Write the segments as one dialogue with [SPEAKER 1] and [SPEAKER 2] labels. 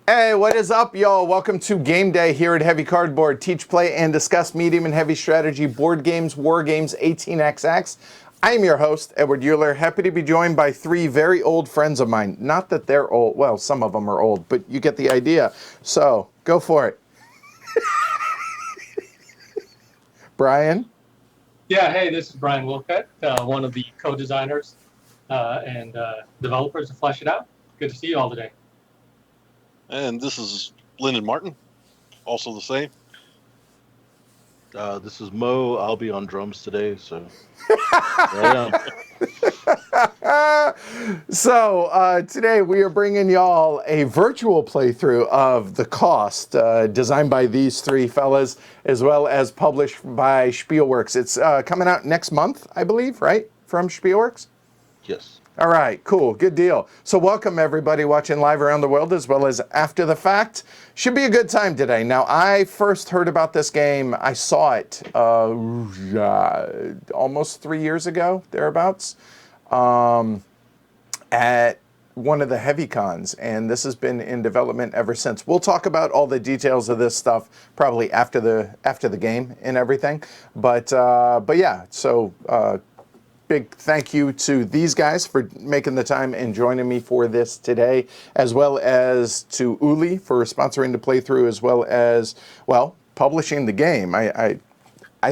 [SPEAKER 1] Hey, what is up, y'all? Welcome to Game Day here at Heavy Cardboard. Teach, play, and discuss medium and heavy strategy, board games, war games, 18xx. I am your host, Edward Euler, happy to be joined by three very old friends of mine. Not that they're old, well, some of them are old, but you get the idea. So, go for it. Brian?
[SPEAKER 2] Yeah, hey, this is Brian Wilcutt, one of the co-designers and developers of Flesh It Out. Good to see you all today.
[SPEAKER 3] And this is Lyndon Martin, also the same.
[SPEAKER 4] This is Mo. I'll be on drums today, so yeah.
[SPEAKER 1] So today we are bringing y'all a virtual playthrough of The Cost, designed by these three fellas, as well as published by Spielworks. It's coming out next month, I believe, right? From Spielworks?
[SPEAKER 4] Yes.
[SPEAKER 1] All right, cool, good deal. So welcome everybody watching live around the world as well as after the fact. Should be a good time today. Now, I first heard about this game, I saw it almost 3 years ago, thereabouts, at one of the heavy cons, and this has been in development ever since. We'll talk about all the details of this stuff probably after the game and everything. But yeah, so big thank you to these guys for making the time and joining me for this today, as well as to Uli for sponsoring the playthrough, as well as, well, publishing the game. I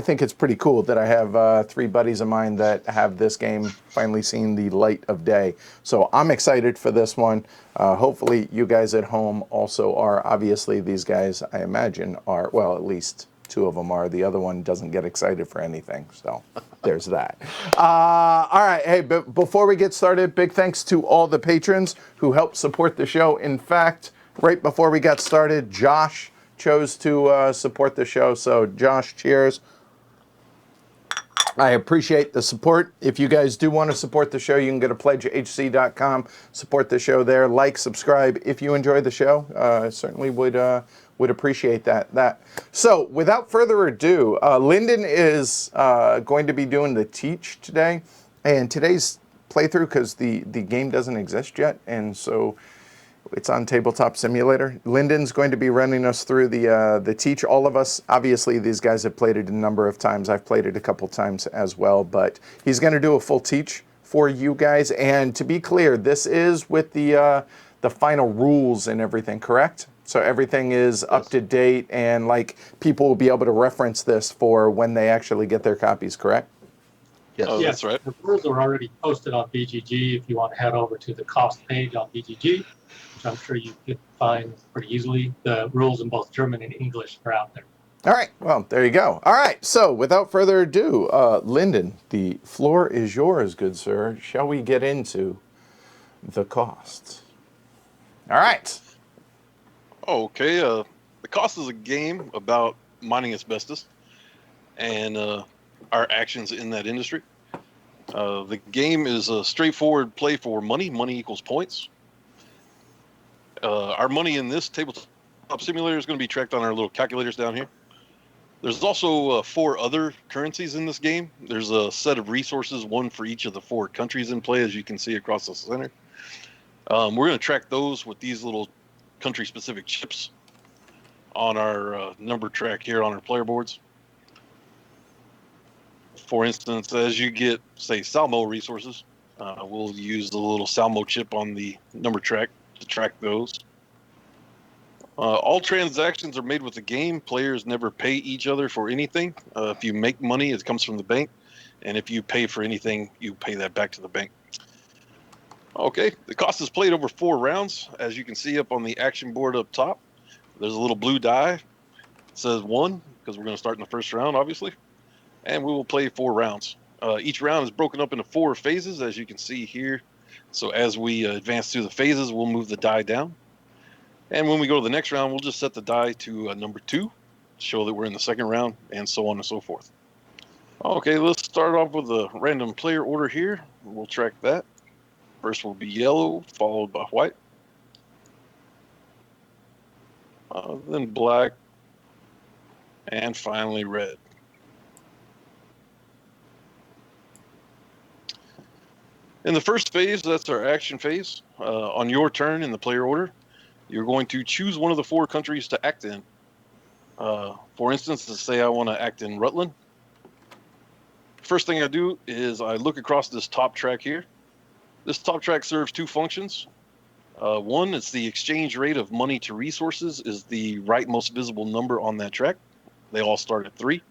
[SPEAKER 1] think it's pretty cool that I have three buddies of mine that have this game finally seen the light of day. So I'm excited for this one. Hopefully you guys at home also are. Obviously these guys, I imagine, are, well, at least two of them are. The other one doesn't get excited for anything, so there's that. All right, hey, but before we get started, big thanks to all the patrons who helped support the show. In fact, right before we got started, Josh chose to support the show, so Josh, cheers. I appreciate the support. If you guys do want to support the show, you can go to pledgehc.com, support the show there, like, subscribe if you enjoy the show. I certainly would appreciate that. So, without further ado, Lyndon is going to be doing the teach today, and today's playthrough, because the game doesn't exist yet, and so it's on Tabletop Simulator. Lyndon's going to be running us through the teach. All of us, obviously, these guys have played it a number of times. I've played it a couple times as well, but he's going to do a full teach for you guys. And to be clear, this is with the final rules and everything, correct? So everything is up to date, and like people will be able to reference this for when they actually get their copies, correct?
[SPEAKER 4] Yes.
[SPEAKER 3] Oh, that's right.
[SPEAKER 2] The rules are already posted on BGG if you want to head over to the cost page on BGG, which I'm sure you can find pretty easily. The rules in both German and English are out there.
[SPEAKER 1] All right, well, there you go. All right, so without further ado, Lyndon, the floor is yours, good sir. Shall we get into The Cost? All right.
[SPEAKER 3] Okay, The Cost is a game about mining asbestos and our actions in that industry. The game is a straightforward play for money. Money equals points. Our money in this tabletop simulator is going to be tracked on our little calculators down here. There's also 4 other currencies in this game. There's a set of resources, one for each of the 4 countries in play, as you can see across the center. We're going to track those with these little country-specific chips on our number track here on our player boards. For instance, as you get, say, Salmo resources, we'll use the little Salmo chip on the number track to track those. All transactions are made with the game. Players never pay each other for anything. If you make money, it comes from the bank. And if you pay for anything, you pay that back to the bank. Okay, The Cost is played over 4 rounds. As you can see up on the action board up top, there's a little blue die. It says 1, because we're going to start in the first round, obviously. And we will play 4 rounds. Each round is broken up into 4 phases, as you can see here. So as we advance through the phases, we'll move the die down. And when we go to the next round, we'll just set the die to number 2, show that we're in the second round, and so on and so forth. Okay, let's start off with a random player order here. We'll track that. First will be yellow, followed by white. Then black, and finally red. In the first phase, that's our action phase. On your turn in the player order, you're going to choose one of the 4 countries to act in. For instance, let's say I want to act in Rutland. First thing I do is I look across this top track here. This top track serves 2 functions. One, it's the exchange rate of money to resources is the rightmost visible number on that track. They all start at 3.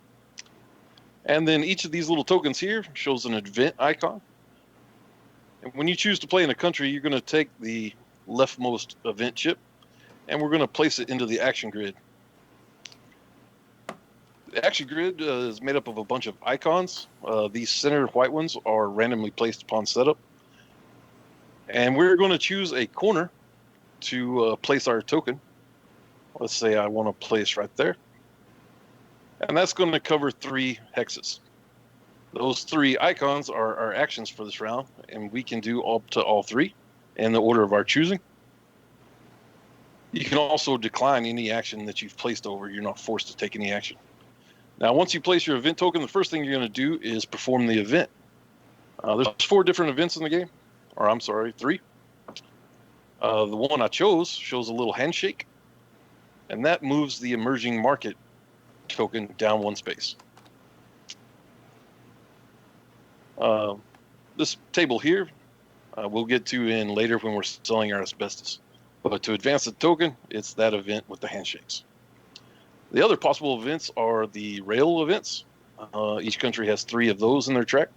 [SPEAKER 3] And then each of these little tokens here shows an event icon. And when you choose to play in a country, you're going to take the leftmost event chip, and we're going to place it into the action grid. The action grid is made up of a bunch of icons. These center white ones are randomly placed upon setup. And we're going to choose a corner to place our token. Let's say I want to place right there. And that's going to cover 3 hexes. Those 3 icons are our actions for this round, and we can do up to all 3 in the order of our choosing. You can also decline any action that you've placed over. You're not forced to take any action. Now, once you place your event token, the first thing you're going to do is perform the event. There's 4 different events in the game, or I'm sorry, 3. The one I chose shows a little handshake, and that moves the emerging market token down 1 space. This table here we'll get to in later when we're selling our asbestos. But to advance the token, it's that event with the handshakes. The other possible events are the rail events. Each country has 3 of those in their track.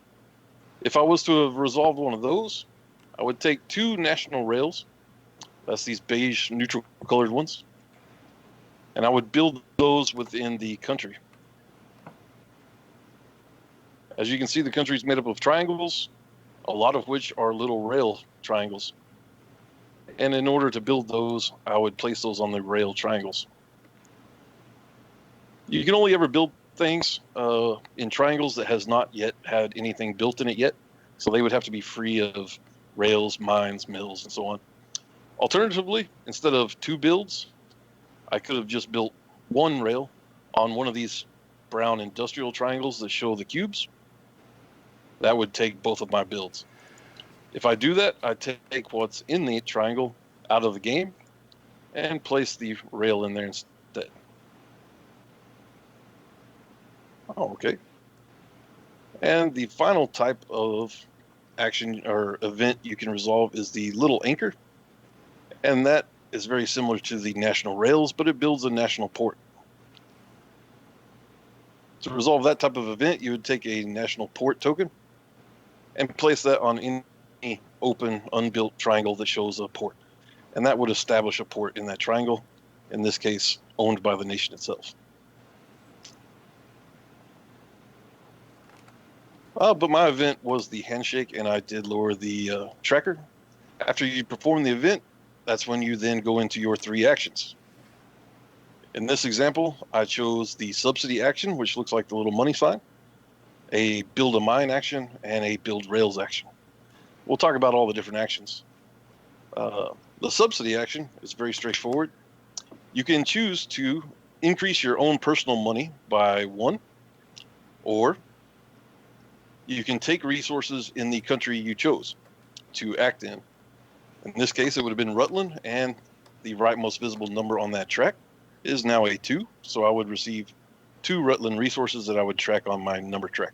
[SPEAKER 3] If I was to have resolved one of those, I would take 2 national rails. That's these beige neutral colored ones. And I would build those within the country. As you can see, the country is made up of triangles, a lot of which are little rail triangles. And in order to build those, I would place those on the rail triangles. You can only ever build things in triangles that has not yet had anything built in it yet. So they would have to be free of rails, mines, mills, and so on. Alternatively, instead of 2 builds, I could have just built 1 rail on one of these brown industrial triangles that show the cubes. That would take both of my builds. If I do that, I take what's in the triangle out of the game and place the rail in there instead. Oh, okay. And the final type of action or event you can resolve is the little anchor. And that is very similar to the national rails, but it builds a national port. To resolve that type of event, you would take a national port token and place that on any open, unbuilt triangle that shows a port. And that would establish a port in that triangle, in this case, owned by the nation itself. But my event was the handshake, and I did lower the tracker. After you perform the event, that's when you then go into your 3 actions. In this example, I chose the subsidy action, which looks like the little money sign, a build a mine action, and a build rails action. We'll talk about all the different actions. The subsidy action is very straightforward. You can choose to increase your own personal money by 1, or you can take resources in the country you chose to act in. In this case, it would have been Rutland, and the rightmost visible number on that track is now a 2, so I would receive 2 Rutland resources that I would track on my number track.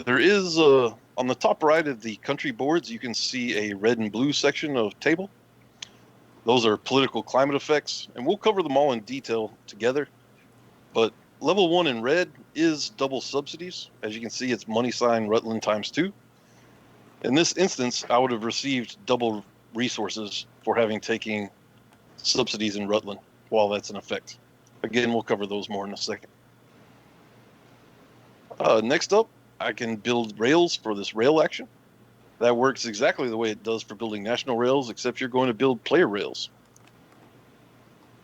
[SPEAKER 3] There is, on the top right of the country boards, you can see a red and blue section of table. Those are political climate effects, and we'll cover them all in detail together. But level 1 in red is double subsidies. As you can see, it's money sign Rutland times 2. In this instance, I would have received double resources for having taken subsidies in Rutland while that's in effect. Again, we'll cover those more in a second. Next up, I can build rails for this rail action. That works exactly the way it does for building national rails, except you're going to build player rails.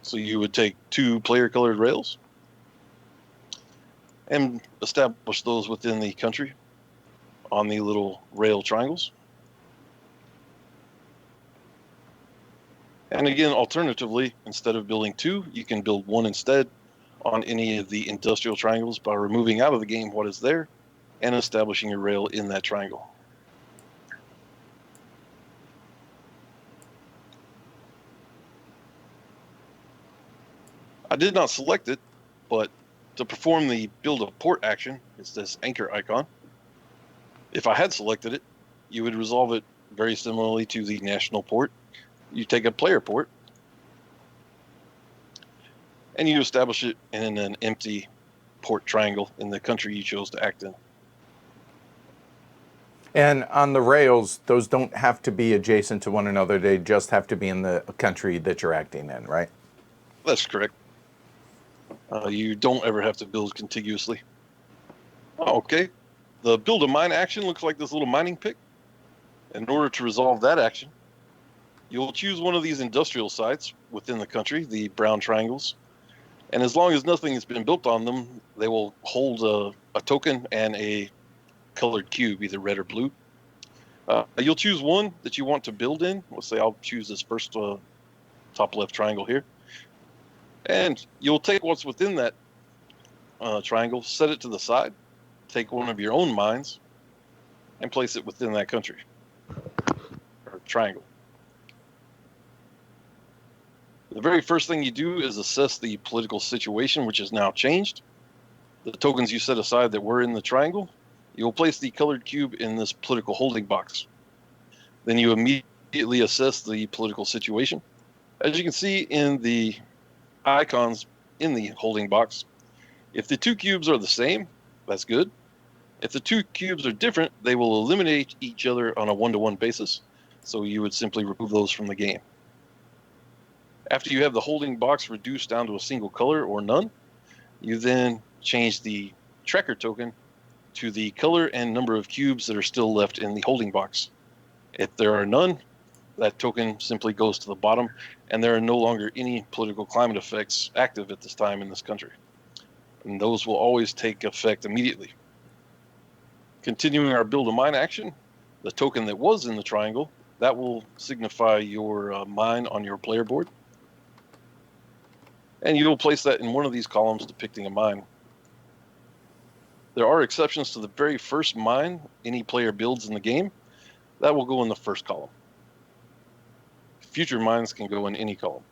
[SPEAKER 3] So you would take 2 player-colored rails and establish those within the country on the little rail triangles. And again, alternatively, instead of building 2, you can build 1 instead on any of the industrial triangles by removing out of the game what is there and establishing your rail in that triangle. I did not select it, but to perform the build a port action, it's this anchor icon. If I had selected it, you would resolve it very similarly to the national port. You take a player port and you establish it in an empty port triangle in the country you chose to act in.
[SPEAKER 1] And on the rails, those don't have to be adjacent to one another. They just have to be in the country that you're acting in, right?
[SPEAKER 3] That's correct. You don't ever have to build contiguously. Okay. The build a mine action looks like this little mining pick. In order to resolve that action, you'll choose one of these industrial sites within the country, the brown triangles. And as long as nothing has been built on them, they will hold a token and a colored cube, either red or blue. You'll choose one that you want to build in. Let's say I'll choose this first top left triangle here. And you'll take what's within that triangle, set it to the side, take one of your own mines, and place it within that country or triangle. The very first thing you do is assess the political situation, which is now changed. The tokens you set aside that were in the triangle, you will place the colored cube in this political holding box. Then you immediately assess the political situation. As you can see in the icons in the holding box, if the 2 cubes are the same, that's good. If the 2 cubes are different, they will eliminate each other on a 1-to-1 basis. So you would simply remove those from the game. After you have the holding box reduced down to a single color or none, you then change the tracker token to the color and number of cubes that are still left in the holding box. If there are none, that token simply goes to the bottom, and there are no longer any political climate effects active at this time in this country. And those will always take effect immediately. Continuing our build a mine action, the token that was in the triangle, that will signify your mine on your player board. And you'll place that in one of these columns depicting a mine. There are exceptions to the very first mine any player builds in the game. That will go in the first column. Future mines can go in any column.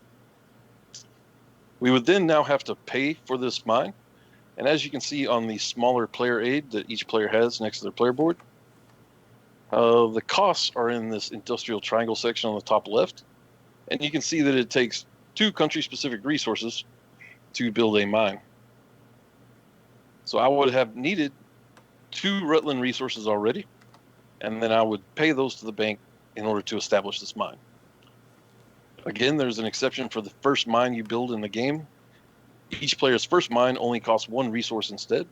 [SPEAKER 3] We would then now have to pay for this mine. And as you can see on the smaller player aid that each player has next to their player board, the costs are in this industrial triangle section on the top left. And you can see that it takes 2 country-specific resources to build a mine. So I would have needed 2 Rutland resources already, and then I would pay those to the bank in order to establish this mine. Again, there's an exception for the first mine you build in the game. Each player's first mine only costs 1 resource instead.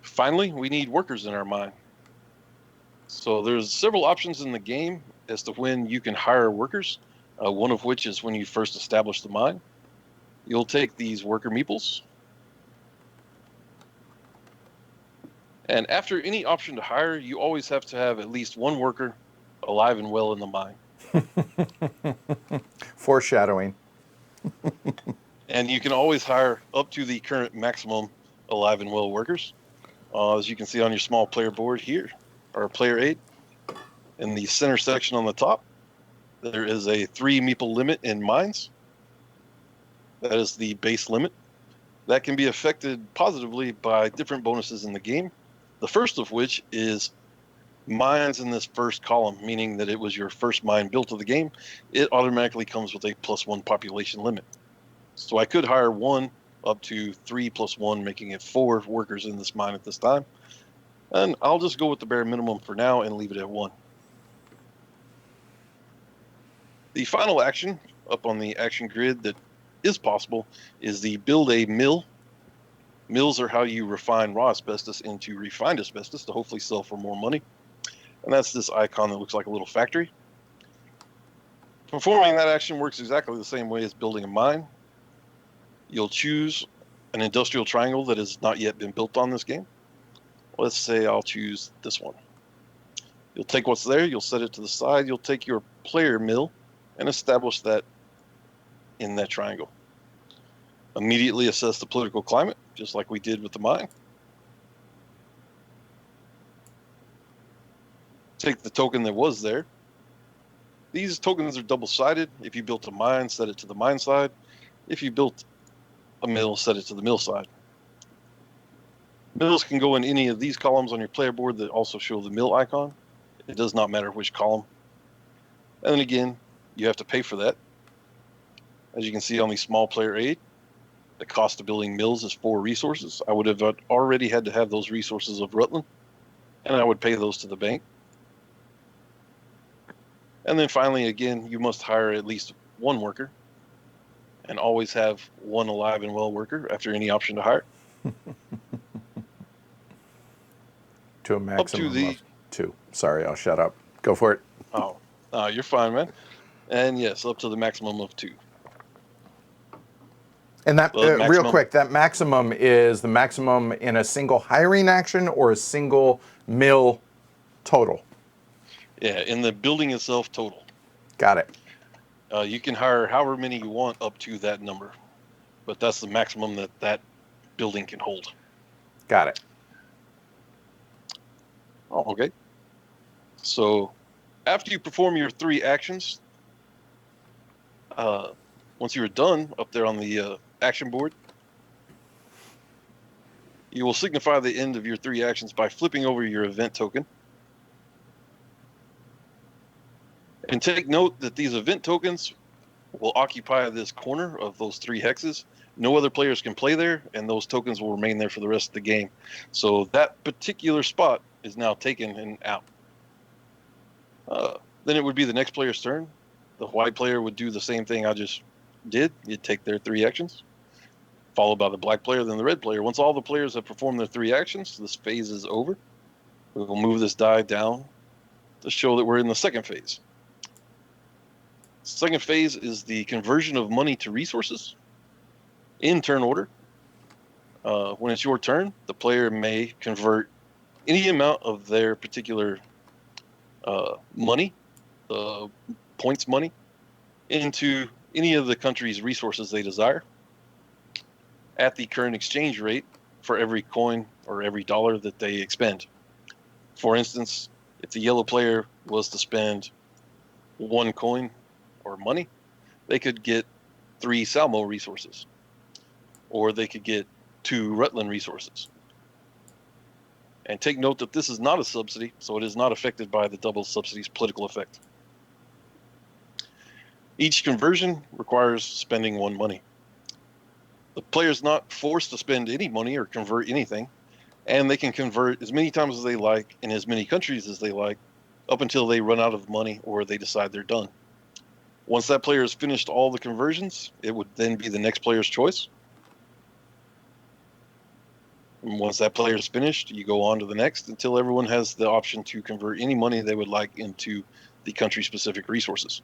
[SPEAKER 3] Finally, we need workers in our mine. So there's several options in the game as to when you can hire workers, one of which is when you first establish the mine. You'll take these worker meeples, and after any option to hire, you always have to have at least 1 worker alive and well in the mine.
[SPEAKER 1] Foreshadowing.
[SPEAKER 3] And you can always hire up to the current maximum alive and well workers. As you can see on your small player board here, or player aid, in the center section on the top, there is a 3 meeple limit in mines. That is the base limit. That can be affected positively by different bonuses in the game. The first of which is mines in this first column, meaning that it was your first mine built of the game. It automatically comes with a +1 population limit. So I could hire 1 up to 3 + 1, making it 4 workers in this mine at this time. And I'll just go with the bare minimum for now and leave it at 1. The final action up on the action grid that is possible is the build a mill. Mills are how you refine raw asbestos into refined asbestos to hopefully sell for more money. and that's this icon that looks like a little factory. Performing that action works exactly the same way as building a mine. You'll choose an industrial triangle that has not yet been built on this game. Let's say I'll choose this one. You'll take what's there, you'll set it to the side, you'll take your player mill and establish that in that triangle. Immediately assess the political climate, just like we did with the mine. Take the token that was there. These tokens are double-sided. If you built a mine, set it to the mine side. If you built a mill, set it to the mill side. Mills can go in any of these columns on your player board that also show the mill icon. It does not matter which column. And then again, you have to pay for that. As you can see on the small player aid, the cost of building mills is 4 resources. I would have already had to have those resources of Rutland, and I would pay those to the bank. And then finally, again, you must hire at least 1 worker and always have 1 alive and well worker after any option to hire.
[SPEAKER 1] To a maximum
[SPEAKER 3] the-
[SPEAKER 1] of 2. Sorry, I'll shut up. Go for it.
[SPEAKER 3] Oh, you're fine, man. And yes, up to the maximum of 2.
[SPEAKER 1] And that,
[SPEAKER 3] Well,
[SPEAKER 1] real
[SPEAKER 3] maximum-
[SPEAKER 1] quick, that maximum is the maximum in a single hiring action or a single mill total?
[SPEAKER 3] Yeah, in the building itself total.
[SPEAKER 1] Got it.
[SPEAKER 3] You can hire however many you want up to that number, but that's the maximum that that building can hold.
[SPEAKER 1] Got it.
[SPEAKER 3] Oh, okay. So after you perform your 3 actions, once you're done up there on the action board, you will signify the end of your 3 actions by flipping over your event token. And take note that these event tokens will occupy this corner of those 3 hexes. No other players can play there, and those tokens will remain there for the rest of the game. So that particular spot is now taken and out. Then it would be the next player's turn. The white player would do the same thing I just did. You'd take their 3 actions, followed by the black player, then the red player. Once all the players have performed their 3 actions, this phase is over. We will move this die down to show that we're in the second phase. Second phase is the conversion of money to resources in turn order. When it's your turn, the player may convert any amount of their particular money, points money, into any of the country's resources they desire at the current exchange rate for every coin or every dollar that they expend. For instance, if the yellow player was to spend 1 coin or money, they could get 3 Salmo resources, or they could get 2 Rutland resources. And take note that this is not a subsidy, so it is not affected by the double subsidy's political effect. Each conversion requires spending 1 money. The player is not forced to spend any money or convert anything, and they can convert as many times as they like in as many countries as they like up until they run out of money or they decide they're done. Once that player has finished all the conversions, it would then be the next player's choice. And once that player is finished, you go on to the next until everyone has the option to convert any money they would like into the country-specific resources.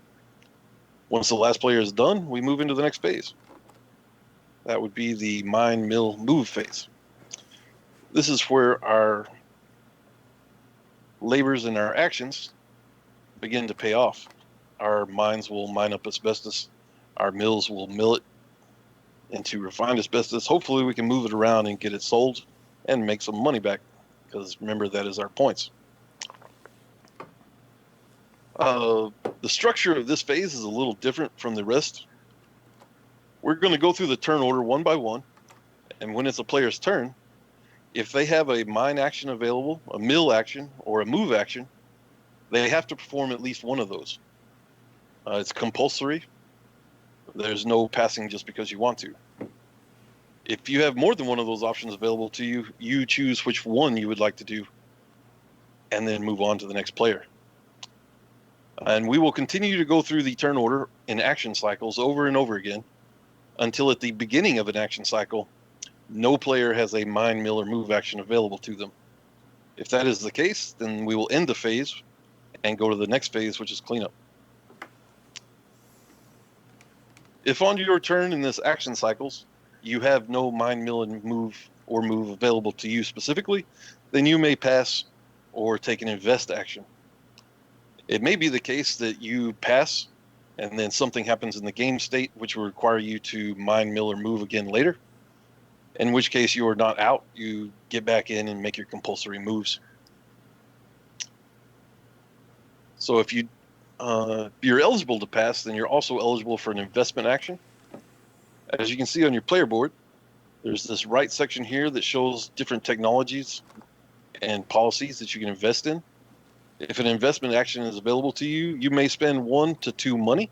[SPEAKER 3] Once the last player is done, we move into the next phase. That would be the mine, mill, move phase. This is where our labors and our actions begin to pay off. Our mines will mine up asbestos. Our mills will mill it into refined asbestos. Hopefully we can move it around and get it sold and make some money back, because remember, that is our points. The structure of this phase is a little different from the rest. We're going to go through the turn order one by one, and when it's a player's turn, if they have a mine action available, a mill action, or a move action, they have to perform at least one of those. It's compulsory. There's no passing just because you want to. If you have more than one of those options available to you, you choose which one you would like to do and then move on to the next player. And we will continue to go through the turn order in action cycles over and over again until at the beginning of an action cycle, no player has a mine, mill, or move action available to them. If that is the case, then we will end the phase and go to the next phase, which is cleanup. If on your turn in this action cycles, you have no mine, mill, and move available to you specifically, then you may pass or take an invest action. It may be the case that you pass and then something happens in the game state which will require you to mine, mill, or move again later, in which case you are not out. You get back in and make your compulsory moves. So if you're eligible to pass, then you're also eligible for an investment action. As you can see on your player board, there's this right section here that shows different technologies and policies that you can invest in. If an investment action is available to you, you may spend 1 to 2 money.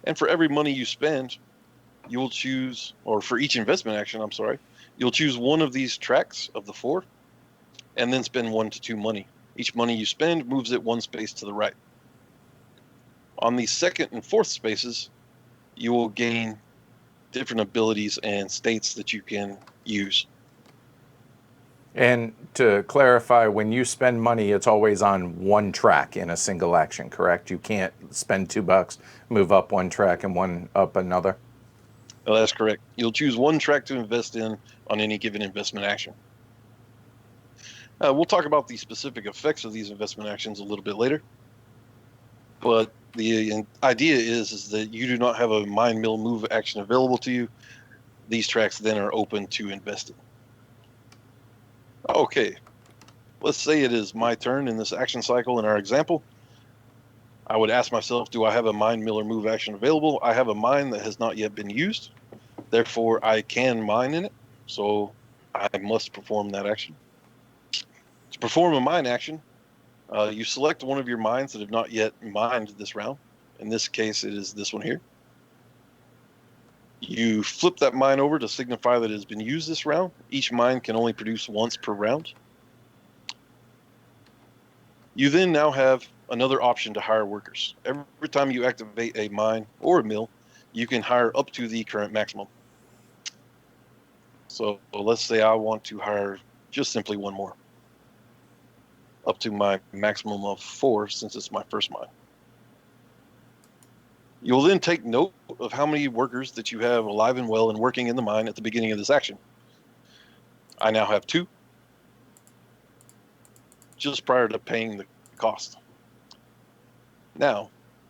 [SPEAKER 3] And for every money you spend, you will choose, or for each investment action, you'll choose one of these tracks of the 4 and then spend 1 to 2 money. Each money you spend moves it 1 space to the right. On the 2nd and 4th spaces, you will gain different abilities and states that you can use.
[SPEAKER 1] And to clarify, when you spend money, it's always on one track in a single action, correct? You can't spend $2, move up one track and one up another?
[SPEAKER 3] No, that's correct. You'll choose one track to invest in on any given investment action. We'll talk about the specific effects of these investment actions a little bit later. But the idea is that you do not have a mine, mill, move action available to you. These tracks then are open to invest in. Okay, let's say it is my turn in this action cycle in our example. I would ask myself, do I have a mine, mill, or move action available? I have a mine that has not yet been used. Therefore, I can mine in it, so I must perform that action. To perform a mine action, you select one of your mines that have not yet mined this round. In this case, it is this one here. You flip that mine over to signify that it has been used this round. Each mine can only produce once per round. You then now have another option to hire workers. Every time you activate a mine or a mill, you can hire up to the current maximum. So let's say I want to hire just simply one more, up to my maximum of 4 since it's my first mine. You'll then take note of how many workers that you have alive and well and working in the mine at the beginning of this action. I now have 2, just prior to paying the cost. Now,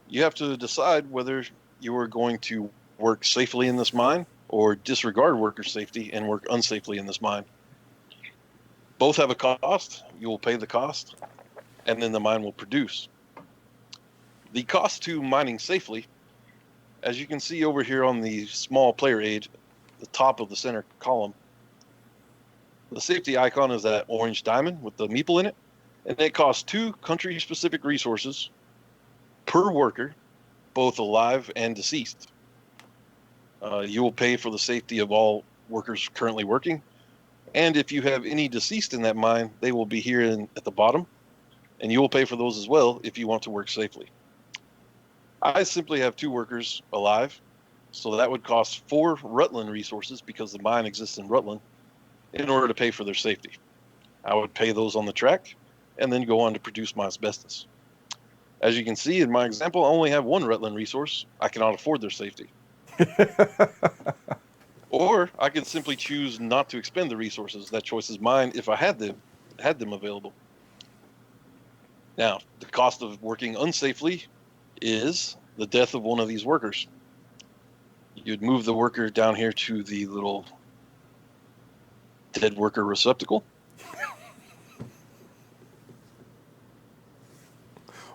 [SPEAKER 3] you have to decide whether you are going to work safely in this mine or disregard worker safety and work unsafely in this mine. Both have a cost. You will pay the cost, and then the mine will produce. The cost to mining safely, as you can see over here on the small player aid, the top of the center column, the safety icon is that orange diamond with the meeple in it, and it costs 2 country-specific resources per worker, both alive and deceased. You will pay for the safety of all workers currently working, and if you have any deceased in that mine, they will be here at the bottom, and you will pay for those as well if you want to work safely. I simply have 2 workers alive, so that would cost 4 Rutland resources because the mine exists in Rutland in order to pay for their safety. I would pay those on the track and then go on to produce my asbestos. As you can see in my example, I only have 1 Rutland resource. I cannot afford their safety. Or I could simply choose not to expend the resources. That choice is mine if I had them available. Now, the cost of working unsafely is the death of one of these workers. You'd move the worker down here to the little dead worker receptacle.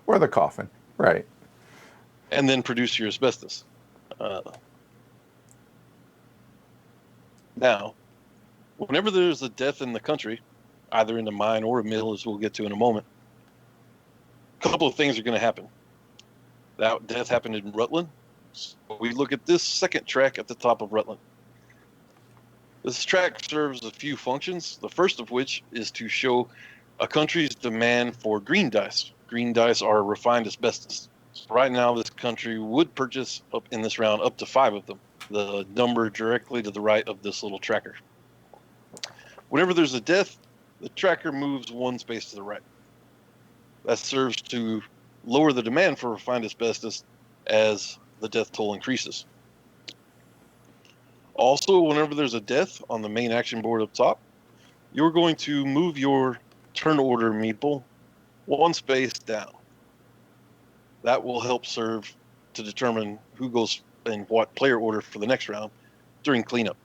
[SPEAKER 1] Or the coffin, right.
[SPEAKER 3] And then produce your asbestos. Now, whenever there's a death in the country, either in a mine or a mill, as we'll get to in a moment, a couple of things are going to happen. That death happened in Rutland. So we look at this second track at the top of Rutland. This track serves a few functions, the first of which is to show a country's demand for green dice. Green dice are refined asbestos. So right now, this country would purchase up in this round up to 5 of them. The number directly to the right of this little tracker. Whenever there's a death, the tracker moves 1 space to the right. That serves to lower the demand for refined asbestos as the death toll increases. Also, whenever there's a death on the main action board up top, you're going to move your turn order meeple one space down. That will help serve to determine who goes in what player order for the next round during cleanup.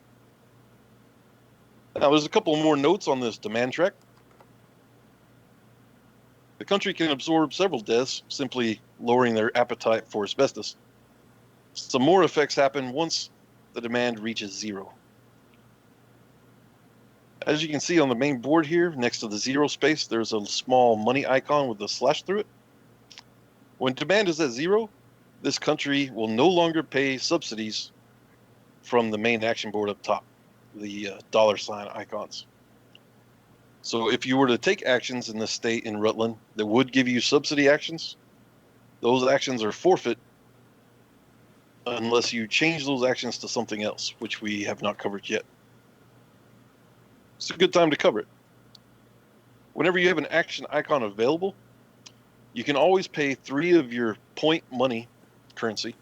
[SPEAKER 3] Now, there's a couple more notes on this demand track. The country can absorb several deaths simply lowering their appetite for asbestos. Some more effects happen once the demand reaches 0. As you can see on the main board here, next to the 0 space, there's a small money icon with a slash through it. When demand is at 0, this country will no longer pay subsidies from the main action board up top, the $sign icons. So if you were to take actions in this state in Rutland that would give you subsidy actions, those actions are forfeit unless you change those actions to something else, which we have not covered yet. It's a good time to cover it. Whenever you have an action icon available, you can always pay 3 of your point money currency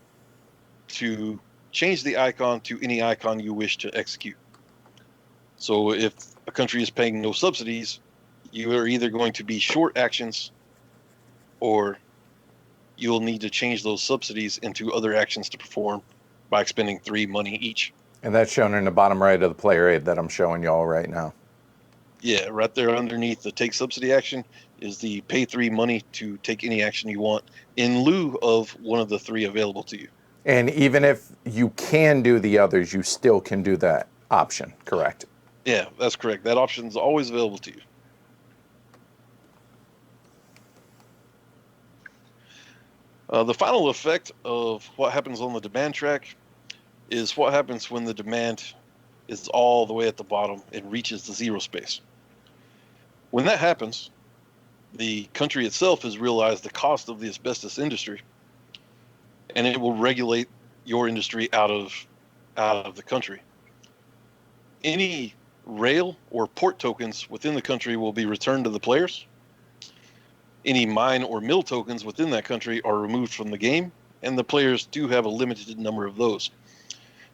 [SPEAKER 3] to change the icon to any icon you wish to execute. So if a country is paying no subsidies, you are either going to be short actions or you'll need to change those subsidies into other actions to perform by expending 3 money each.
[SPEAKER 1] And that's shown in the bottom right of the player aid that I'm showing y'all right now.
[SPEAKER 3] Yeah, right there underneath the take subsidy action is the pay 3 money to take any action you want in lieu of one of the 3 available to you.
[SPEAKER 1] And even if you can do the others, you still can do that option, correct?
[SPEAKER 3] Yeah, that's correct. That option is always available to you. The final effect of what happens on the demand track is what happens when the demand is all the way at the bottom and reaches the 0 space. When that happens, the country itself has realized the cost of the asbestos industry, and it will regulate your industry out of the country. Any rail or port tokens within the country will be returned to the players. Any mine or mill tokens within that country are removed from the game, and the players do have a limited number of those.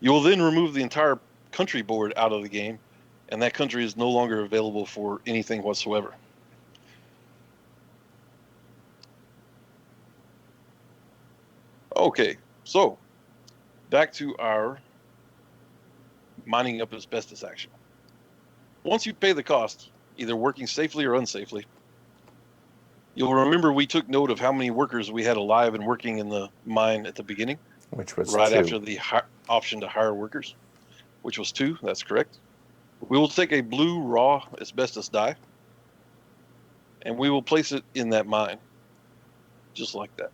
[SPEAKER 3] You will then remove the entire country board out of the game, and that country is no longer available for anything whatsoever. Okay, so back to our mining up asbestos action. Once you pay the cost, either working safely or unsafely, you'll remember we took note of how many workers we had alive and working in the mine at the beginning,
[SPEAKER 1] Which was
[SPEAKER 3] right
[SPEAKER 1] 2.
[SPEAKER 3] after the option to hire workers, which was 2. That's correct. We will take a blue raw asbestos dye, and we will place it in that mine, just like that.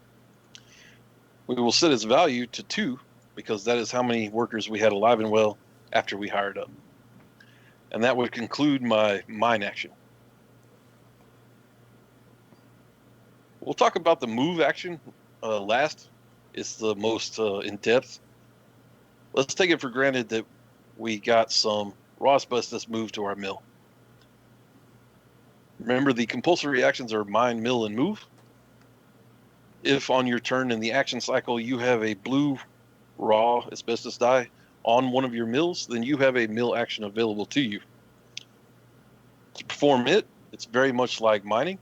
[SPEAKER 3] We will set its value to 2 because that is how many workers we had alive and well after we hired up. And that would conclude my mine action. We'll talk about the move action last. It's the most in-depth. Let's take it for granted that we got some raw asbestos moved to our mill. Remember, the compulsory actions are mine, mill, and move. If on your turn in the action cycle you have a blue raw asbestos dye on one of your mills, then you have a mill action available to you. To perform it, it's very much like mining.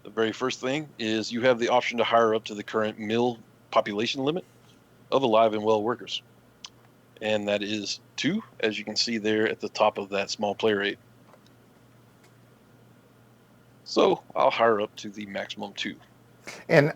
[SPEAKER 3] The very first thing is you have the option to hire up to the current mill population limit of alive and well workers. And that is 2, as you can see there at the top of that small player aid. So I'll hire up to the maximum 2.
[SPEAKER 1] And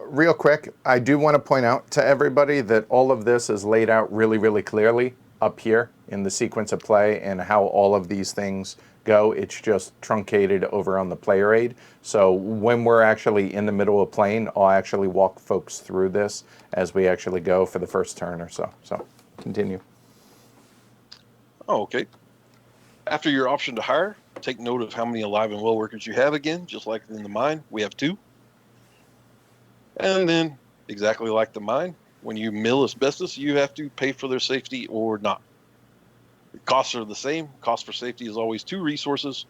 [SPEAKER 1] real quick, I do want to point out to everybody that all of this is laid out really, really clearly up here in the sequence of play and how all of these things go. It's just truncated over on the player aid. So when we're actually in the middle of playing, I'll actually walk folks through this as we actually go for the first turn or so. So continue.
[SPEAKER 3] Oh, okay. After your option to hire, take note of how many alive and well workers you have again, just like in the mine. We have 2. And then, exactly like the mine, when you mill asbestos, you have to pay for their safety or not. The costs are the same. Cost for safety is always 2 resources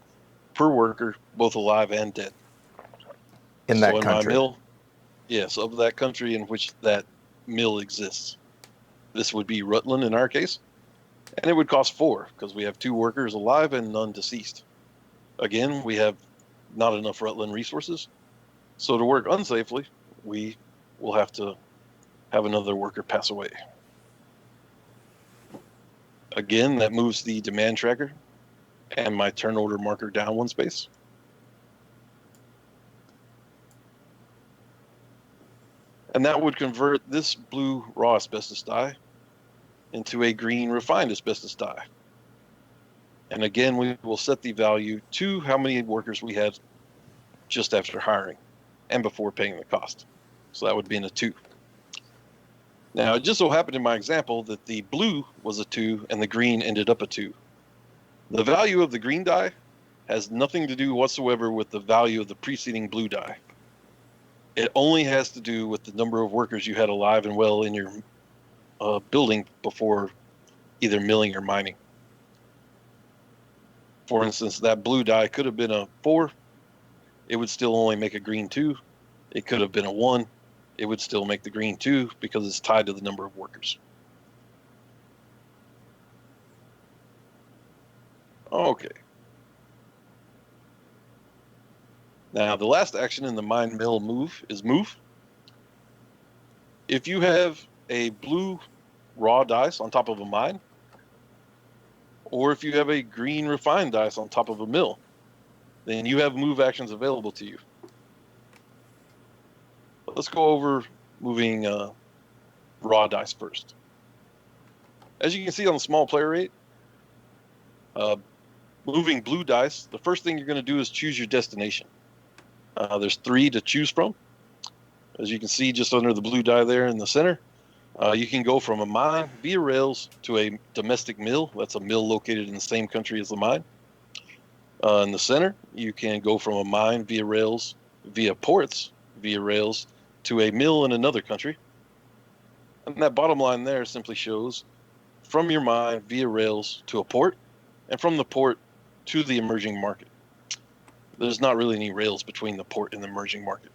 [SPEAKER 3] per worker, both alive and dead.
[SPEAKER 1] In that country.
[SPEAKER 3] My mill, Yes, of that country in which that mill exists. This would be Rutland in our case, and it would cost 4 because we have 2 workers alive and none deceased. Again, we have not enough Rutland resources, so to work unsafely, we will have to have another worker pass away. Again, that moves the demand tracker and my turn order marker down 1 space. And that would convert this blue raw asbestos dye into a green refined asbestos dye. And again, we will set the value to how many workers we had just after hiring and before paying the cost. So that would be in a 2. Now, it just so happened in my example that the blue was a 2 and the green ended up a 2. The value of the green dye has nothing to do whatsoever with the value of the preceding blue dye. It only has to do with the number of workers you had alive and well in your building before either milling or mining. For instance, that blue dye could have been a 4. It would still only make a green 2. It could have been a 1. It would still make the green 2 because it's tied to the number of workers. Okay. Now, the last action in the mine mill move is move. If you have a blue raw dice on top of a mine, or if you have a green refined dice on top of a mill, then you have move actions available to you. Let's go over moving raw dice first. As you can see on the small player rate, moving blue dice, the first thing you're going to do is choose your destination. There's 3 to choose from. As you can see just under the blue die there in the center, you can go from a mine via rails to a domestic mill. That's a mill located in the same country as the mine. In the center, you can go from a mine via rails, via ports, via rails, to a mill in another country. And that bottom line there simply shows from your mine via rails to a port, and from the port to the emerging market. There's not really any rails between the port and the emerging market.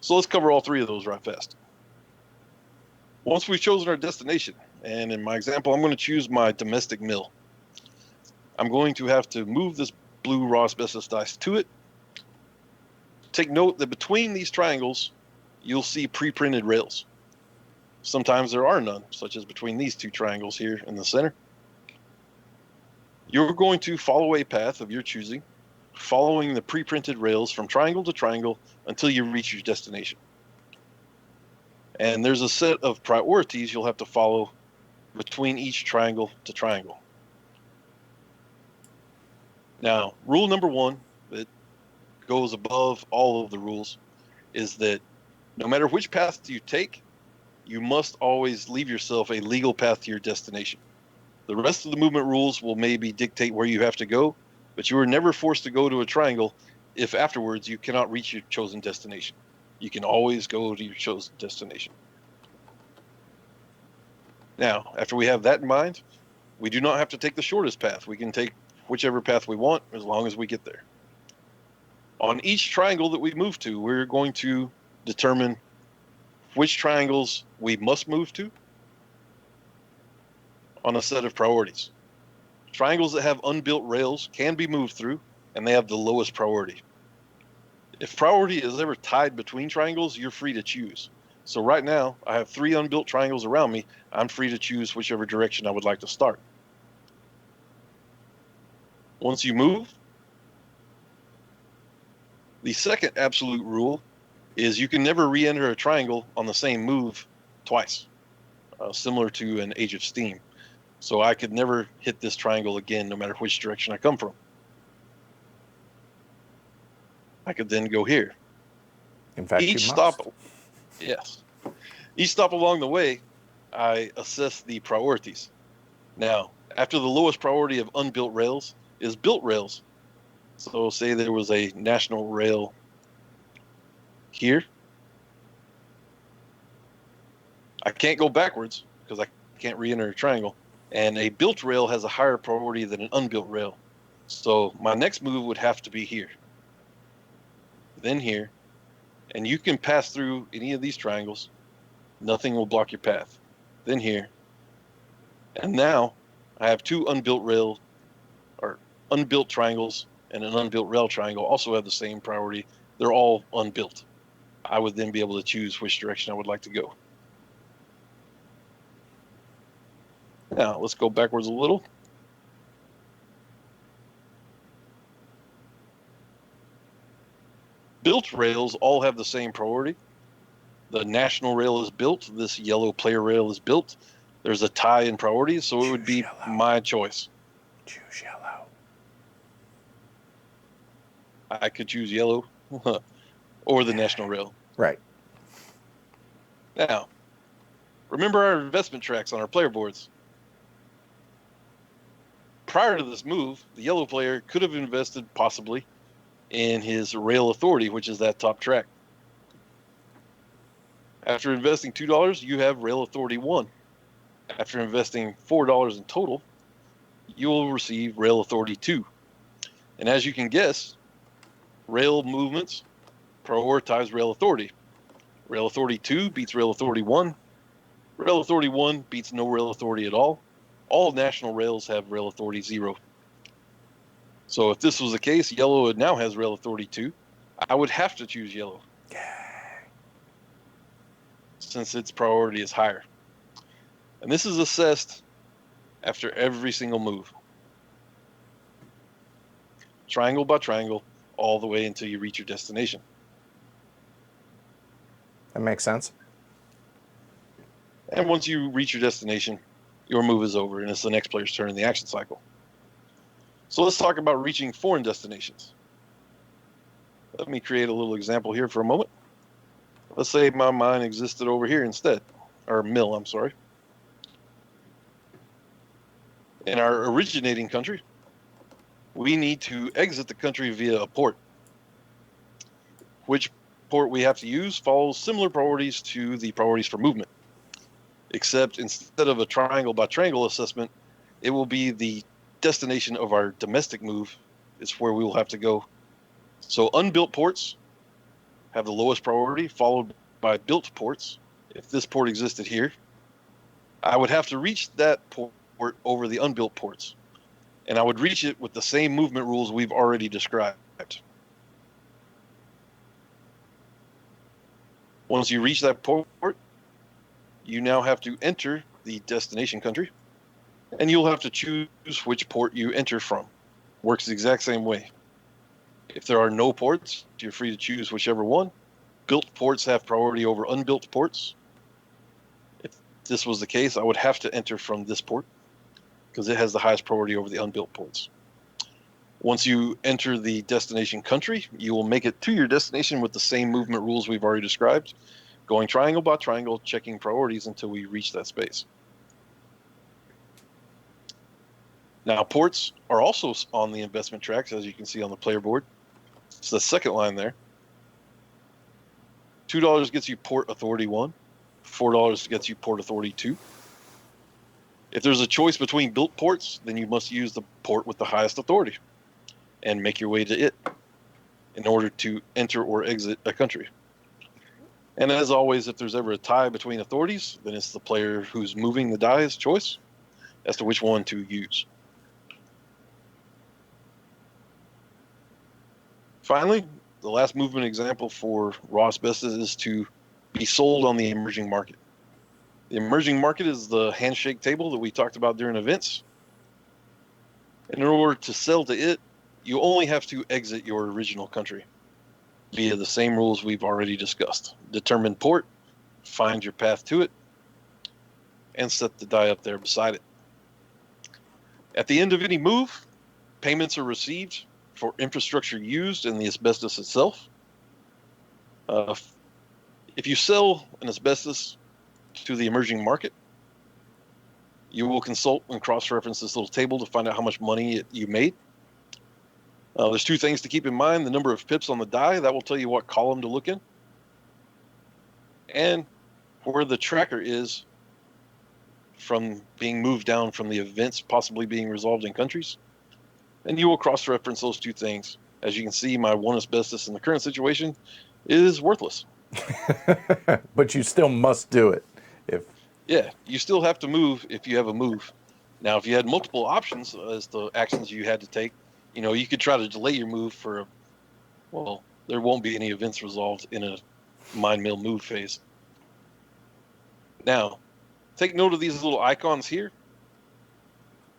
[SPEAKER 3] So let's cover all 3 of those right fast. Once we've chosen our destination, and in my example, I'm going to choose my domestic mill. I'm going to have to move this blue raw asbestos dice to it. Take note that between these triangles, you'll see pre-printed rails. Sometimes there are none, such as between these 2 triangles here in the center. You're going to follow a path of your choosing, following the pre-printed rails from triangle to triangle until you reach your destination. And there's a set of priorities you'll have to follow between each triangle to triangle. Now, rule number 1 that goes above all of the rules is that no matter which path you take, you must always leave yourself a legal path to your destination. The rest of the movement rules will maybe dictate where you have to go, but you are never forced to go to a triangle if afterwards you cannot reach your chosen destination. You can always go to your chosen destination. Now, after we have that in mind, we do not have to take the shortest path. We can take whichever path we want as long as we get there. On each triangle that we move to, we're going to determine which triangles we must move to on a set of priorities. Triangles that have unbuilt rails can be moved through, and they have the lowest priority. If priority is ever tied between triangles, you're free to choose. So right now, I have 3 unbuilt triangles around me. I'm free to choose whichever direction I would like to start. Once you move, the second absolute rule is you can never re-enter a triangle on the same move twice, similar to an Age of Steam. So I could never hit this triangle again, no matter which direction I come from. I could then go here.
[SPEAKER 1] In fact,
[SPEAKER 3] Each
[SPEAKER 1] you
[SPEAKER 3] stop,
[SPEAKER 1] must.
[SPEAKER 3] yes. Each stop along the way, I assess the priorities. Now, after the lowest priority of unbuilt rails is built rails. So say there was a national rail here. I can't go backwards because I can't re-enter a triangle. And a built rail has a higher priority than an unbuilt rail. So my next move would have to be here. Then here. And you can pass through any of these triangles. Nothing will block your path. Then here. And now I have two unbuilt triangles and an unbuilt rail triangle also have the same priority. They're all unbuilt. I would then be able to choose which direction I would like to go. Now let's go backwards a little. Built rails all have the same priority. The national rail is built. This yellow player rail is built. There's a tie in priority, so it would be my choice.
[SPEAKER 1] Choose yellow.
[SPEAKER 3] I could choose yellow or the national rail.
[SPEAKER 1] Right.
[SPEAKER 3] Now, remember our investment tracks on our player boards. Prior to this move, the yellow player could have invested possibly in his rail authority, which is that top track. After investing $2, you have rail authority 1. After investing $4 in total, you will receive rail authority 2. And as you can guess, rail movements prioritize rail authority. Rail authority 2 beats rail authority 1. Rail authority 1 beats no rail authority at all. All national rails have rail authority 0. So if this was the case, yellow now has rail authority 2. I would have to choose yellow, since its priority is higher. And this is assessed after every single move. Triangle by triangle, all the way until you reach your destination.
[SPEAKER 1] That makes sense.
[SPEAKER 3] And once you reach your destination, your move is over, and it's the next player's turn in the action cycle. So let's talk about reaching foreign destinations. Let me create a little example here for a moment. Let's say my mine existed over here instead, or mill, I'm sorry. In our originating country, we need to exit the country via a port. Which port we have to use follows similar priorities to the priorities for movement, except instead of a triangle by triangle assessment, it will be the destination of our domestic move is where we will have to go. So unbuilt ports have the lowest priority, followed by built ports. If this port existed here, I would have to reach that port over the unbuilt ports, and I would reach it with the same movement rules we've already described. Once you reach that port, you now have to enter the destination country, and you'll have to choose which port you enter from. Works the exact same way. If there are no ports, you're free to choose whichever one. Built ports have priority over unbuilt ports. If this was the case, I would have to enter from this port because it has the highest priority over the unbuilt ports. Once you enter the destination country, you will make it to your destination with the same movement rules we've already described, going triangle by triangle, checking priorities until we reach that space. Now, ports are also on the investment tracks, as you can see on the player board. It's the second line there. $2 gets you port authority 1. $4 gets you port authority 2. If there's a choice between built ports, then you must use the port with the highest authority and make your way to it in order to enter or exit a country. And as always, if there's ever a tie between authorities, then it's the player who's moving the die's choice as to which one to use. Finally, the last movement example for raw asbestos is to be sold on the emerging market. The emerging market is the handshake table that we talked about during events. In order to sell to it, you only have to exit your original country via the same rules we've already discussed. Determine port, find your path to it, and set the die up there beside it. At the end of any move, payments are received for infrastructure used in the asbestos itself. If you sell an asbestos to the emerging market, you will consult and cross-reference this little table to find out how much money you made. There's two things to keep in mind: the number of pips on the die, that will tell you what column to look in, and where the tracker is from being moved down from the events possibly being resolved in countries. And you will cross-reference those two things. As you can see, my one asbestos in the current situation is worthless.
[SPEAKER 1] But you still must do it. If
[SPEAKER 3] Yeah, you still have to move if you have a move. Now, if you had multiple options as the actions you had to take, you could try to delay your move for, well, there won't be any events resolved in a mind mill move phase. Now, take note of these little icons here.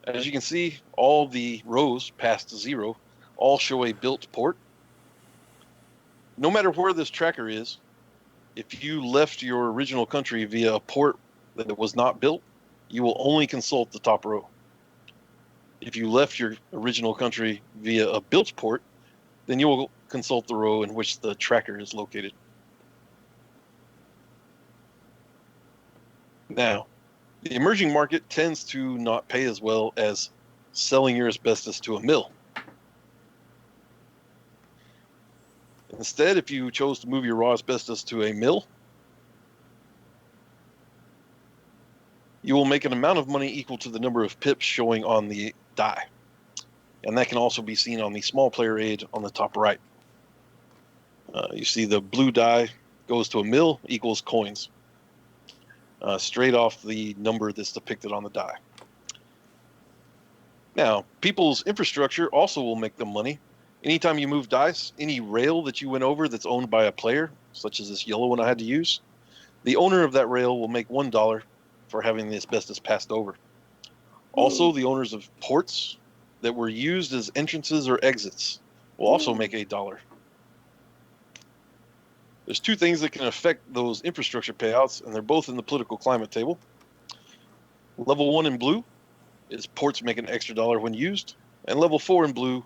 [SPEAKER 3] As you can see, all the rows past 0 all show a built port. No matter where this tracker is, if you left your original country via a port that was not built, you will only consult the top row. If you left your original country via a built port, then you will consult the row in which the tracker is located. Now, the emerging market tends to not pay as well as selling your asbestos to a mill. Instead, if you chose to move your raw asbestos to a mill, you will make an amount of money equal to the number of pips showing on the die. And that can also be seen on the small player aid on the top right. You see the blue die goes to a mill equals coins, straight off the number that's depicted on the die. Now, people's infrastructure also will make them money. Anytime you move dice, any rail that you went over that's owned by a player, such as this yellow one I had to use, the owner of that rail will make $1 for having the asbestos passed over. Also, the owners of ports that were used as entrances or exits will also make $1. There's two things that can affect those infrastructure payouts, and they're both in the political climate table. Level 1 in blue is ports make an extra dollar when used, and level 4 in blue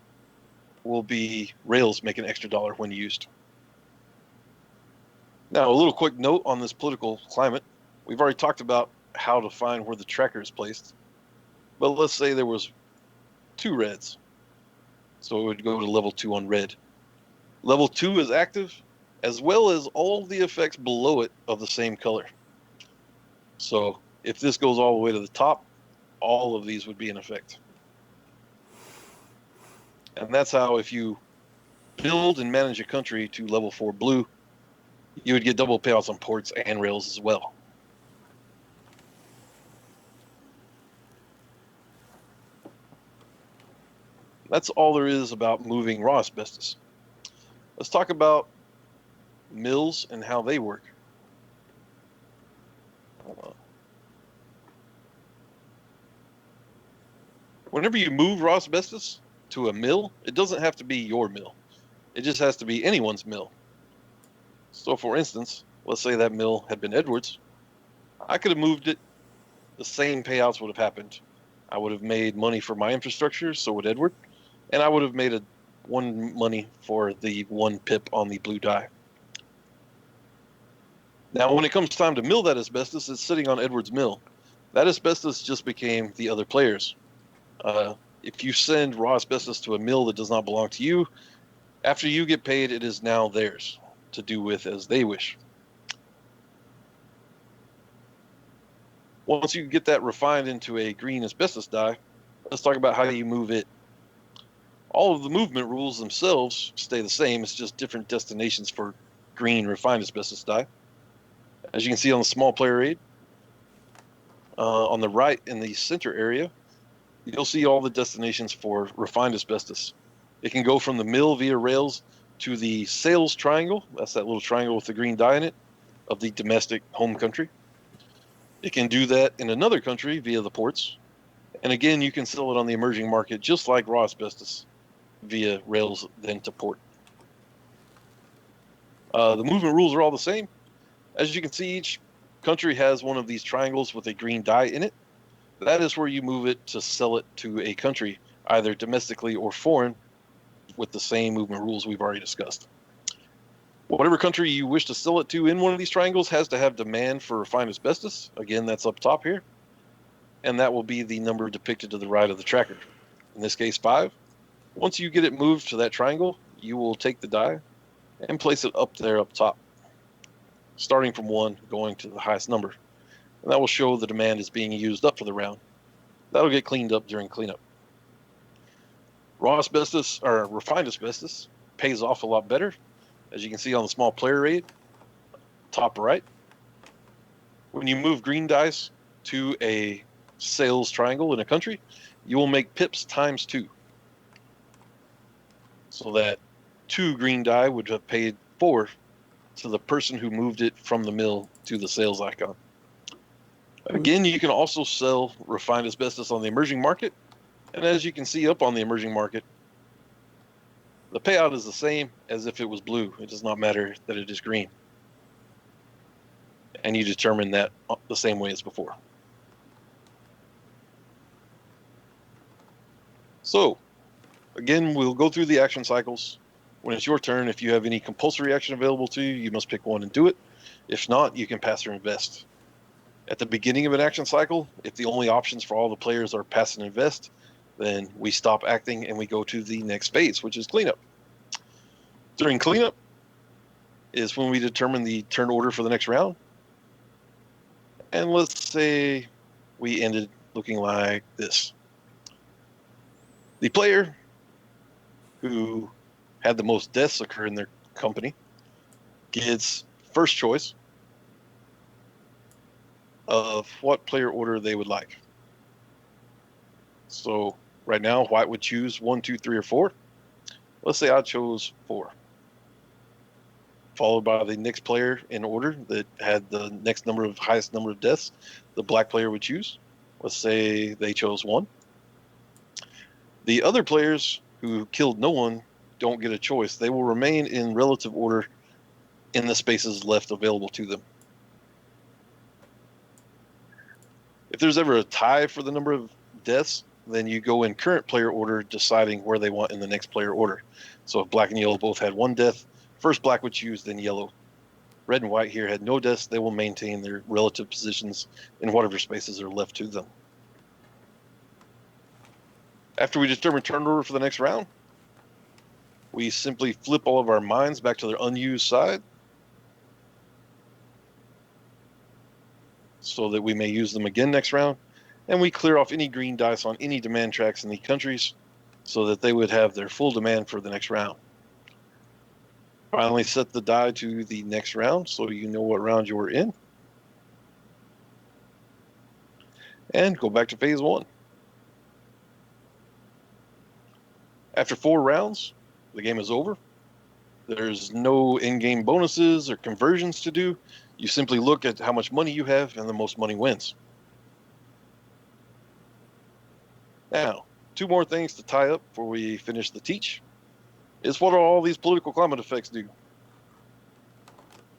[SPEAKER 3] will be rails make an extra dollar when used. Now, a little quick note on this political climate. We've already talked about how to find where the tracker is placed, but let's say there was 2 reds. So it would go to level 2 on red. Level 2 is active, as well as all the effects below it of the same color. So if this goes all the way to the top, all of these would be in effect. And that's how, if you build and manage a country to level 4 blue, you would get double payouts on ports and rails as well. That's all there is about moving raw asbestos. Let's talk about mills and how they work. Whenever you move raw asbestos to a mill, it doesn't have to be your mill. It just has to be anyone's mill. So for instance, let's say that mill had been Edward's. I could have moved it. The same payouts would have happened. I would have made money for my infrastructure, so would Edward, and I would have made one money for the 1 pip on the blue die. Now, when it comes time to mill that asbestos, it's sitting on Edward's mill. That asbestos just became the other player's. If you send raw asbestos to a mill that does not belong to you, after you get paid, it is now theirs to do with as they wish. Once you get that refined into a green asbestos die, let's talk about how you move it. All of the movement rules themselves stay the same. It's just different destinations for green refined asbestos die. As you can see on the small player aid, on the right in the center area, you'll see all the destinations for refined asbestos. It can go from the mill via rails to the sales triangle. That's that little triangle with the green die in it of the domestic home country. It can do that in another country via the ports. And again, you can sell it on the emerging market just like raw asbestos via rails then to port. The movement rules are all the same. As you can see, each country has one of these triangles with a green die in it. That is where you move it to sell it to a country, either domestically or foreign, with the same movement rules we've already discussed. Whatever country you wish to sell it to in one of these triangles has to have demand for refined asbestos. Again, that's up top here. And that will be the number depicted to the right of the tracker. In this case, 5. Once you get it moved to that triangle, you will take the die and place it up there up top, starting from 1, going to the highest number. And that will show the demand is being used up for the round. That'll get cleaned up during cleanup. Raw asbestos, or refined asbestos, pays off a lot better. as you can see on the small player aid, top right, when you move green dice to a sales triangle in a country, you will make pips times 2. So that 2 green die would have paid 4 to the person who moved it from the mill to the sales icon. Again, you can also sell refined asbestos on the emerging market. And as you can see up on the emerging market, the payout is the same as if it was blue. It does not matter that it is green. And you determine that the same way as before. So, again, we'll go through the action cycles. When it's your turn, if you have any compulsory action available to you, you must pick one and do it. If not, you can pass or invest. At the beginning of an action cycle, if the only options for all the players are pass and invest, then we stop acting and we go to the next phase, which is cleanup. During cleanup is when we determine the turn order for the next round. And let's say we ended looking like this. The player who had the most deaths occur in their company gets first choice of what player order they would like. So right now, white would choose 1, 2, 3, or 4. Let's say I chose 4. Followed by the next player in order that had the highest number of deaths, the black player would choose. Let's say they chose 1. The other players who killed no one don't get a choice. They will remain in relative order in the spaces left available to them. If there's ever a tie for the number of deaths, then you go in current player order, deciding where they want in the next player order. So if black and yellow both had 1 death, first black would choose, then yellow. Red and white here had no deaths. They will maintain their relative positions in whatever spaces are left to them. After we determine turn order for the next round, we simply flip all of our mines back to their unused side so that we may use them again next round. And we clear off any green dice on any demand tracks in the countries so that they would have their full demand for the next round. Finally, set the die to the next round so you know what round you were in. And go back to phase 1. After 4 rounds, the game is over. There's no in-game bonuses or conversions to do. You simply look at how much money you have, and the most money wins. Now, 2 more things to tie up before we finish the teach is what all these political climate effects do.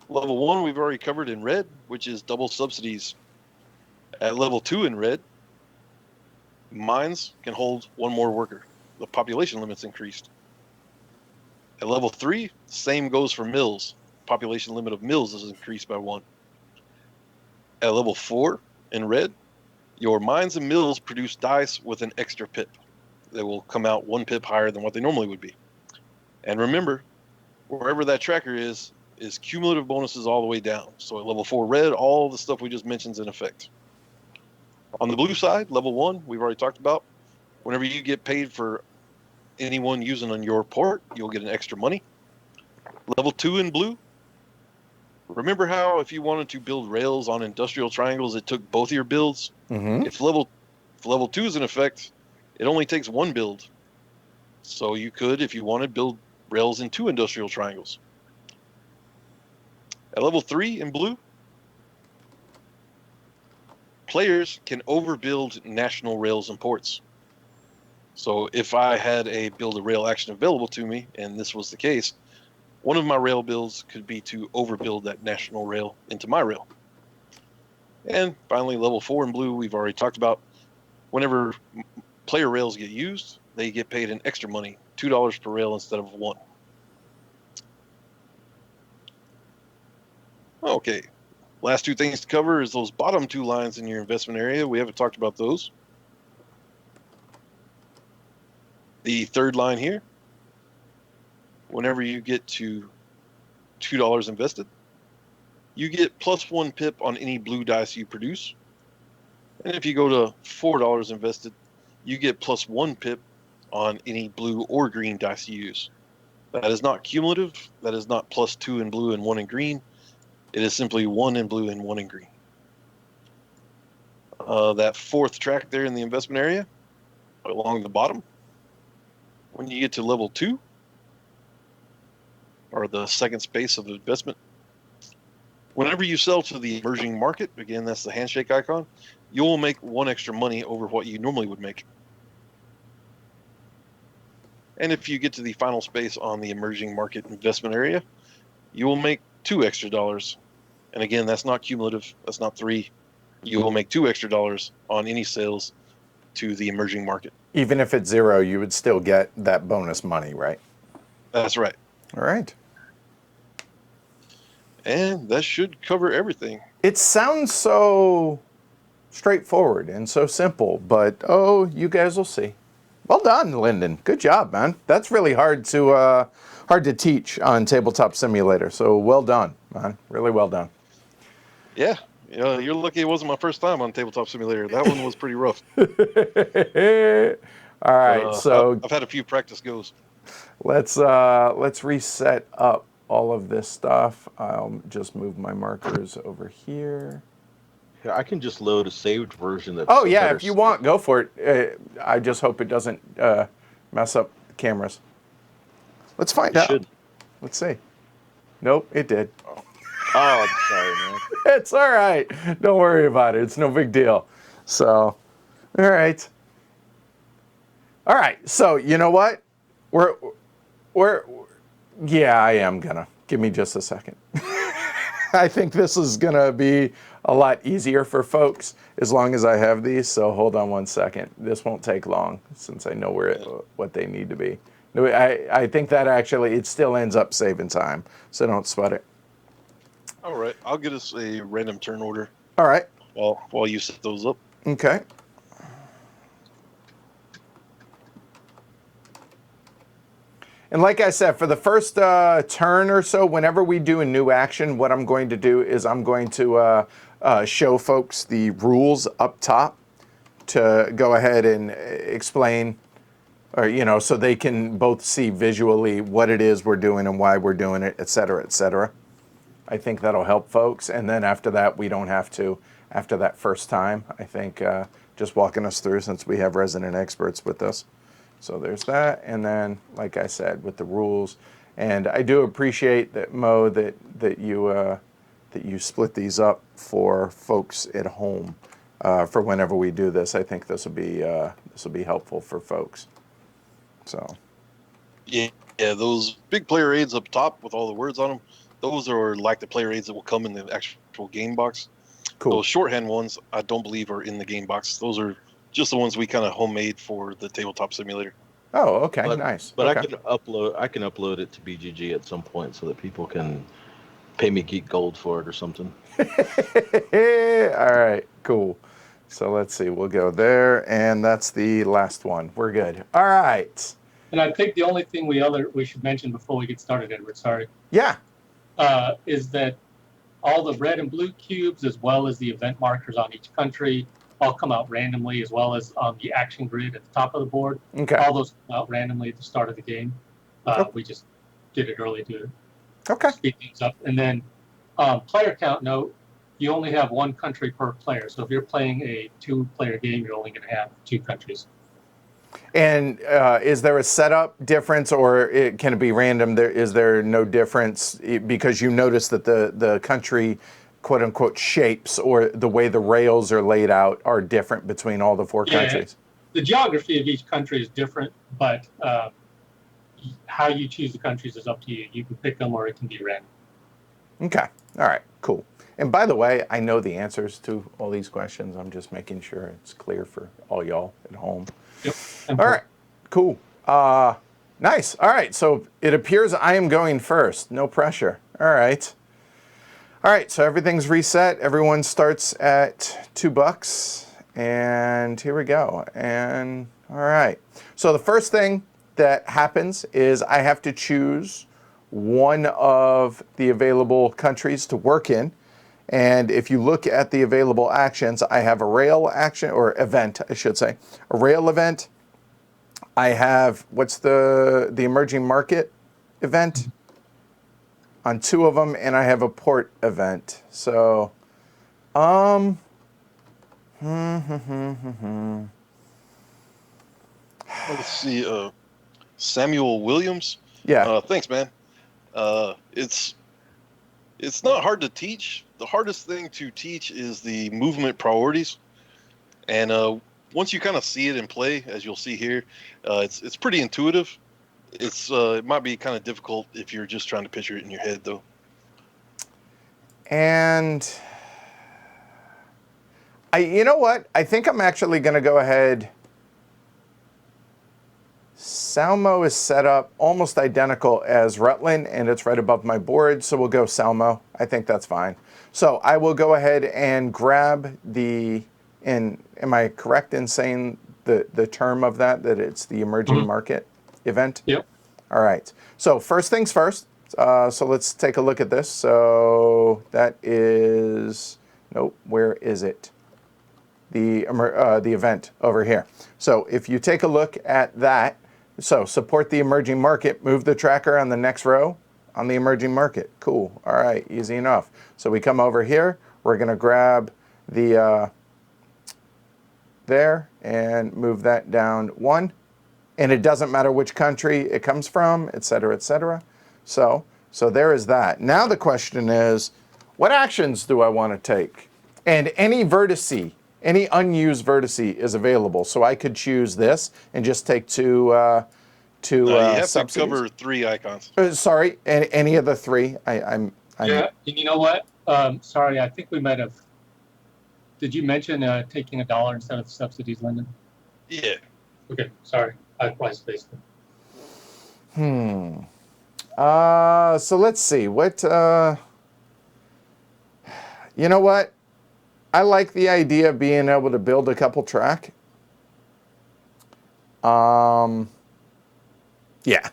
[SPEAKER 3] Level 1 we've already covered in red, which is double subsidies. At level 2 in red, mines can hold 1 more worker. The population limit's increased. At level 3, same goes for mills. Population limit of mills is increased by 1. At level 4 in red, your mines and mills produce dice with an extra pip. They will come out 1 pip higher than what they normally would be. And remember, wherever that tracker is cumulative bonuses all the way down. So at level 4 red, all the stuff we just mentioned is in effect. On the blue side, level 1, we've already talked about. Whenever you get paid for anyone using on your port, you'll get an extra money. Level 2 in blue, remember how if you wanted to build rails on industrial triangles, it took both of your builds?
[SPEAKER 1] Mm-hmm.
[SPEAKER 3] If level 2 is in effect, it only takes 1 build. So you could, if you wanted, build rails in 2 industrial triangles. At level 3 in blue, players can overbuild national rails and ports. So if I had a build a rail action available to me, and this was the case, one of my rail builds could be to overbuild that national rail into my rail. And finally, level 4 in blue, we've already talked about. Whenever player rails get used, they get paid an extra money, $2 per rail instead of 1. Okay, last 2 things to cover is those bottom 2 lines in your investment area. We haven't talked about those. The third line here, whenever you get to $2 invested, you get plus 1 pip on any blue dice you produce. And if you go to $4 invested, you get plus 1 pip on any blue or green dice you use. That is not cumulative. That is not +2 in blue and 1 in green. It is simply 1 in blue and 1 in green. That fourth track there in the investment area, along the bottom, when you get to level 2, or the second space of investment, whenever you sell to the emerging market, again, that's the handshake icon, you will make 1 extra money over what you normally would make. And if you get to the final space on the emerging market investment area, you will make $2 extra. And again, that's not cumulative. That's not 3. You will make $2 extra on any sales to the emerging market.
[SPEAKER 1] Even if it's 0, you would still get that bonus money, right?
[SPEAKER 3] That's right.
[SPEAKER 1] All right.
[SPEAKER 3] And that should cover everything.
[SPEAKER 1] It sounds so straightforward and so simple, but oh, you guys will see. Well done, Lyndon. Good job, man. That's really hard to teach on Tabletop Simulator. So well done, man. Really well done.
[SPEAKER 3] Yeah. You're lucky it wasn't my first time on Tabletop Simulator. That one was pretty rough.
[SPEAKER 1] All right, so
[SPEAKER 3] I've had a few practice goes.
[SPEAKER 1] let's reset up all of this stuff. I'll just move my markers over here.
[SPEAKER 4] Yeah, I can just load a saved version. That's
[SPEAKER 1] Oh yeah,
[SPEAKER 4] better
[SPEAKER 1] if you want, go for it. I just hope it doesn't mess up the cameras. Let's find out.
[SPEAKER 4] should.
[SPEAKER 1] Let's see. Nope, it did.
[SPEAKER 4] Oh, I'm sorry, man.
[SPEAKER 1] It's all right. Don't worry about it. It's no big deal. So, all right. All right. So, you know what? Yeah, I am gonna. Give me just a second. I think this is gonna be a lot easier for folks as long as I have these. So hold on one second. This won't take long since I know what they need to be. I think that actually it still ends up saving time. So don't sweat it.
[SPEAKER 3] All right. I'll get us a random turn order
[SPEAKER 1] All right.
[SPEAKER 3] while you set those up.
[SPEAKER 1] Okay. And like I said, for the first turn or so, whenever we do a new action, what I'm going to do is I'm going to show folks the rules up top to go ahead and explain, or, so they can both see visually what it is we're doing and why we're doing it, et cetera, et cetera. I think that'll help folks. And then after that, we don't have to, after that first time, I think just walking us through, since we have resident experts with us. So there's that, and then, like I said, with the rules, and I do appreciate that, Mo, that you split these up for folks at home for whenever we do this. I think this will be helpful for folks. So.
[SPEAKER 3] Yeah, those big player aids up top with all the words on them, those are like the player aids that will come in the actual game box.
[SPEAKER 1] Cool.
[SPEAKER 3] Those shorthand ones, I don't believe are in the game box. Those are just the ones we kind of homemade for the Tabletop Simulator.
[SPEAKER 1] Oh, okay,
[SPEAKER 4] But,
[SPEAKER 1] nice.
[SPEAKER 4] But
[SPEAKER 1] okay.
[SPEAKER 4] I can upload it to BGG at some point so that people can pay me Geek Gold for it or something.
[SPEAKER 1] All right, cool. So let's see, we'll go there, and that's the last one. We're good. All right.
[SPEAKER 2] And I think the only thing we should mention before we get started, Edward, sorry,
[SPEAKER 1] Yeah.
[SPEAKER 2] is that all the red and blue cubes, as well as the event markers on each country, all come out randomly, as well as on the action grid at the top of the board.
[SPEAKER 1] Okay.
[SPEAKER 2] All those come out randomly at the start of the game.
[SPEAKER 1] Okay.
[SPEAKER 2] We just did it early to
[SPEAKER 1] Okay.
[SPEAKER 2] speed things up. And then player count note, you only have 1 country per player. So if you're playing a 2-player game, you're only going to have 2 countries.
[SPEAKER 1] And is there a setup difference, or can it be random? Is there no difference because you notice that the country, quote unquote, shapes or the way the rails are laid out are different between all the 4 countries?
[SPEAKER 2] The geography of each country is different, but how you choose the countries is up to you. You can pick them, or it can be random. Okay.
[SPEAKER 1] All right, cool. And by the way, I know the answers to all these questions. I'm just making sure it's clear for all y'all at home.
[SPEAKER 2] Yep.
[SPEAKER 1] All right, cool. Nice. All right, so it appears I am going first. No pressure. All right. All right, so everything's reset. Everyone starts at $2, and here we go. And all right. So the first thing that happens is I have to choose one of the available countries to work in. And if you look at the available actions, I have a rail action, or event, I should say, a rail event. I have, what's the emerging market event on 2 of them, and I have a port event. So,
[SPEAKER 3] Let's see. Samuel Williams.
[SPEAKER 1] yeah.
[SPEAKER 3] Thanks, man. It's not hard to teach. The hardest thing to teach is the movement priorities, and once you kind of see it in play, as you'll see here, it's pretty intuitive. It might be kind of difficult if you're just trying to picture it in your head, though.
[SPEAKER 1] And you know what? I think I'm actually going to go ahead. Salmo is set up almost identical as Rutland, and it's right above my board, so we'll go Salmo. I think that's fine. So I will go ahead and grab the, and am I correct in saying the term of that it's the emerging market event?
[SPEAKER 2] Yep.
[SPEAKER 1] All right. So first things first. So let's take a look at this. So that is, nope, where is it? The event over here. So if you take a look at that, so support the emerging market, move the tracker on the next row on the emerging market. Cool. All right, easy enough. So we come over here, we're going to grab the there and move that down 1. And it doesn't matter which country it comes from, et cetera, et cetera. So there is that. Now the question is, what actions do I want to take? And any vertice, any unused vertice is available. So I could choose this and just take two
[SPEAKER 3] You have
[SPEAKER 1] subsidies.
[SPEAKER 3] to cover 3 icons.
[SPEAKER 1] Sorry, any of the 3. I'm
[SPEAKER 2] Yeah, and you know what? Sorry, I think we might have. Did you mention taking $1 instead of subsidies, Lyndon?
[SPEAKER 3] Yeah.
[SPEAKER 2] Okay, sorry, I probably spaced it.
[SPEAKER 1] So let's see. What, you know what? I like the idea of being able to build a couple track. Yeah.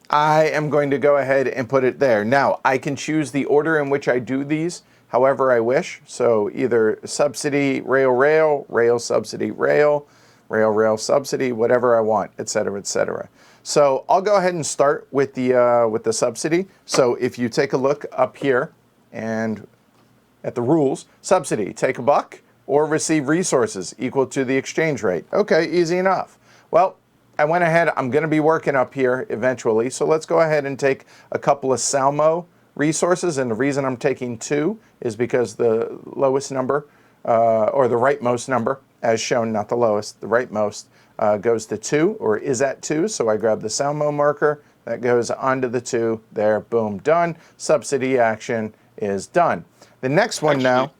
[SPEAKER 1] I am going to go ahead and put it there. Now, I can choose the order in which I do these however I wish. So either subsidy, rail, rail, rail, subsidy, rail, rail, rail, subsidy, whatever I want, et cetera, et cetera. So I'll go ahead and start with the subsidy. So if you take a look up here and at the rules, subsidy, take $1 or receive resources equal to the exchange rate. Okay, easy enough. Well, I went ahead, I'm going to be working up here eventually, so let's go ahead and take a couple of Salmo resources, and the reason I'm taking 2 is because the lowest number, or the rightmost number, as shown, not the lowest, the rightmost, goes to 2, or is at 2, so I grab the Salmo marker, that goes onto the 2, there, boom, done. Subsidy action is done. The next one now,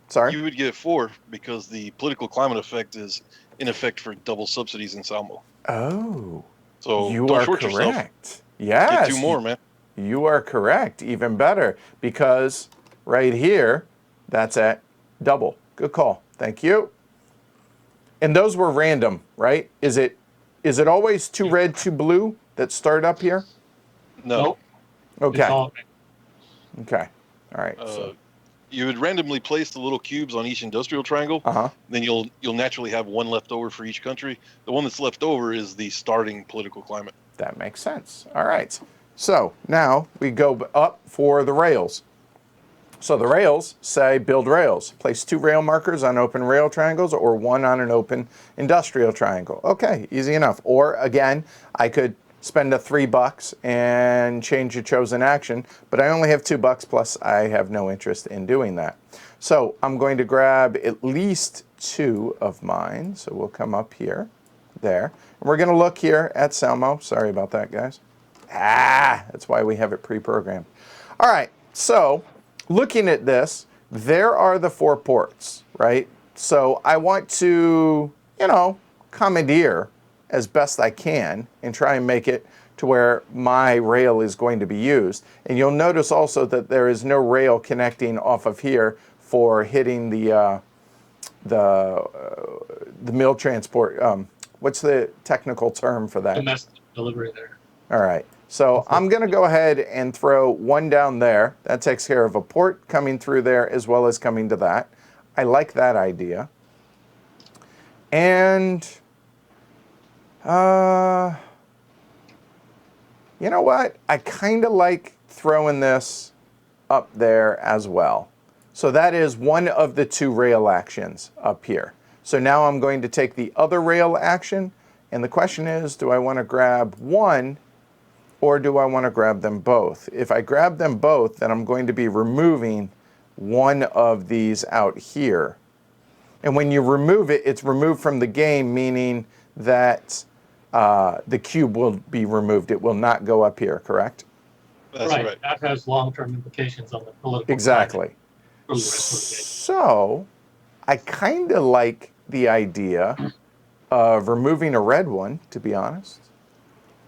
[SPEAKER 1] sorry?
[SPEAKER 3] You would get 4 because the political climate effect is in effect for double subsidies in Salmo.
[SPEAKER 1] Oh,
[SPEAKER 3] So
[SPEAKER 1] you
[SPEAKER 3] don't
[SPEAKER 1] are
[SPEAKER 3] short yourself.
[SPEAKER 1] correct. Yes.
[SPEAKER 3] Get 2 more, man.
[SPEAKER 1] You are correct, even better, because right here, that's at double. Good call. Thank you. And those were random, right? Is it always 2 red, 2 blue that start up here?
[SPEAKER 3] No.
[SPEAKER 2] Nope.
[SPEAKER 1] Okay.
[SPEAKER 2] It's all,
[SPEAKER 1] Okay. All right. So.
[SPEAKER 3] You would randomly place the little cubes on each industrial triangle. Then you'll naturally have 1 left over for each country. The one that's left over is the starting political climate.
[SPEAKER 1] That makes sense. All right. So now we go up for the rails. So the rails say build rails. Place 2 rail markers on open rail triangles or 1 on an open industrial triangle. Okay, easy enough. Or again, I could spend a $3 and change the chosen action, but I only have $2 plus I have no interest in doing that. So I'm going to grab at least 2 of mine. So we'll come up here, there. And we're going to look here at Salmo. Sorry about that, guys. That's why we have it pre-programmed. All right, so looking at this, there are the 4 ports, right? So I want to, commandeer as best I can and try and make it to where my rail is going to be used. And you'll notice also that there is no rail connecting off of here for hitting the mill transport. What's the technical term for that?
[SPEAKER 2] domestic delivery there.
[SPEAKER 1] All right. So I'm going to go ahead and throw 1 down there. That takes care of a port coming through there as well as coming to that. I like that idea. And You know what? I kind of like throwing this up there as well. So that is one of the 2 rail actions up here. So now I'm going to take the other rail action, and the question is, do I want to grab one or do I want to grab them both? If I grab them both, then I'm going to be removing one of these out here. And when you remove it, it's removed from the game, meaning that the cube will be removed. It will not go up here, correct?
[SPEAKER 3] That's right.
[SPEAKER 2] That has long-term implications on the political
[SPEAKER 1] Exactly.
[SPEAKER 2] climate for the rest of the game.
[SPEAKER 1] So I kind of like the idea of removing a red one, to be honest.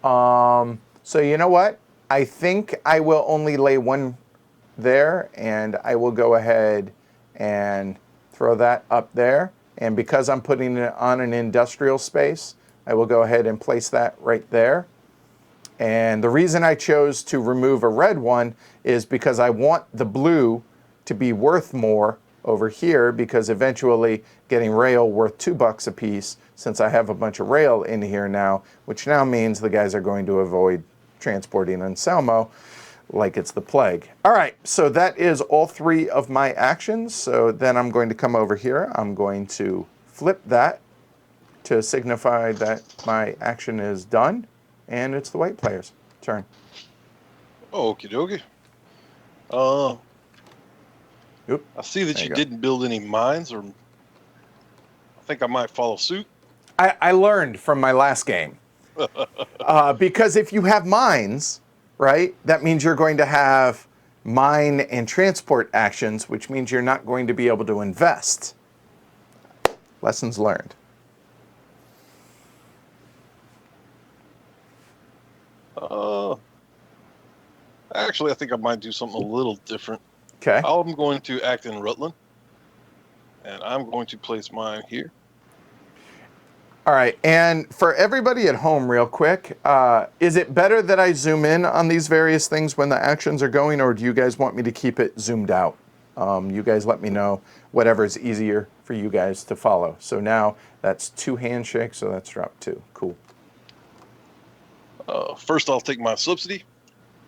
[SPEAKER 1] So you know what? I think I will only lay one there, and I will go ahead and throw that up there. And because I'm putting it on an industrial space, I will go ahead and place that right there. And the reason I chose to remove a red one is because I want the blue to be worth more over here, because eventually getting rail worth $2 a piece, since I have a bunch of rail in here now, which now means the guys are going to avoid transporting Anselmo like it's the plague. All right, so that is all 3 of my actions. So then I'm going to come over here. I'm going to flip that to signify that my action is done, and it's the white player's turn.
[SPEAKER 3] Okie dokie.
[SPEAKER 1] Oop.
[SPEAKER 3] I see that
[SPEAKER 1] There
[SPEAKER 3] you
[SPEAKER 1] you go.
[SPEAKER 3] didn't build any mines, or I think I might follow suit.
[SPEAKER 1] I learned from my last game. Because if you have mines, right, that means you're going to have mine and transport actions, which means you're not going to be able to invest. Lessons learned.
[SPEAKER 3] Actually, I think I might do something a little different.
[SPEAKER 1] Okay.
[SPEAKER 3] I'm going to act in Rutland, and I'm going to place mine here.
[SPEAKER 1] All right, and for everybody at home, real quick, is it better that I zoom in on these various things when the actions are going, or do you guys want me to keep it zoomed out? You guys let me know whatever is easier for you guys to follow. So now that's 2 handshakes, so that's dropped 2. Cool.
[SPEAKER 3] First, I'll take my subsidy.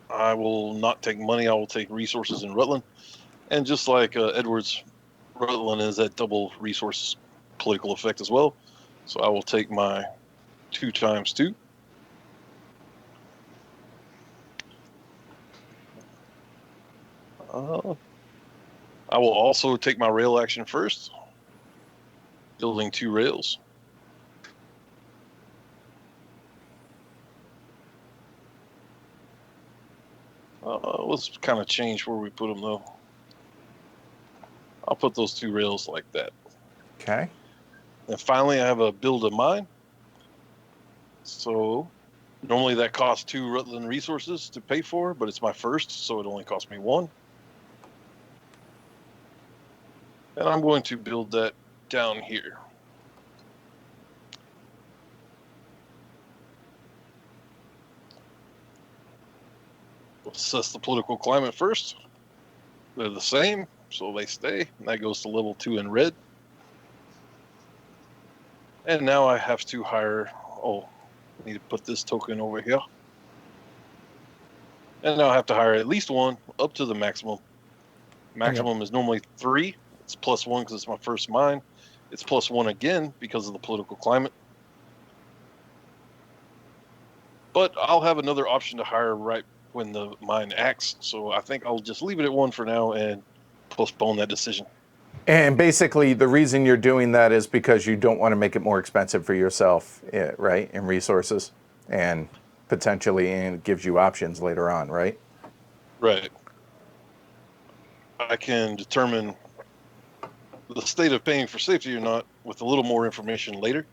[SPEAKER 3] I will not take money. I will take resources in Rutland. And just like Edwards, Rutland is that double resource political effect as well. So I will take my 2 times 2. I will also take my rail action first, building 2 rails. Let's kind of change where we put them though. I'll put those 2 rails like that.
[SPEAKER 1] Okay.
[SPEAKER 3] And finally, I have a build a mine. So normally that costs 2 Rutland resources to pay for, but it's my first, so it only cost me 1. And I'm going to build that down here. We'll assess the political climate first. They're the same, so they stay. And that goes to level 2 in red. And now I have to hire, I need to put this token over here. And now I have to hire at least 1 up to the maximum. Maximum is normally 3. It's +1 because it's my first mine. It's +1 again because of the political climate. But I'll have another option to hire right when the mine acts. So I think I'll just leave it at 1 for now and postpone that decision.
[SPEAKER 1] And basically, the reason you're doing that is because you don't want to make it more expensive for yourself, right, in resources, and potentially it gives you options later on, right?
[SPEAKER 3] Right. I can determine the state of paying for safety or not with a little more information later.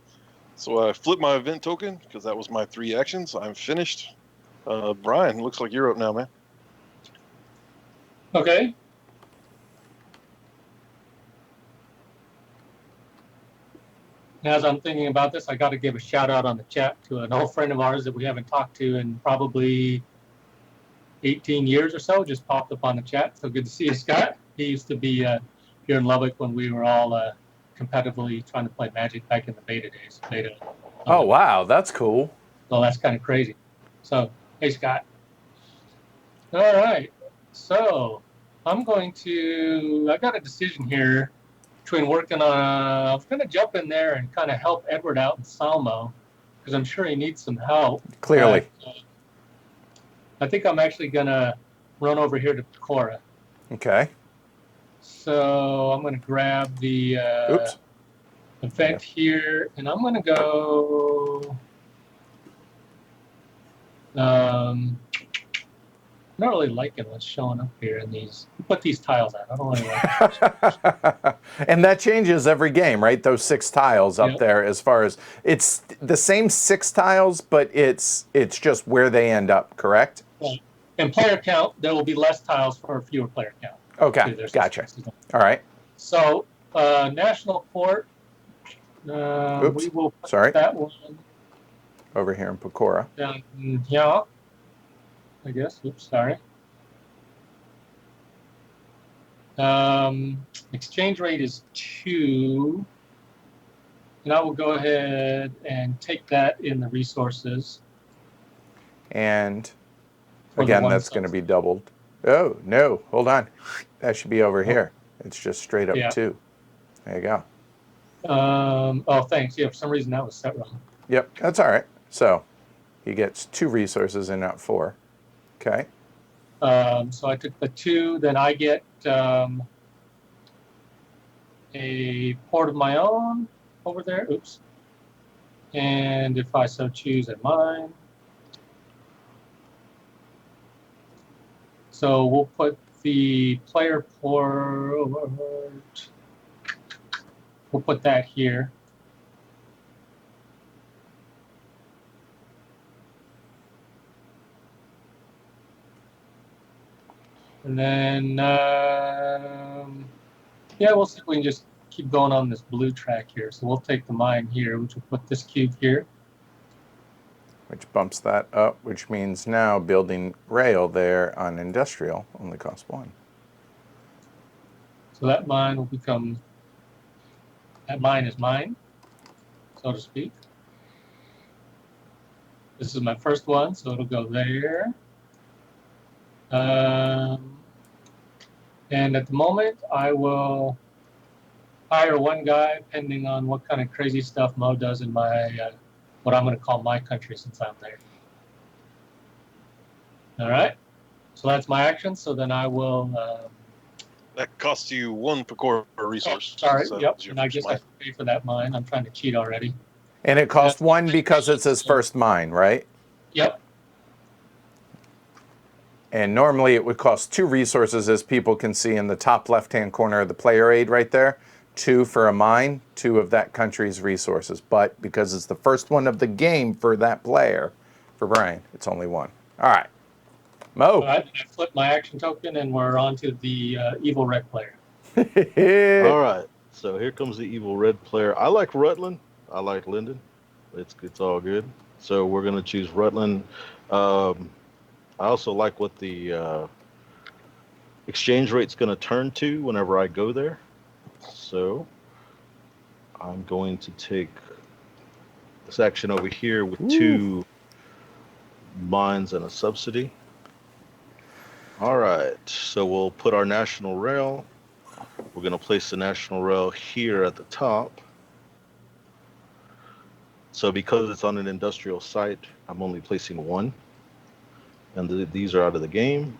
[SPEAKER 3] So I flip my event token because that was my 3 actions. I'm finished. Brian, looks like you're up now, man.
[SPEAKER 2] Okay. As I'm thinking about this, I got to give a shout out on the chat to an old friend of ours that we haven't talked to in probably 18 years or so. Just popped up on the chat. So good to see you, Scott. He used to be here in Lubbock when we were all competitively trying to play Magic back in the beta days.
[SPEAKER 1] Oh, wow, that's cool.
[SPEAKER 2] So that's kind of crazy. So Hey, Scott. All right. So I got a decision here between working on, I was going to jump in there and kind of help Edward out in Salmo because I'm sure he needs some help.
[SPEAKER 1] Clearly.
[SPEAKER 2] But, I think I'm actually going to run over here to Pecora.
[SPEAKER 1] Okay.
[SPEAKER 2] So I'm going to grab the
[SPEAKER 1] Oops.
[SPEAKER 2] event here, and I'm going to go. I'm not really liking what's showing up here in these. Put these tiles out. I don't really like.
[SPEAKER 1] And that changes every game, right? Those 6 tiles up
[SPEAKER 2] Yep.
[SPEAKER 1] there, as far as it's the same 6 tiles, but it's just where they end up, correct?
[SPEAKER 2] Right. And player count, there will be less tiles for a fewer player count.
[SPEAKER 1] Okay,
[SPEAKER 2] There's
[SPEAKER 1] gotcha. All right.
[SPEAKER 2] So national port,
[SPEAKER 1] Oops.
[SPEAKER 2] we will put
[SPEAKER 1] Sorry.
[SPEAKER 2] that one
[SPEAKER 1] Over here in Pecora.
[SPEAKER 2] down here, I guess. Oops, sorry. Exchange rate is 2. And I will go ahead and take that in the resources.
[SPEAKER 1] And
[SPEAKER 2] For the
[SPEAKER 1] again,
[SPEAKER 2] one
[SPEAKER 1] that's going to
[SPEAKER 2] subsidy.
[SPEAKER 1] be doubled. Oh, no. Hold on. That should be over here. It's just straight up
[SPEAKER 2] Yeah.
[SPEAKER 1] 2. There you go.
[SPEAKER 2] Oh, thanks. Yeah, for some reason that was set wrong.
[SPEAKER 1] Yep, that's all right. So he gets 2 resources and not 4. Okay.
[SPEAKER 2] So I took the 2. Then I get a port of my own over there. Oops. And if I so choose, at mine. So we'll put the player port. We'll put that here. And then, yeah, we'll see if we can just keep going on this blue track here. So we'll take the mine here, which will put this cube here.
[SPEAKER 1] Which bumps that up, which means now building rail there on industrial only costs 1.
[SPEAKER 2] So that mine will become, that mine is mine, so to speak. This is my first one, so it'll go there. And at the moment, I will hire one guy, depending on what kind of crazy stuff Mo does in my, what I'm going to call my country since I'm there. All right. So that's my action. So then I will.
[SPEAKER 3] That costs you 1 Pecora resource.
[SPEAKER 2] Oh, sorry.
[SPEAKER 3] So
[SPEAKER 2] Yep.
[SPEAKER 3] your
[SPEAKER 2] And I
[SPEAKER 3] first
[SPEAKER 2] guess I
[SPEAKER 3] mine.
[SPEAKER 2] have to pay for that mine. I'm trying to cheat already.
[SPEAKER 1] And it costs 1 because it's his first mine, right?
[SPEAKER 2] Yep.
[SPEAKER 1] And normally it would cost 2 resources, as people can see in the top left-hand corner of the player aid right there. 2 for a mine, 2 of that country's resources. But because it's the first one of the game for that player, for Brian, it's only 1. All right. Mo.
[SPEAKER 2] All right. I flip my action token, and we're on to the evil red player.
[SPEAKER 4] All right. So here comes the evil red player. I like Rutland. I like Lyndon. It's all good. So we're gonna choose Rutland. I also like what the exchange rate's gonna turn to whenever I go there. So I'm going to take this action over here with 2 mines and a subsidy. All right. So we'll put our national rail. We're going to place the national rail here at the top. So because it's on an industrial site, I'm only placing 1. And these are out of the game.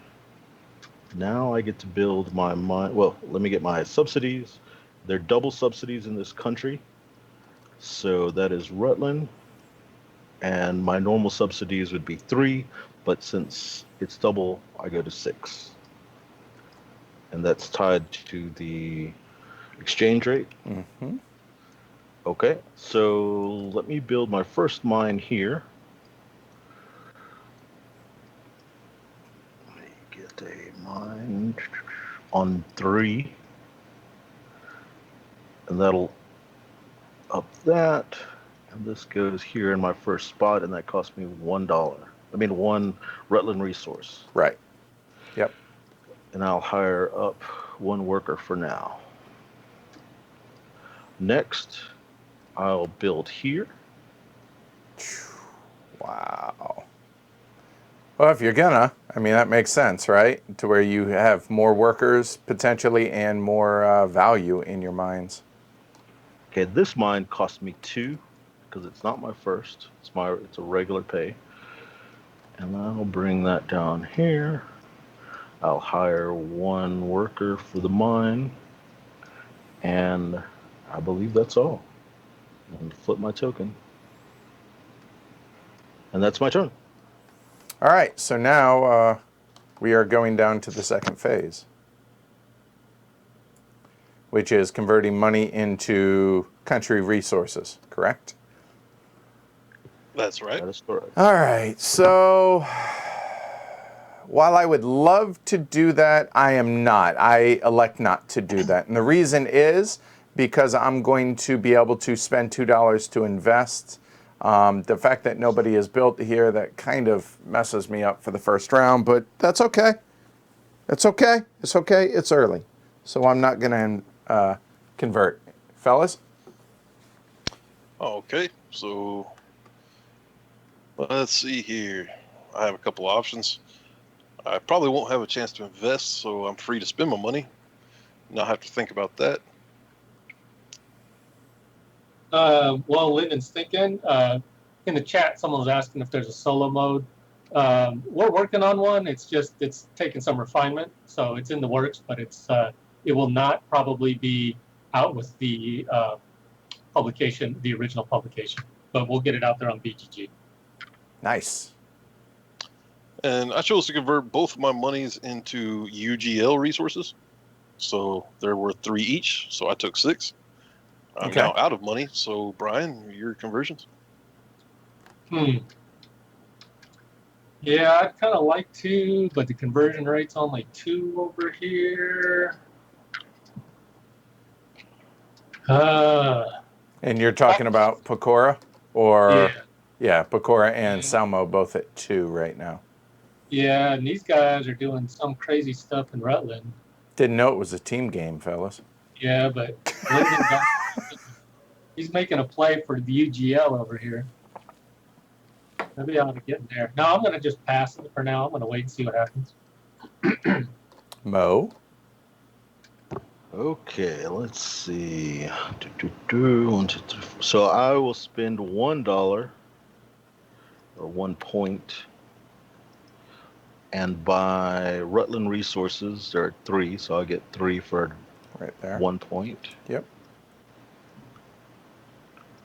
[SPEAKER 4] Now I get to build my mine. Well, let me get my subsidies. They're double subsidies in this country. So that is Rutland. And my normal subsidies would be 3. But since it's double, I go to 6. And that's tied to the exchange rate.
[SPEAKER 1] Mm-hmm.
[SPEAKER 4] Okay, so let me build my first mine here. Let me get a mine on 3. And that'll up that. And this goes here in my first spot, and that cost me $1. I mean, 1 Rutland resource.
[SPEAKER 1] Right. Yep.
[SPEAKER 4] And I'll hire up 1 worker for now. Next, I'll build here.
[SPEAKER 1] Wow. Well, if you're gonna, I mean, that makes sense, right? To where you have more workers potentially and more value in your mines.
[SPEAKER 4] Okay, this mine cost me 2 because it's not my first. It's a regular pay. And I'll bring that down here. I'll hire 1 worker for the mine. And I believe that's all. And flip my token. And that's my turn.
[SPEAKER 1] All right, so now we are going down to the second phase, which is converting money into country resources, correct?
[SPEAKER 3] That's right.
[SPEAKER 4] That is correct.
[SPEAKER 1] All right, so while I would love to do that, I am not. I elect not to do that. And the reason is because I'm going to be able to spend $2 to invest. The fact that nobody is built here, that kind of messes me up for the first round, but that's okay. It's okay. It's okay. It's early. So I'm not going to convert. Fellas?
[SPEAKER 3] Okay, so let's see here. I have a couple options. I probably won't have a chance to invest, so I'm free to spend my money. Not have to think about that.
[SPEAKER 2] While Lyndon's thinking, in the chat, someone was asking if there's a solo mode. We're working on one. It's taking some refinement, so it's in the works, but it will not probably be out with the publication, the original publication, but we'll get it out there on BGG.
[SPEAKER 1] Nice.
[SPEAKER 3] And I chose to convert both of my monies into UGL resources. So they're worth 3 each, so I took 6. I'm
[SPEAKER 1] Okay.
[SPEAKER 3] now out of money, so Brian, your conversions.
[SPEAKER 2] Yeah, I'd kind of like to, but the conversion rate's only 2 over here.
[SPEAKER 1] And you're talking about Pecora? Or,
[SPEAKER 2] Yeah.
[SPEAKER 1] Pecora and Salmo both at 2 right now.
[SPEAKER 2] Yeah, and these guys are doing some crazy stuff in Rutland.
[SPEAKER 1] Didn't know it was a team game, fellas.
[SPEAKER 2] Yeah, but Lyndon he's making a play for the UGL over here. Maybe I ought to get in there. No, I'm going to just pass it for now. I'm going to wait and see what happens.
[SPEAKER 1] Mo?
[SPEAKER 4] Okay, let's see. 1, 2, 3, 4. So I will spend $1 or 1 point and buy Rutland resources. There are 3, so I get 3 for
[SPEAKER 1] Right there.
[SPEAKER 4] 1 point.
[SPEAKER 1] Yep.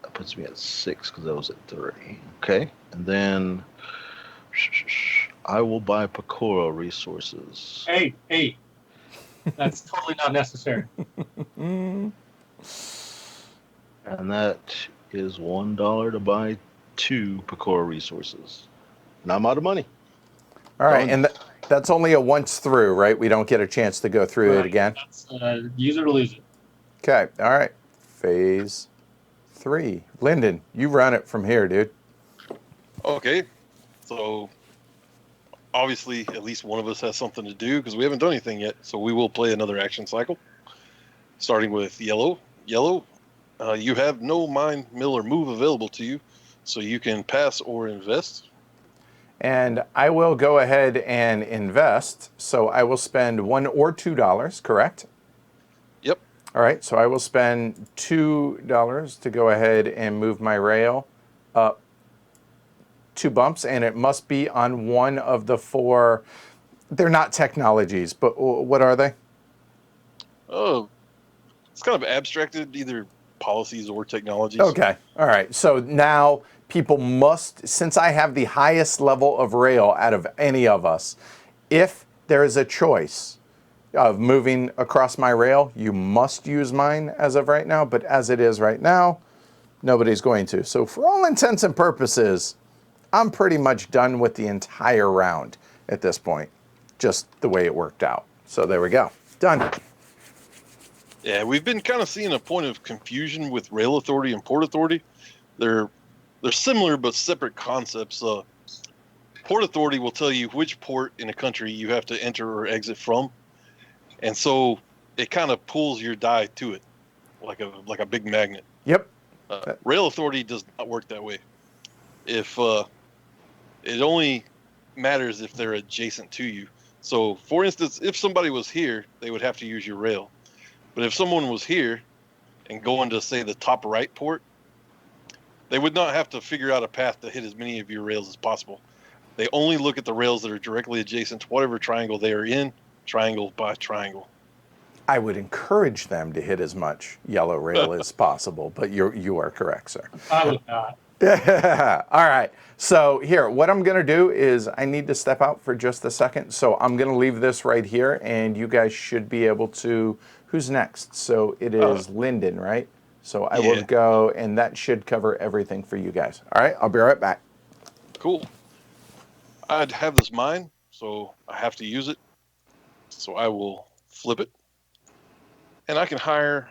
[SPEAKER 4] That puts me at 6 because I was at 3. Okay, and then I will buy Pecora resources.
[SPEAKER 2] Hey. That's totally not necessary.
[SPEAKER 4] And that is $1 to buy 2 Pecora resources. And I'm out of money.
[SPEAKER 1] All right,
[SPEAKER 4] Done.
[SPEAKER 1] and that's only a once through, right? We don't get a chance to go through it again.
[SPEAKER 2] That's use it or lose it.
[SPEAKER 1] Okay, all right. Phase 3. Lyndon, you run it from here, dude.
[SPEAKER 3] Okay, so obviously at least one of us has something to do because we haven't done anything yet. So we will play another action cycle, starting with yellow. Yellow, you have no mine, mill, or move available to you, so you can pass or invest.
[SPEAKER 1] And I will go ahead and invest. So I will spend $1 or $2, correct?
[SPEAKER 3] Yep.
[SPEAKER 1] All right, so I will spend $2 to go ahead and move my rail up 2 bumps, and it must be on one of the 4. They're not technologies, but what are they?
[SPEAKER 3] Oh, it's kind of abstracted, either policies or technologies.
[SPEAKER 1] Okay, all right. So now people must, since I have the highest level of rail out of any of us, if there is a choice of moving across my rail, you must use mine as of right now, but as it is right now, nobody's going to. So for all intents and purposes, I'm pretty much done with the entire round at this point, just the way it worked out. So there we go, done.
[SPEAKER 3] Yeah, we've been kind of seeing a point of confusion with rail authority and port authority. They're similar but separate concepts. Port authority will tell you which port in a country you have to enter or exit from, and so it kind of pulls your die to it, like a big magnet.
[SPEAKER 1] Yep.
[SPEAKER 3] Rail authority does not work that way. If it only matters if they're adjacent to you. So, for instance, if somebody was here, they would have to use your rail. But if someone was here and going to, say, the top right port, they would not have to figure out a path to hit as many of your rails as possible. They only look at the rails that are directly adjacent to whatever triangle they are in, triangle by triangle.
[SPEAKER 1] I would encourage them to hit as much yellow rail as possible, but you are correct, sir.
[SPEAKER 2] I would not.
[SPEAKER 1] All right. So here, what I'm going to do is I need to step out for just a second. So I'm going to leave this right here, and you guys should be able to. Who's next? So it is Lyndon, right? So I will go, and that should cover everything for you guys. All right. I'll be right back.
[SPEAKER 3] Cool. I'd have this mine, so I have to use it. So I will flip it. And I can hire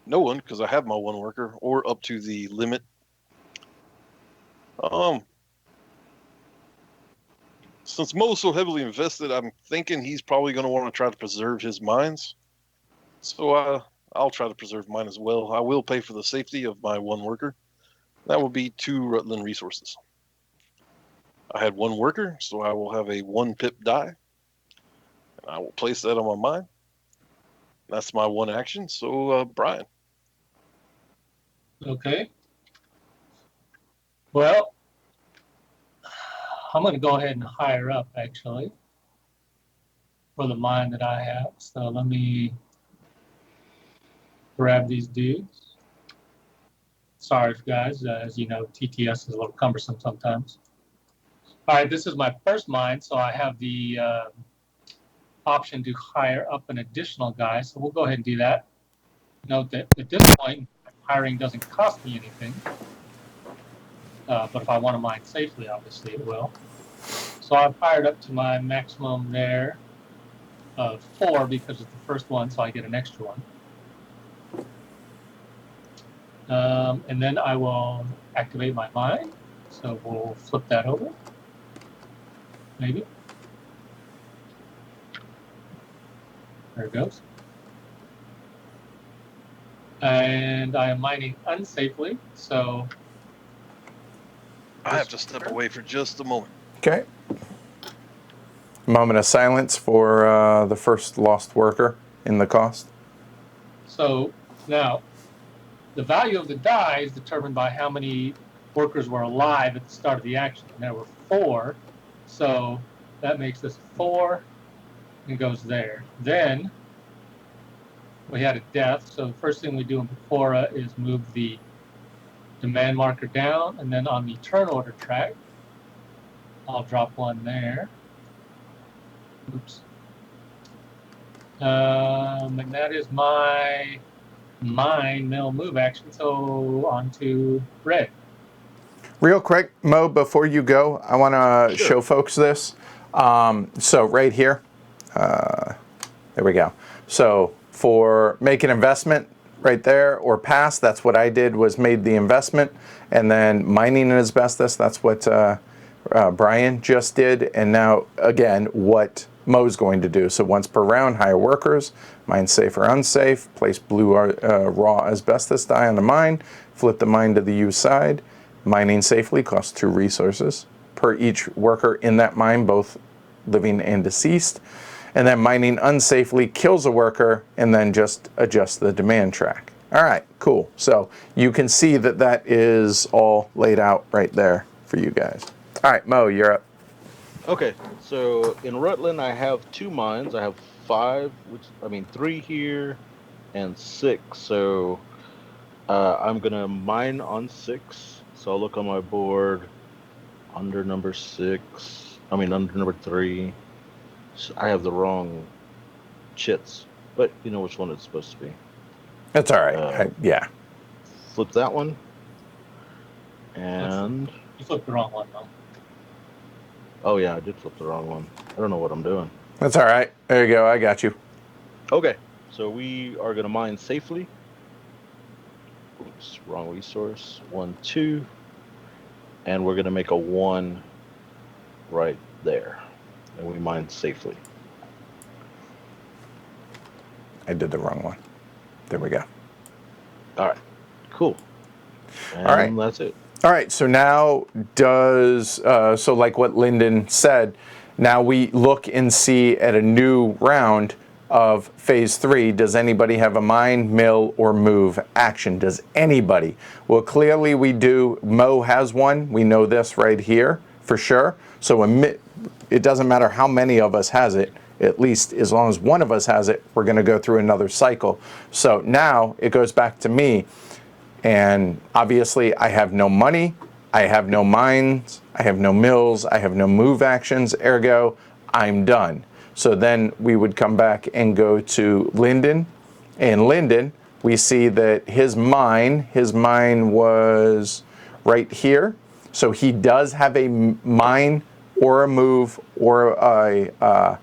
[SPEAKER 3] no one because I have my one worker, or up to the limit. Since Mo's so heavily invested, I'm thinking he's probably going to want to try to preserve his mines. So I'll try to preserve mine as well. I will pay for the safety of my one worker. That will be 2 Rutland resources. I had one worker, so I will have a 1 pip die. And I will place that on my mine. That's my one action. So, Brian.
[SPEAKER 2] Okay. Well, I'm going to go ahead and hire up, actually, for the mine that I have. So let me grab these dudes. Sorry, guys. As you know, TTS is a little cumbersome sometimes. All right, this is my first mine, so I have the option to hire up an additional guy. So we'll go ahead and do that. Note that at this point, hiring doesn't cost me anything. But if I want to mine safely, obviously it will. So I've hired up to my maximum there of 4 because it's the first one, so I get an extra one. And then I will activate my mine. So we'll flip that over. Maybe. There it goes. And I am mining unsafely, so
[SPEAKER 3] I have to step away for just a moment.
[SPEAKER 1] Okay. Moment of silence for the first lost worker in the cost.
[SPEAKER 2] So now, the value of the die is determined by how many workers were alive at the start of the action. And there were 4, so that makes this 4, and goes there. Then we had a death, so the first thing we do in Befora is move the demand marker down, and then on the turn order track, I'll drop 1 there. Oops. And that is my mine mill move action, so on to red.
[SPEAKER 1] Real quick, Mo, before you go, I want to show folks this. So right here, there we go. So for make an investment right there or pass, that's what I did, was made the investment. And then mining and asbestos, that's what Brian just did. And now, again, what Mo's going to do. So once per round, hire workers, mine safe or unsafe, place blue raw asbestos die on the mine, flip the mine to the U side. Mining safely costs 2 resources per each worker in that mine, both living and deceased. And then mining unsafely kills a worker and then just adjusts the demand track. All right, cool. So you can see that that is all laid out right there for you guys. All right, Mo, you're up.
[SPEAKER 4] Okay, so in Rutland, I have 2 mines. I have 3 here and 6. So I'm gonna mine on 6. So I'll look on my board under number 6. Under number 3. So I have the wrong chits, but you know which one it's supposed to be.
[SPEAKER 1] That's all right. Yeah.
[SPEAKER 4] Flip that one. And
[SPEAKER 2] You flipped the wrong one, though.
[SPEAKER 4] oh yeah, I did flip the wrong one. I don't know what I'm doing.
[SPEAKER 1] That's all right. There you go. I got you.
[SPEAKER 4] Okay, so we are gonna mine safely. Oops, wrong resource. 1, 2, and we're gonna make a 1 right there, and we mine safely.
[SPEAKER 1] I did the wrong one. There we go.
[SPEAKER 4] All right, cool. And
[SPEAKER 1] All right.
[SPEAKER 4] that's it.
[SPEAKER 1] All right, so now so like what Lyndon said, now we look and see at a new round of phase 3, does anybody have a mine, mill, or move action? Does anybody? Well, clearly we do. Mo has one. We know this right here for sure. So it doesn't matter how many of us has it, at least as long as one of us has it, we're going to go through another cycle. So now it goes back to me. And obviously, I have no money, I have no mines, I have no mills, I have no move actions, ergo, I'm done. So then we would come back and go to Lyndon. And Lyndon, we see that his mine was right here. So he does have a mine or a move or a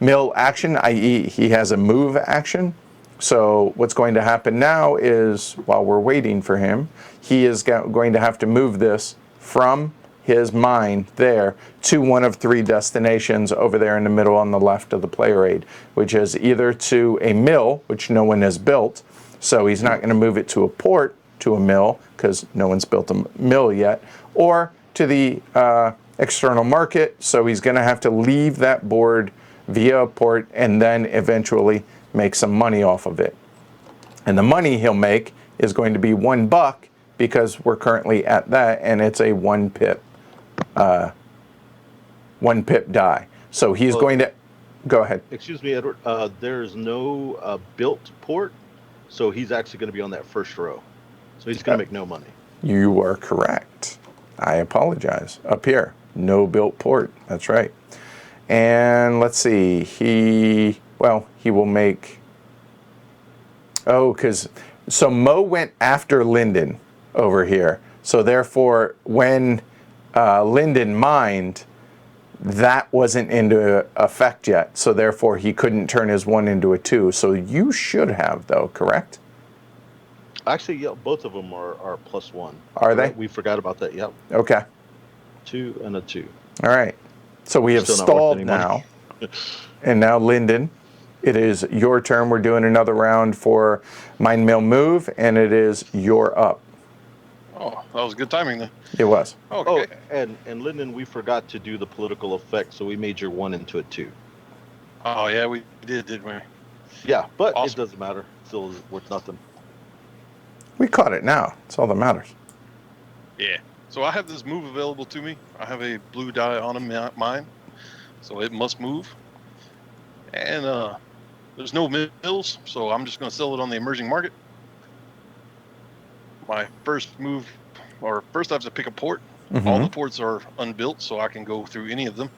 [SPEAKER 1] mill action, i.e. he has a move action. So what's going to happen now is, while we're waiting for him, he is going to have to move this from his mine there to one of 3 destinations over there in the middle on the left of the player aid, which is either to a mill, which no one has built. So he's not going to move it to a port, to a mill, because no one's built a mill yet, or to the external market. So he's going to have to leave that board via a port and then eventually make some money off of it. And the money he'll make is going to be $1 because we're currently at that, and it's a 1 pip die. So he's going to go ahead.
[SPEAKER 4] Excuse me, Edward. There's no built port, so he's actually going to be on that first row. So he's going to make no money.
[SPEAKER 1] You are correct. I apologize. Up here, no built port. That's right. And let's see. He will make. So Mo went after Lyndon over here. So therefore, when Lyndon mined, that wasn't into effect yet. So therefore, he couldn't turn his 1 into a 2. So you should have, though, correct?
[SPEAKER 4] Actually, yeah, both of them are +1.
[SPEAKER 1] Are they?
[SPEAKER 4] We forgot about that. Yep.
[SPEAKER 1] Okay.
[SPEAKER 4] 2 and a 2.
[SPEAKER 1] All right. So we have
[SPEAKER 4] Still not worth
[SPEAKER 1] stalled
[SPEAKER 4] any money.
[SPEAKER 1] now. And now, Lyndon, it is your turn. We're doing another round for Mine Mill Move, and it is your up.
[SPEAKER 3] Oh, that was good timing then.
[SPEAKER 1] It was.
[SPEAKER 3] Okay.
[SPEAKER 4] Oh, and Lyndon, we forgot to do the political effect, so we made your 1 into a 2.
[SPEAKER 3] Oh, yeah, we did, didn't we?
[SPEAKER 4] Yeah, but
[SPEAKER 3] Awesome.
[SPEAKER 4] It doesn't matter. Still is worth nothing.
[SPEAKER 1] We caught it now. That's all that matters.
[SPEAKER 3] Yeah. So I have this move available to me. I have a blue die on mine, so it must move. And there's no mills, so I'm just going to sell it on the emerging market. My first move, or first I have to pick a port.
[SPEAKER 1] Mm-hmm.
[SPEAKER 3] All the ports are unbuilt, so I can go through any of them.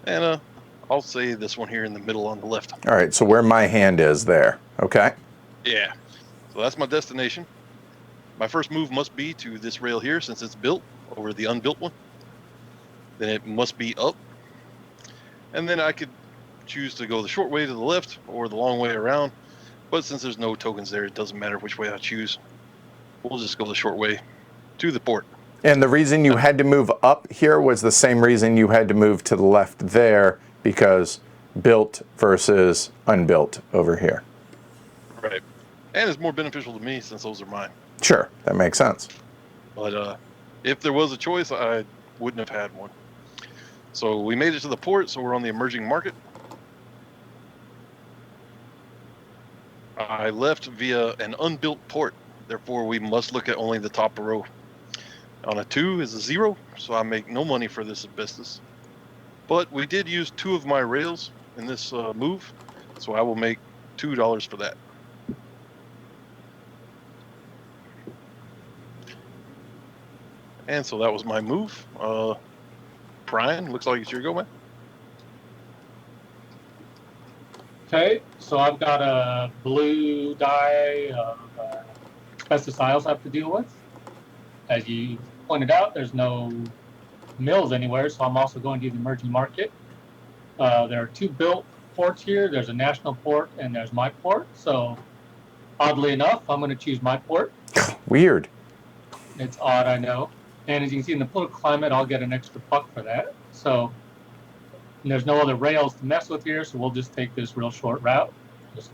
[SPEAKER 3] And I'll say this one here in the middle on the left.
[SPEAKER 1] All right, so where my hand is there, okay?
[SPEAKER 3] Yeah. So that's my destination. My first move must be to this rail here, since it's built over the unbuilt one. Then it must be up. And then I could choose to go the short way to the left or the long way around. But since there's no tokens there, it doesn't matter which way I choose. We'll just go the short way to the port.
[SPEAKER 1] And the reason you had to move up here was the same reason you had to move to the left there, because built versus unbuilt over here.
[SPEAKER 3] Right. And it's more beneficial to me since those are mine.
[SPEAKER 1] Sure, that makes sense.
[SPEAKER 3] But if there was a choice, I wouldn't have had one. So we made it to the port, so we're on the emerging market. I left via an unbuilt port, therefore we must look at only the top row. On a 2 is a 0, so I make no money for this asbestos. But we did use 2 of my rails in this move, so I will make $2 for that. And so that was my move. Brian, looks like it's your go, man.
[SPEAKER 2] Okay, so I've got a blue die of asbestos I also have to deal with. As you pointed out, there's no mills anywhere, so I'm also going to the emerging market. There are 2 built ports here. There's a national port and there's my port. So oddly enough, I'm going to choose my port.
[SPEAKER 1] Weird.
[SPEAKER 2] It's odd, I know. And as you can see in the political climate, I'll get an extra $1 for that. So and there's no other rails to mess with here, so we'll just take this real short route, just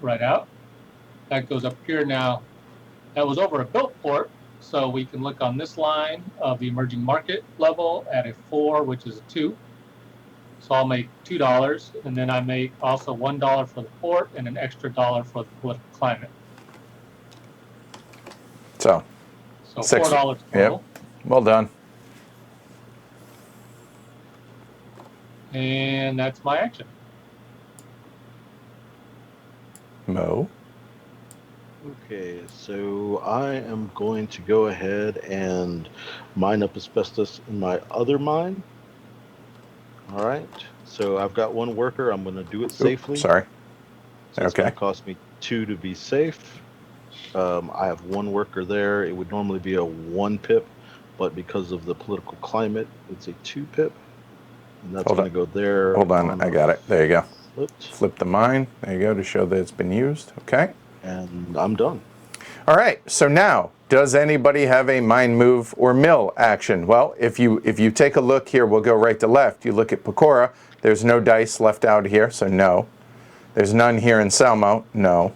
[SPEAKER 2] right out. That goes up here now. That was over a built port, So we can look on this line of the emerging market level at a 4, which is a 2. So I'll make $2, and then I make also $1 for the port and an extra dollar for the political climate.
[SPEAKER 1] So
[SPEAKER 2] So
[SPEAKER 1] Six.
[SPEAKER 2] $4 total.
[SPEAKER 1] Yep. Well done.
[SPEAKER 2] And that's my action.
[SPEAKER 1] Mo.
[SPEAKER 4] Okay, so I am going to go ahead and mine up asbestos in my other mine. All right, so I've got one worker. I'm going to do it safely.
[SPEAKER 1] Sorry.
[SPEAKER 4] So it's going
[SPEAKER 1] Okay.
[SPEAKER 4] to cost me 2 to be safe. I have one worker there. It would normally be a 1 pip, but because of the political climate, it's a 2 pip. And that's
[SPEAKER 1] Hold
[SPEAKER 4] going to go there.
[SPEAKER 1] Hold on. I got it. There you go.
[SPEAKER 4] Flipped,
[SPEAKER 1] Flip the mine. There you go to show that it's been used. Okay.
[SPEAKER 4] and I'm done.
[SPEAKER 1] All right. So now, does anybody have a mine move or mill action? Well, if you take a look here, we'll go right to left. You look at Pecora. There's no dice left out here, so no. There's none here in Salmo. No.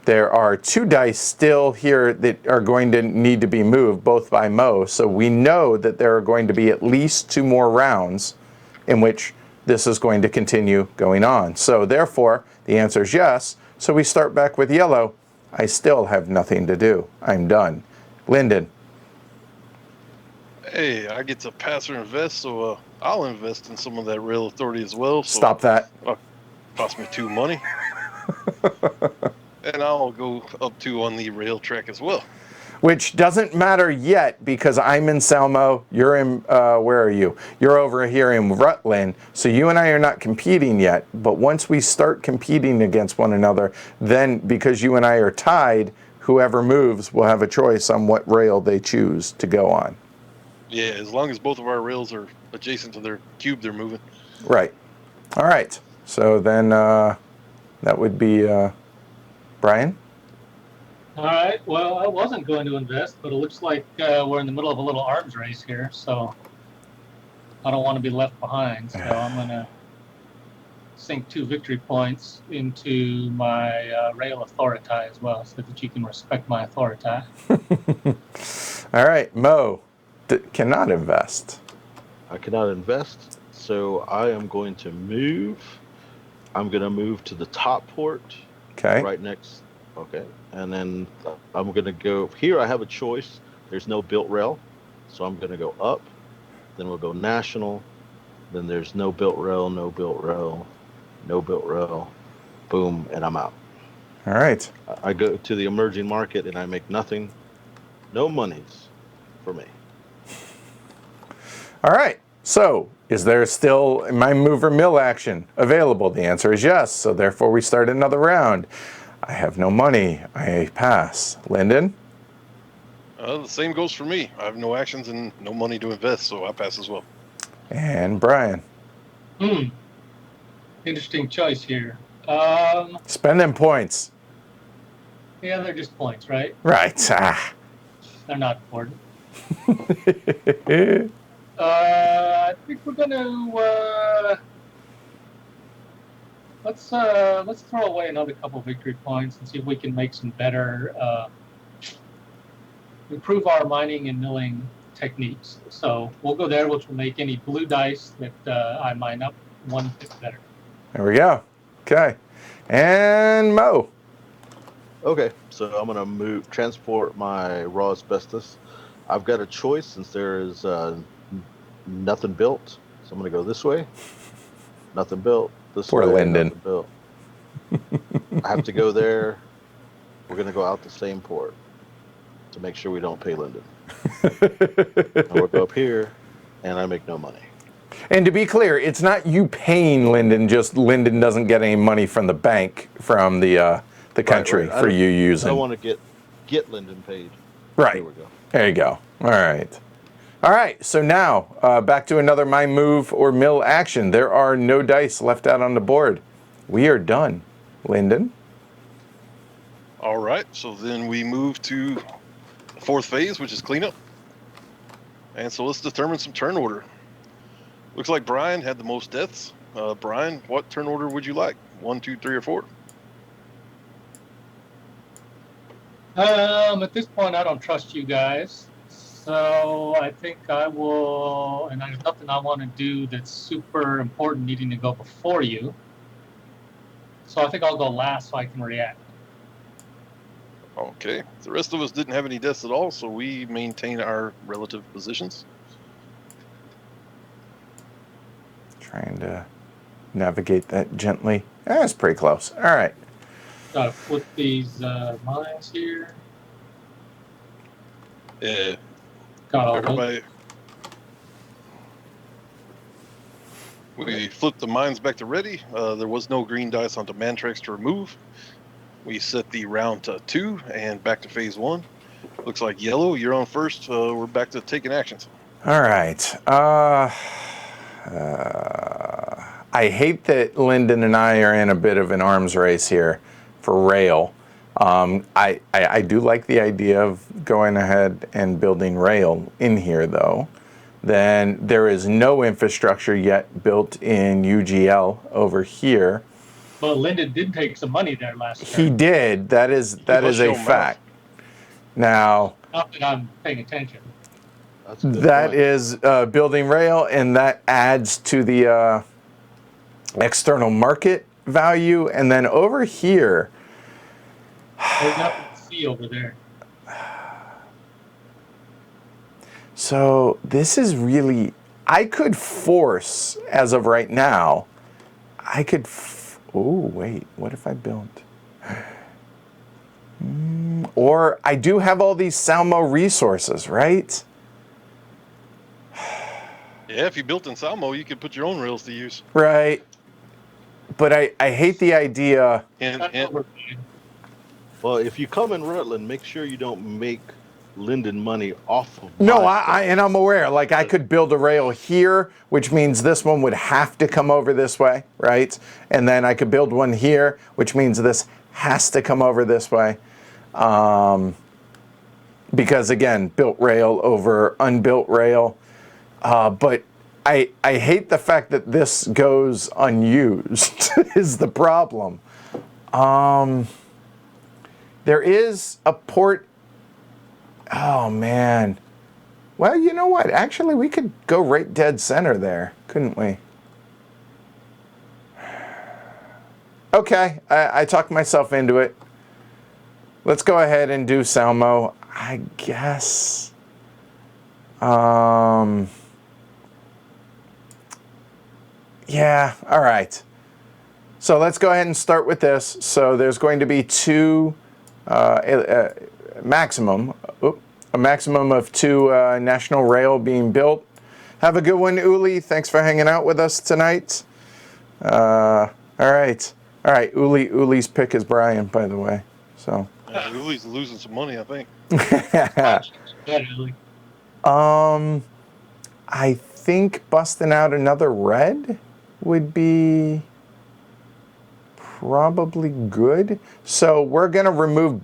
[SPEAKER 1] There are 2 dice still here that are going to need to be moved, both by Mo. So we know that there are going to be at least 2 more rounds in which this is going to continue going on. So therefore, the answer is yes. So we start back with yellow. I still have nothing to do. I'm done. Lyndon.
[SPEAKER 3] Hey, I get to pass or invest, so I'll invest in some of that rail authority as well. So
[SPEAKER 1] Stop that.
[SPEAKER 3] Cost me 2 money. And I'll go up 2 on the rail track as well.
[SPEAKER 1] Which doesn't matter yet because I'm in Salmo. You're in, where are you? You're over here in Rutland. So you and I are not competing yet. But once we start competing against one another, then because you and I are tied, whoever moves will have a choice on what rail they choose to go on.
[SPEAKER 3] Yeah, as long as both of our rails are adjacent to their cube they're moving.
[SPEAKER 1] Right. All right. So then that would be Brian.
[SPEAKER 2] All right. Well, I wasn't going to invest, but it looks like we're in the middle of a little arms race here, so I don't want to be left behind. So I'm going to sink 2 victory points into my rail authority as well, so that you can respect my authority.
[SPEAKER 1] All right. Mo cannot invest.
[SPEAKER 4] I cannot invest, so I am going to move. I'm going to move to the top port.
[SPEAKER 1] Okay.
[SPEAKER 4] Right next. Okay. And then I'm going to go here. I have a choice. There's no built rail. So I'm going to go up. Then we'll go national. Then there's no built rail, no built rail, no built rail. Boom. And I'm out.
[SPEAKER 1] All right.
[SPEAKER 4] I go to the emerging market and I make nothing. No monies for me.
[SPEAKER 1] All right. So, is there still my move or mill action available? The answer is yes. So, therefore, we start another round. I have no money. I pass. Lyndon?
[SPEAKER 3] The same goes for me. I have no actions and no money to invest, so I pass as well.
[SPEAKER 1] And Brian?
[SPEAKER 2] Interesting choice here.
[SPEAKER 1] Spending points.
[SPEAKER 2] Yeah, they're just points, right?
[SPEAKER 1] Right.
[SPEAKER 2] They're not important. I think we're gonna let's throw away another couple victory points and see if we can make some better improve our mining and milling techniques. So we'll go there, which will make any blue dice that I mine up 1 bit better.
[SPEAKER 1] There we go. Okay. And Mo.
[SPEAKER 4] Okay. So I'm going to transport my raw asbestos. I've got a choice since there is nothing built. So I'm going to go this way. Nothing built. This
[SPEAKER 1] Poor
[SPEAKER 4] way.
[SPEAKER 1] Lyndon.
[SPEAKER 4] Nothing built. I have to go there. We're going to go out the same port to make sure we don't pay Lyndon. And we'll go up here, and I make no money.
[SPEAKER 1] And to be clear, it's not you paying Lyndon, just Lyndon doesn't get any money from the bank from the country
[SPEAKER 4] Right.
[SPEAKER 1] for you using.
[SPEAKER 4] I don't want to get Lyndon paid.
[SPEAKER 1] Right.
[SPEAKER 4] There we go.
[SPEAKER 1] There you go. All right. All right. So now back to another my move or mill action. There are no dice left out on the board. We are done. Lyndon?
[SPEAKER 3] All right, so then we move to the 4th phase, which is cleanup. And so let's determine some turn order. Looks like Brian had the most deaths. Brian, what turn order would you like? 1, 2, 3, or 4?
[SPEAKER 2] At this point, I don't trust you guys. So I think I will, and there's nothing I want to do that's super important needing to go before you. So I think I'll go last so I can react.
[SPEAKER 3] Okay. The rest of us didn't have any deaths at all, so we maintain our relative positions.
[SPEAKER 1] Trying to navigate that gently. That's pretty close. All right.
[SPEAKER 2] Gotta flip these mines here.
[SPEAKER 3] Yeah.
[SPEAKER 2] Got all those.
[SPEAKER 3] Everybody. We flipped the mines back to ready. There was no green dice onto Mantrex to remove. We set the round to 2 and back to phase 1. Looks like yellow, you're on first. We're back to taking actions.
[SPEAKER 1] All right. I hate that Lyndon and I are in a bit of an arms race here for rail. I do like the idea of going ahead and building rail in here, though. Then there is no infrastructure yet built in UGL over here.
[SPEAKER 2] But Lyndon did take some money there last
[SPEAKER 1] He
[SPEAKER 2] turn.
[SPEAKER 1] did. That is
[SPEAKER 3] show
[SPEAKER 1] a
[SPEAKER 3] him
[SPEAKER 1] fact. Now,
[SPEAKER 2] Not that I'm paying attention.
[SPEAKER 4] That's a good
[SPEAKER 1] that
[SPEAKER 4] point.
[SPEAKER 1] is building rail, and that adds to the external market value. And then over here,
[SPEAKER 2] There's nothing to see over there.
[SPEAKER 1] so this is really, I could force, as of right now, I could, oh wait, what if I built? Or I do have all these Salmo resources, right?
[SPEAKER 3] Yeah, if you built in Salmo, you could put your own rails to use.
[SPEAKER 1] Right. But I hate the idea.
[SPEAKER 3] And
[SPEAKER 4] Well, if you come in Rutland, make sure you don't make Lyndon money off of
[SPEAKER 1] No,
[SPEAKER 4] my stuff.
[SPEAKER 1] and I'm aware. Like I could build a rail here, which means this one would have to come over this way, right? And then I could build one here, which means this has to come over this way. Because again, built rail over unbuilt rail. But I hate the fact that this goes unused is the problem. There is a port. Oh man. Well, you know what? Actually, we could go right dead center there, couldn't we? Okay, I talked myself into it. Let's go ahead and do Salmo, I guess. Yeah, all right. So let's go ahead and start with this. So there's going to be a maximum of 2 National Rail being built. Have a good one, Uli. Thanks for hanging out with us tonight. All right. Uli's pick is Brian, by the way. So.
[SPEAKER 3] Uli's losing some money, I think.
[SPEAKER 1] I think busting out another red would be probably good. So we're going to remove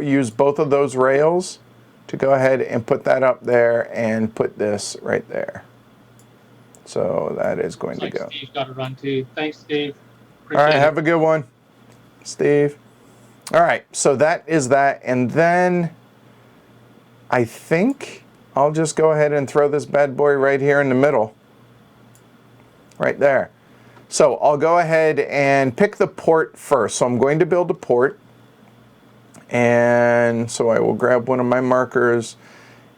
[SPEAKER 1] use both of those rails to go ahead and put that up there and put this right there. So that is going to go.
[SPEAKER 2] Steve's got to run too. Thanks, Steve.
[SPEAKER 1] All right, have a good one, Steve. All right, so that is that. And then I think I'll just go ahead and throw this bad boy right here in the middle. Right there. So I'll go ahead and pick the port first. So I'm going to build a port. And so I will grab one of my markers.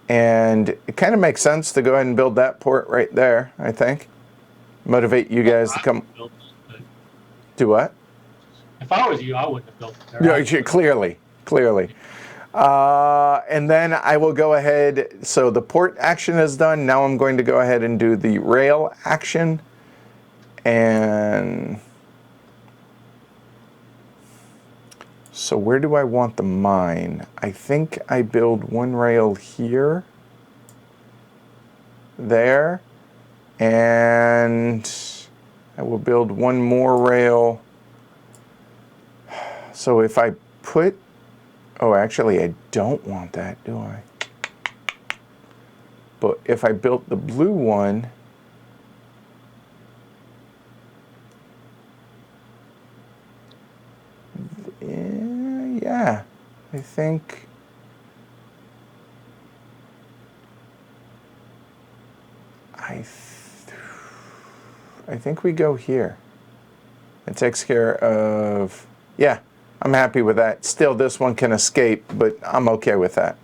[SPEAKER 1] And it kind of makes sense to go ahead and build that port right there, I think. Motivate you guys to come. Do what?
[SPEAKER 2] If I was you, I wouldn't have built it there.
[SPEAKER 1] Yeah, clearly. And then I will go ahead. So the port action is done. Now I'm going to go ahead and do the rail action. And so where do I want the mine? I think I build one rail here, there, and I will build one more rail. So if I put, oh, actually I don't want that, do I? But if I built the blue one, yeah. I think. I think we go here. It takes care of, yeah, I'm happy with that. Still, this one can escape, but I'm okay with that.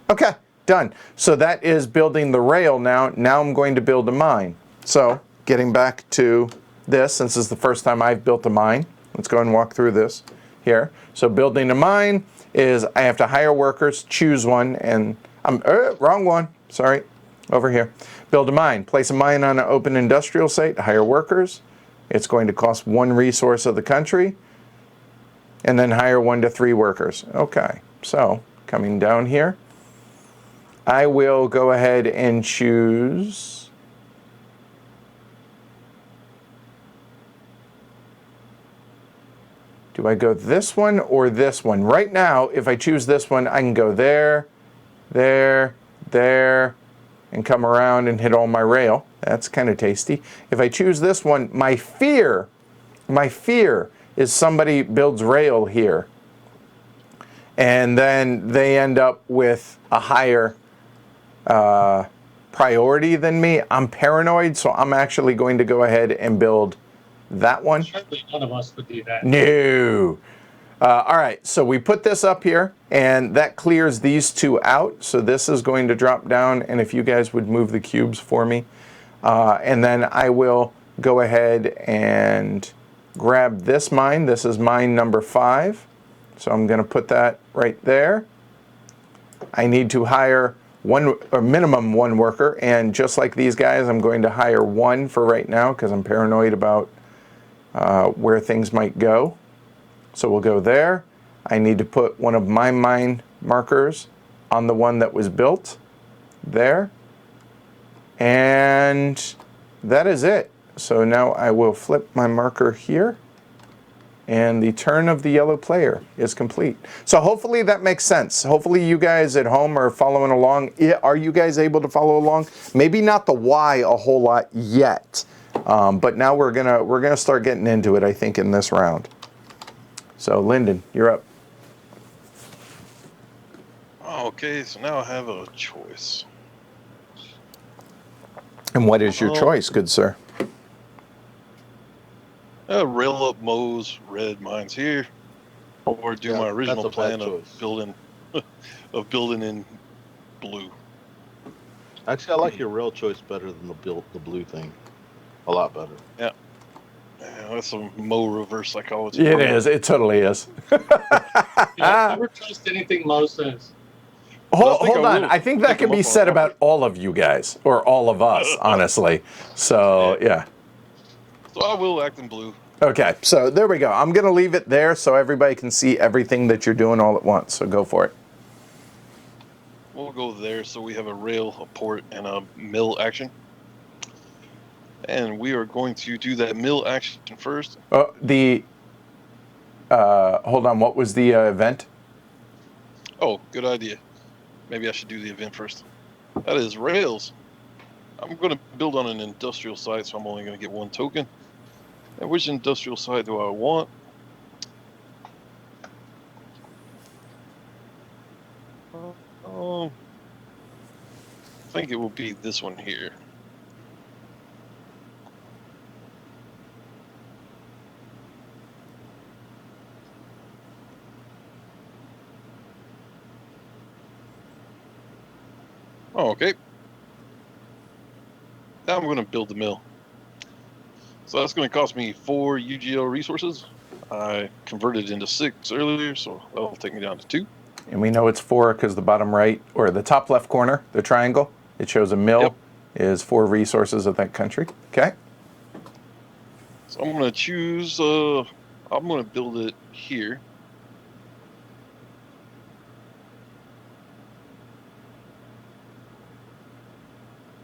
[SPEAKER 1] Okay, done. So that is building the rail now. Now I'm going to build a mine. So getting back to this, since this is the first time I've built a mine, let's go and walk through this here. So building a mine is I have to hire workers, choose one, and I'm, wrong one, sorry, over here. Build a mine, place a mine on an open industrial site, hire workers. It's going to cost 1 resource of the country, and then hire 1 to 3 workers. Okay, so coming down here, I will go ahead and choose. Do I go this one or this one? Right now, if I choose this one, I can go there, there, there, and come around and hit all my rail. That's kind of tasty. If I choose this one, my fear is somebody builds rail here, and then they end up with a higher priority than me. I'm paranoid, so I'm actually going to go ahead and build that one.
[SPEAKER 2] Surely none of us would do that.
[SPEAKER 1] No. All right, so we put this up here, and that clears these 2 out. So this is going to drop down, and if you guys would move the cubes for me. And then I will go ahead and grab this mine. This is mine number 5. So I'm going to put that right there. I need to hire 1 or minimum 1 worker, and just like these guys, I'm going to hire 1 for right now because I'm paranoid about where things might go. So we'll go there. I need to put one of my mine markers on the one that was built there. And that is it. So now I will flip my marker here. And the turn of the yellow player is complete. So hopefully that makes sense. Hopefully you guys at home are following along. Are you guys able to follow along? Maybe not the why a whole lot yet. But now we're gonna start getting into it, I think, in this round. So Lyndon, you're up.
[SPEAKER 3] Okay, so now I have a choice.
[SPEAKER 1] And what is your choice, good sir?
[SPEAKER 3] Rail up Moe's red mines here, or do my original plan of building in blue.
[SPEAKER 4] Actually, I like your rail choice better than the blue thing. A lot better.
[SPEAKER 3] Yeah, that's some Moe reverse psychology.
[SPEAKER 1] It is. It totally is.
[SPEAKER 2] Never trust anything Mo says.
[SPEAKER 1] Hold on. I think that can be said about all of you guys, or all of us, honestly. So, yeah.
[SPEAKER 3] So I will act in blue.
[SPEAKER 1] Okay, so there we go. I'm going to leave it there so everybody can see everything that you're doing all at once. So go for it.
[SPEAKER 3] We'll go there so we have a rail, a port, and a mill action. And we are going to do that mill action first.
[SPEAKER 1] Hold on. What was the event?
[SPEAKER 3] Oh, good idea. Maybe I should do the event first. That is rails. I'm going to build on an industrial site, so I'm only going to get 1 token. And which industrial site do I want? I think it will be this one here. Oh, okay. Now I'm going to build the mill. So that's going to cost me 4 UGL resources. I converted into 6 earlier, so that'll take me down to 2.
[SPEAKER 1] And we know it's 4 because the bottom right, or the top left corner, the triangle, it shows a mill is 4 resources of that country. Okay.
[SPEAKER 3] So I'm going to choose, I'm going to build it here.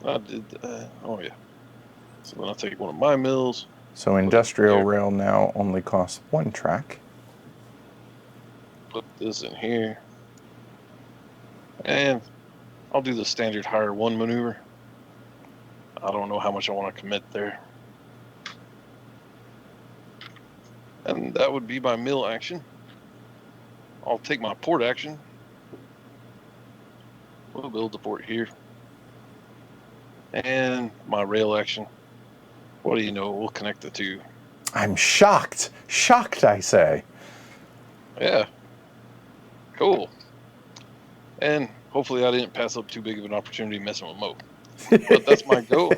[SPEAKER 3] I did, oh yeah. So then I'll take one of my mills.
[SPEAKER 1] So industrial rail now only costs 1 track.
[SPEAKER 3] Put this in here. And I'll do the standard hire 1 maneuver. I don't know how much I want to commit there. And that would be my mill action. I'll take my port action. We'll build the port here. And my rail action. What do you know? We'll connect the two.
[SPEAKER 1] I'm shocked. Shocked, I say.
[SPEAKER 3] Yeah. Cool. And hopefully I didn't pass up too big of an opportunity messing with Mo. But that's my go.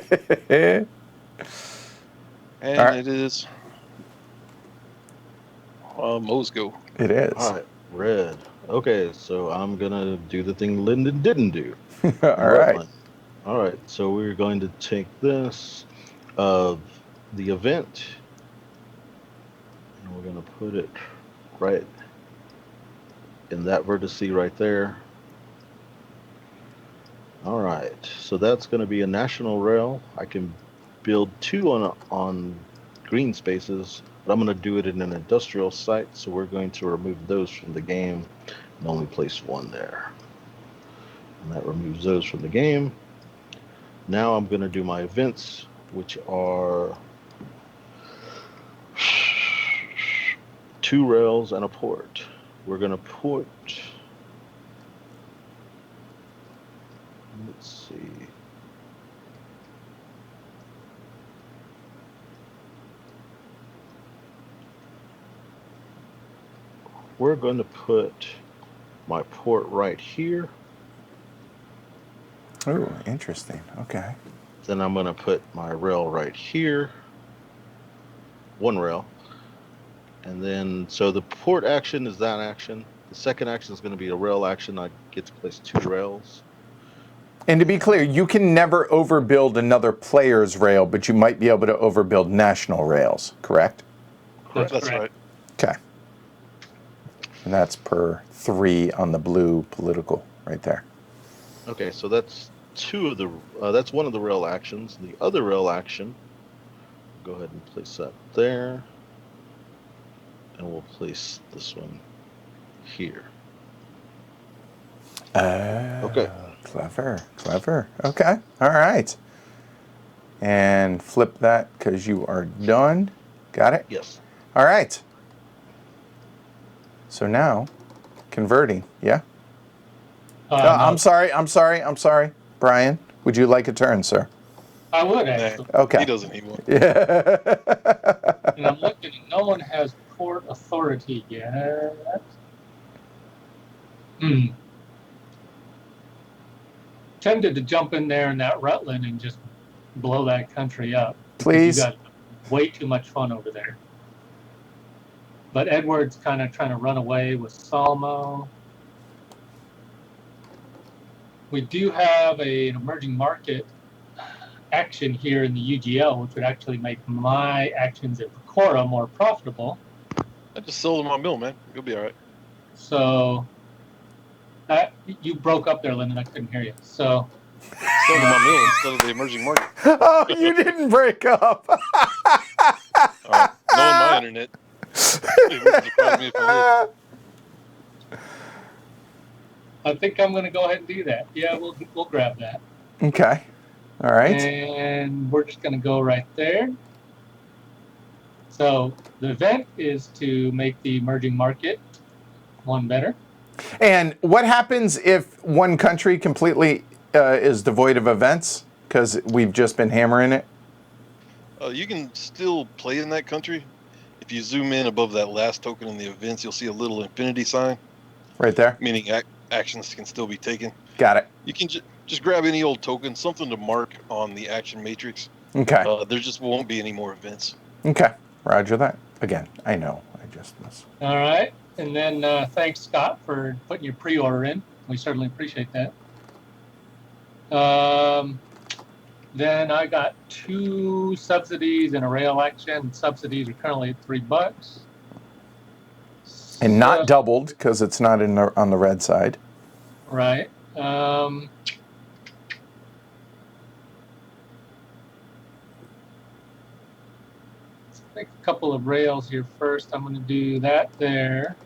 [SPEAKER 3] And
[SPEAKER 1] right.
[SPEAKER 3] it is Mo's go.
[SPEAKER 1] It is.
[SPEAKER 4] All right, red. Okay, so I'm gonna do the thing Lyndon didn't do.
[SPEAKER 1] All right.
[SPEAKER 4] Rutland. All right, so we're going to take this of the event, and we're gonna put it right in that vertice right there. All right, so that's going to be a national rail. I can build 2 on green spaces, but I'm going to do it in an industrial site, so we're going to remove those from the game and only place 1 there. And that removes those from the game. Now I'm going to do my events, which are 2 rails and a port. We're going to put, let's see. We're going to put my port right here.
[SPEAKER 1] Oh, interesting. Okay.
[SPEAKER 4] Then I'm going to put my rail right here. 1 rail. And then, so the port action is that action. The second action is going to be a rail action. I get to place 2 rails.
[SPEAKER 1] And to be clear, you can never overbuild another player's rail, but you might be able to overbuild national rails, correct?
[SPEAKER 2] That's
[SPEAKER 3] That's
[SPEAKER 2] correct.
[SPEAKER 3] right.
[SPEAKER 1] Okay. And that's per 3 on the blue political right there.
[SPEAKER 4] Okay, so that's 2 of the, that's 1 of the rail actions. The other rail action, go ahead and place that there. And we'll place this one here. Okay.
[SPEAKER 1] Clever, clever. Okay, all right. And flip that because you are done. Got it?
[SPEAKER 4] Yes.
[SPEAKER 1] All right. So now, converting, yeah?
[SPEAKER 2] No,
[SPEAKER 1] I'm sorry. Brian, would you like a turn, sir?
[SPEAKER 2] I would
[SPEAKER 3] Nah,
[SPEAKER 2] actually.
[SPEAKER 1] Okay.
[SPEAKER 3] he doesn't need one.
[SPEAKER 1] Yeah.
[SPEAKER 2] And I'm looking, no one has port authority yet. Tempted to jump in there in that Rutland and just blow that country up.
[SPEAKER 1] Please.
[SPEAKER 2] You got way too much fun over there. But Edward's kind of trying to run away with Salmo. We do have an emerging market action here in the UGL, which would actually make my actions at Pecora more profitable.
[SPEAKER 3] I just sold him my mill, man. You'll be all right.
[SPEAKER 2] So you broke up there, Lyndon. I couldn't hear you. So
[SPEAKER 3] Sold him my mill instead of the emerging market.
[SPEAKER 1] Oh, you didn't break up.
[SPEAKER 3] Knowing my internet, it wouldn't surprise me if I did.
[SPEAKER 2] I think I'm going to go ahead and do that. Yeah, we'll grab that.
[SPEAKER 1] Okay. All right.
[SPEAKER 2] And we're just going to go right there. So the event is to make the emerging market 1 better.
[SPEAKER 1] And what happens if one country completely is devoid of events because we've just been hammering it?
[SPEAKER 3] You can still play in that country. If you zoom in above that last token in the events, you'll see a little infinity sign.
[SPEAKER 1] Right there?
[SPEAKER 3] Meaning actions can still be taken.
[SPEAKER 1] Got it.
[SPEAKER 3] You can just grab any old token, something to mark on the action matrix.
[SPEAKER 1] Okay.
[SPEAKER 3] There just won't be any more events.
[SPEAKER 1] Okay. Roger that. Again, I know. I just miss.
[SPEAKER 2] All right. And then thanks, Scott, for putting your pre-order in. We certainly appreciate that. Then I got 2 subsidies and a rail action. Subsidies are currently at $3.
[SPEAKER 1] And not doubled because it's not on the red side.
[SPEAKER 2] Right. Let's make a couple of rails here first. I'm going to do that there.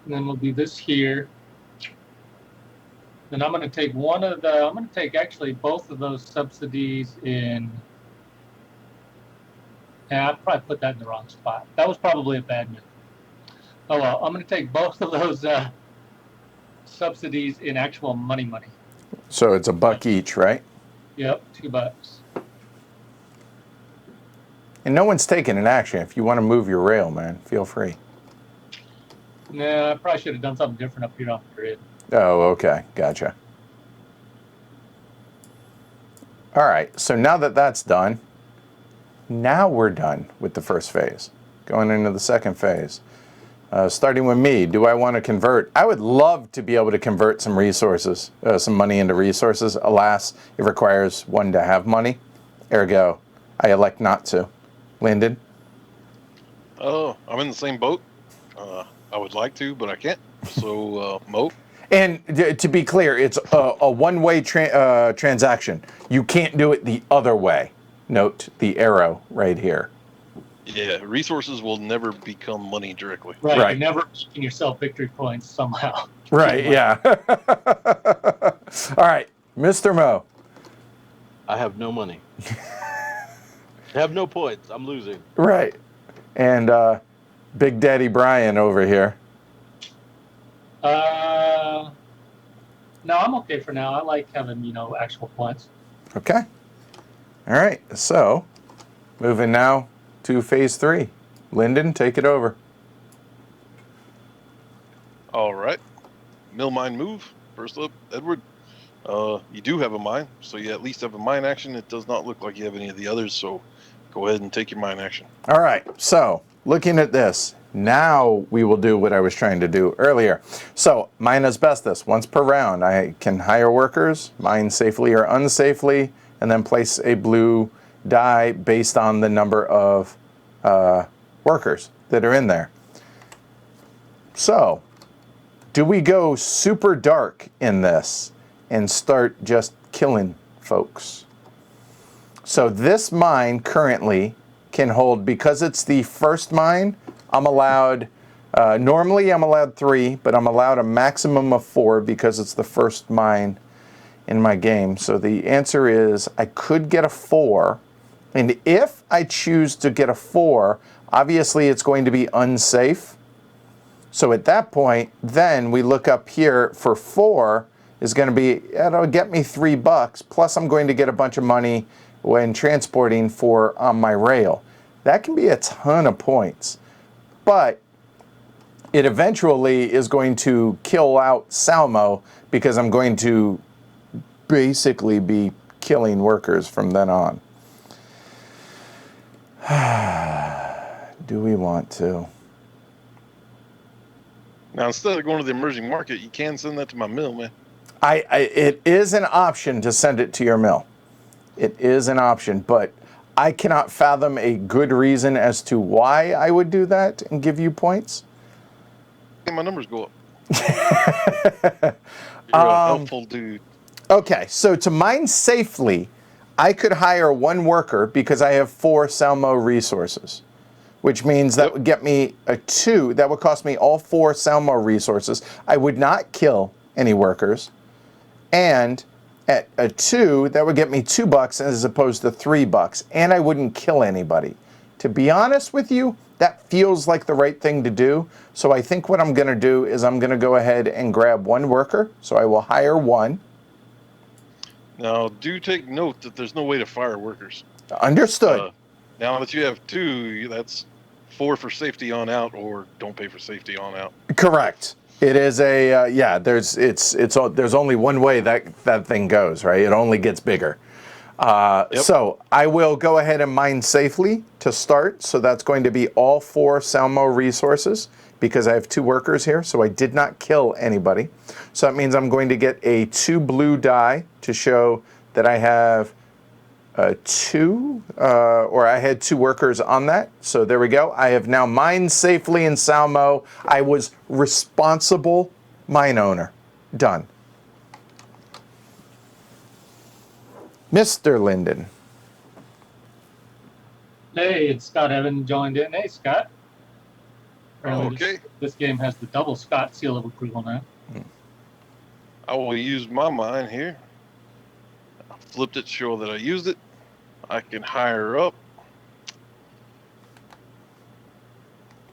[SPEAKER 2] And then we'll do this here. Then I'm going to take I'm going to take actually both of those subsidies in. Yeah, I probably put that in the wrong spot. That was probably a bad move. Oh well, I'm going to take both of those subsidies in actual money.
[SPEAKER 1] So it's $1 each, right?
[SPEAKER 2] Yep, $2.
[SPEAKER 1] And no one's taking an action. If you want to move your rail, man, feel free.
[SPEAKER 2] Nah, I probably should have done something different up here off the grid.
[SPEAKER 1] Oh, okay. Gotcha. All right. So now that that's done, now we're done with the first phase. Going into the second phase. Starting with me, do I want to convert? I would love to be able to convert some resources, some money into resources. Alas, it requires one to have money. Ergo, I elect not to. Lyndon?
[SPEAKER 3] Oh, I'm in the same boat. I would like to, but I can't. So, Mo?
[SPEAKER 1] And to be clear, it's a one-way transaction. You can't do it the other way. Note the arrow right here.
[SPEAKER 3] Yeah, resources will never become money directly.
[SPEAKER 2] Right.
[SPEAKER 1] Right.
[SPEAKER 2] You're never making yourself victory points somehow.
[SPEAKER 1] Right, yeah. All right, Mr. Mo.
[SPEAKER 4] I have no money. I have no points. I'm losing.
[SPEAKER 1] Right. And Big Daddy Brian over here.
[SPEAKER 2] No, I'm okay for now. I like having, actual points.
[SPEAKER 1] Okay. All right, so moving now to phase 3. Lyndon, take it over.
[SPEAKER 3] All right. Mill mine move. First up, Edward. You do have a mine, so you at least have a mine action. It does not look like you have any of the others, so go ahead and take your mine action.
[SPEAKER 1] All right, so looking at this, now we will do what I was trying to do earlier. So mine asbestos, once per round, I can hire workers, mine safely or unsafely, and then place a blue die based on the number of workers that are in there. So, do we go super dark in this and start just killing folks? So this mine currently can hold, because it's the first mine, I'm allowed, normally I'm allowed 3, but I'm allowed a maximum of 4 because it's the first mine in my game. So the answer is I could get a 4, and if I choose to get a 4, obviously it's going to be unsafe. So at that point, then we look up here for 4 is going to be, it'll get me $3, plus I'm going to get a bunch of money when transporting for on my rail. That can be a ton of points, but it eventually is going to kill out Salmo because I'm going to basically be killing workers from then on. Do we want to?
[SPEAKER 3] Now, instead of going to the emerging market, you can send that to my mill, man.
[SPEAKER 1] It is an option to send it to your mill. It is an option, but I cannot fathom a good reason as to why I would do that and give you points.
[SPEAKER 3] And my numbers go up. You're a helpful dude.
[SPEAKER 1] Okay, so to mine safely, I could hire 1 worker because I have 4 Salmo resources, which means that would get me a 2. That would cost me all 4 Salmo resources. I would not kill any workers. And at a 2, that would get me $2 as opposed to $3. And I wouldn't kill anybody. To be honest with you, that feels like the right thing to do. So I think what I'm going to do is I'm going to go ahead and grab 1 worker. So I will hire 1.
[SPEAKER 3] Now, do take note that there's no way to fire workers.
[SPEAKER 1] Understood.
[SPEAKER 3] Now that you have 2, that's 4 for safety on out, or don't pay for safety on out.
[SPEAKER 1] Correct. It is a yeah. There's only one way that thing goes, right? It only gets bigger. So I will go ahead and mine safely to start. So that's going to be all 4 Salmo resources because I have 2 workers here. So I did not kill anybody. So that means I'm going to get a 2 blue die to show that I have 2, or I had 2 workers on that. So there we go. I have now mined safely in Salmo. I was responsible mine owner. Done. Mr. Lyndon.
[SPEAKER 2] Hey, it's Scott Evan joined in. Hey, Scott. Apparently
[SPEAKER 3] Okay.
[SPEAKER 2] This game has the double Scott seal of approval now.
[SPEAKER 3] I will use my mine here. I flipped it to show that I used it. I can hire up.